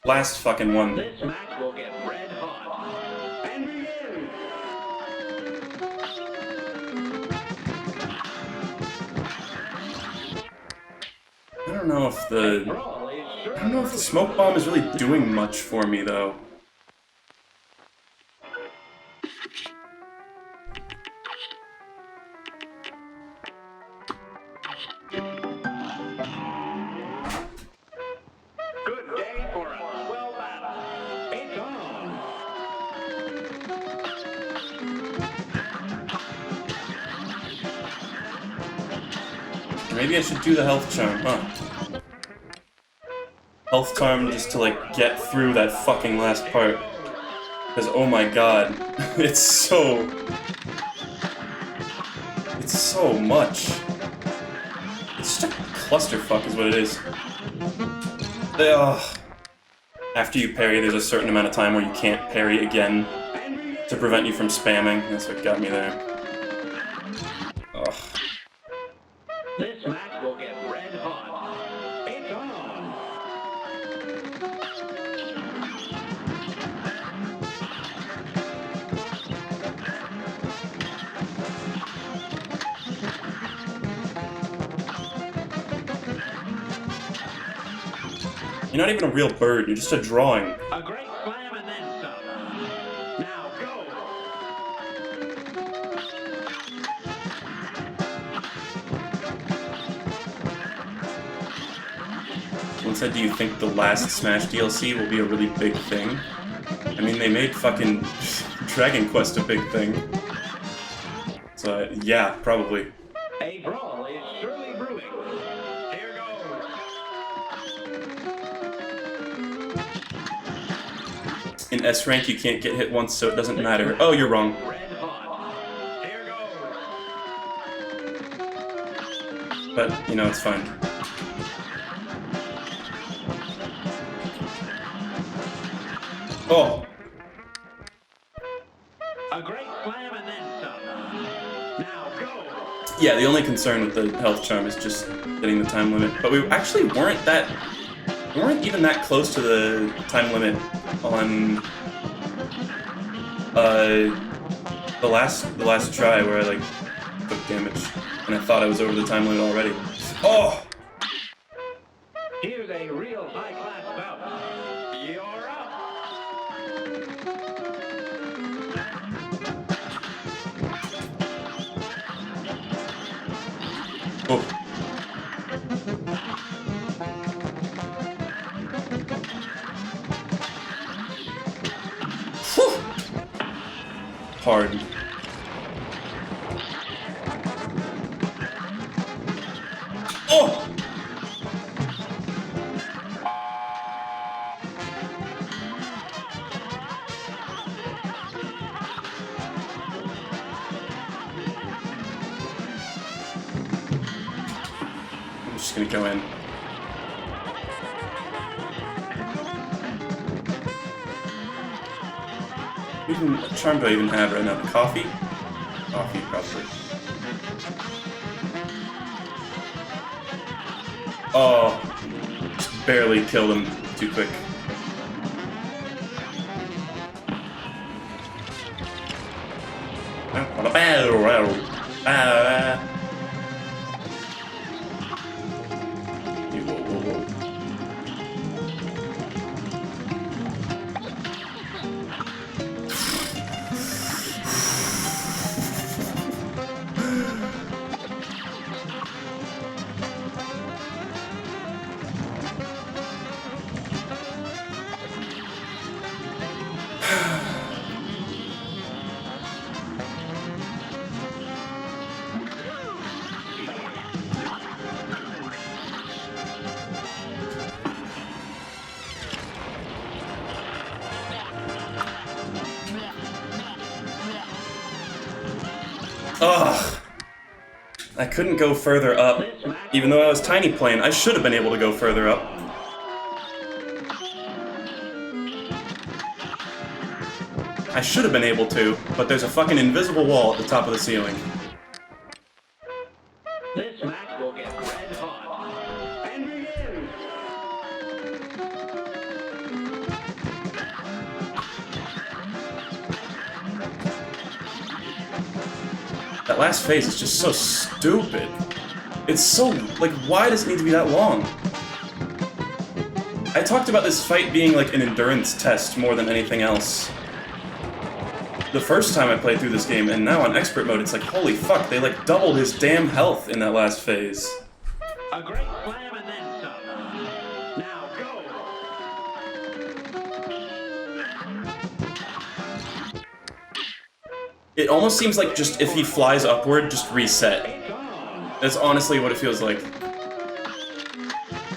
Last fucking one. This match will get red hot. And begin. I don't know if the smoke bomb is really doing much for me though. Good day for a swell battle. It's on. Maybe I should do the health charm, huh? Health charm just to like get through that fucking last part. Because oh my god, it's so much. It's just a clusterfuck is what it is. Ugh. After you parry, there's a certain amount of time where you can't parry again to prevent you from spamming. That's what got me there. Ugh. This match will get red hot. It's on. You're not even a real bird, you're just a drawing. A great slam and then some. Now go. Someone said, do you think the last Smash DLC will be a really big thing? I mean, they made fucking Dragon Quest a big thing. So, yeah, probably. A brawl is surely brewing. Here goes. In S rank, you can't get hit once, so it doesn't matter. Oh, you're wrong. Red hot. But, you know, it's fine. Oh! A great slam and then some. Now go. Yeah, the only concern with the health charm is just getting the time limit. But we actually weren't even that close to the time limit on the last try where I like took damage and I thought I was over the time limit already. Oh! Here's a real high-class bout. You're up. Oh. Whew. Hard. Oh! I'm just gonna go in. What charm do I even have right now? The coffee? Coffee, probably. Oh, just barely killed him too quick. Ugh. I couldn't go further up. Even though I was tiny plane, I should have been able to go further up. I should have been able to, but there's a fucking invisible wall at the top of the ceiling. This match will get red hot. And begin. That last phase is just so stupid. It's so, like, why does it need to be that long? I talked about this fight being like an endurance test more than anything else. The first time I played through this game, and now on expert mode, it's like, holy fuck, they like doubled his damn health in that last phase. A great slam and then some. Now go. It almost seems like just if he flies upward, just reset. It's on. That's honestly what it feels like.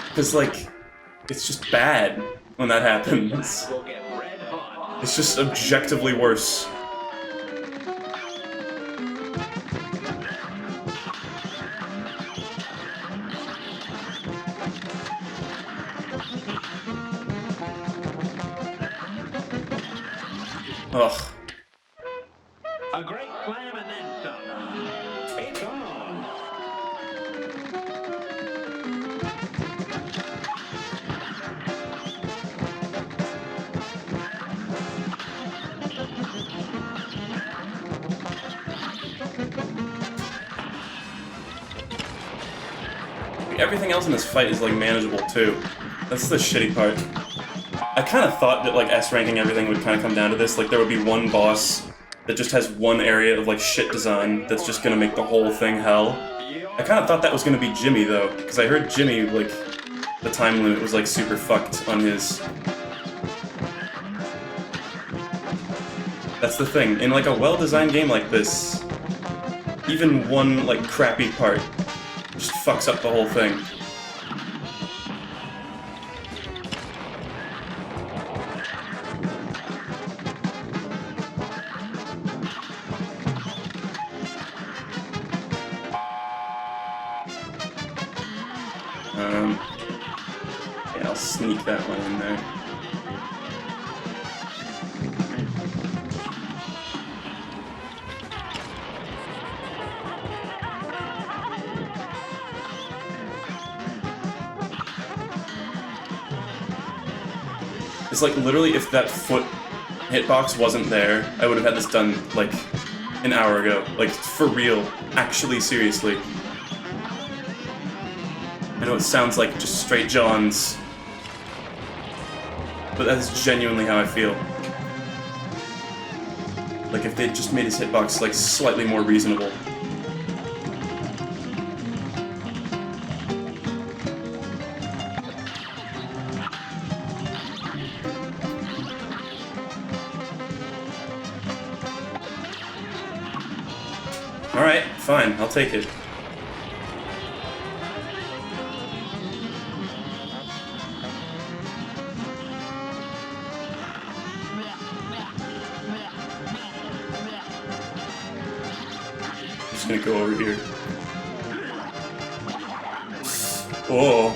Because, like, it's just bad when that happens. Will get red hot. It's just objectively worse. Ugh. A great slam and then some. It's on. Everything else in this fight is, like, manageable, too. That's the shitty part. I kind of thought that, like, S-ranking everything would kind of come down to this. Like, there would be one boss that just has one area of, like, shit design that's just gonna make the whole thing hell. I kind of thought that was gonna be Jimmy, though, because I heard Jimmy, like, the time limit was, like, super fucked on his. That's the thing. In, like, a well-designed game like this, even one, like, crappy part just fucks up the whole thing. Yeah, I'll sneak that one in there. It's like literally if that foot hitbox wasn't there, I would have had this done like an hour ago. Like for real. Actually, seriously. I know it sounds like just straight Johns, but that is genuinely how I feel. Like if they just made his hitbox like slightly more reasonable. Alright, fine, I'll take it. Just gonna go over here. Oh.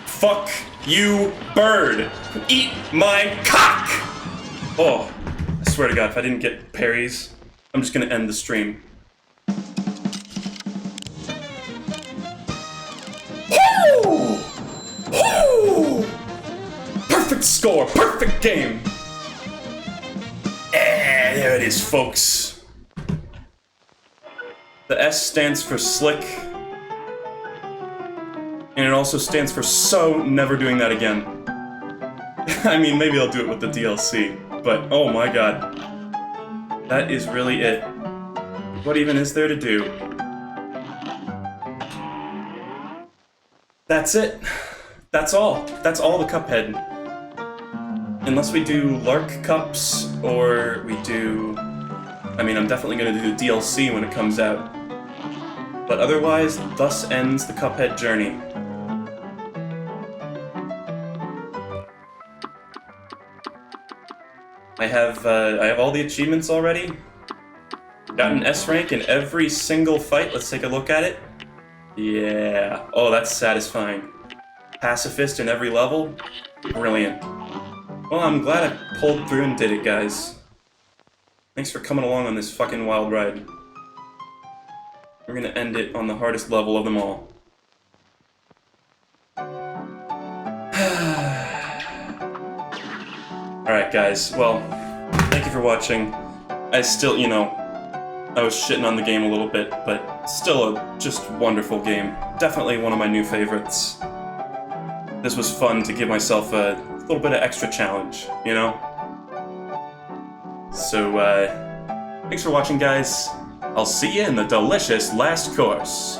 Fuck you, bird! Eat my cock! Oh, I swear to God, if I didn't get parries, I'm just gonna end the stream. Woo! Woo! Perfect score, perfect game! There it is, folks. The S stands for slick. And it also stands for so never doing that again. I mean, maybe I'll do it with the DLC, but oh my god. That is really it. What even is there to do? That's it. That's all. That's all the Cuphead. Unless we do Lark Cups, or we do... I mean, I'm definitely gonna do the DLC when it comes out. But otherwise, thus ends the Cuphead journey. I have all the achievements already. Got an S rank in every single fight. Let's take a look at it. Yeah. Oh, that's satisfying. Pacifist in every level. Brilliant. Well, I'm glad I pulled through and did it, guys. Thanks for coming along on this fucking wild ride. We're gonna end it on the hardest level of them all. Alright guys, well, thank you for watching. I still, you know, I was shitting on the game a little bit, but still a just wonderful game. Definitely one of my new favorites. This was fun to give myself a little bit of extra challenge, you know? So, thanks for watching guys. I'll see you in the delicious last course.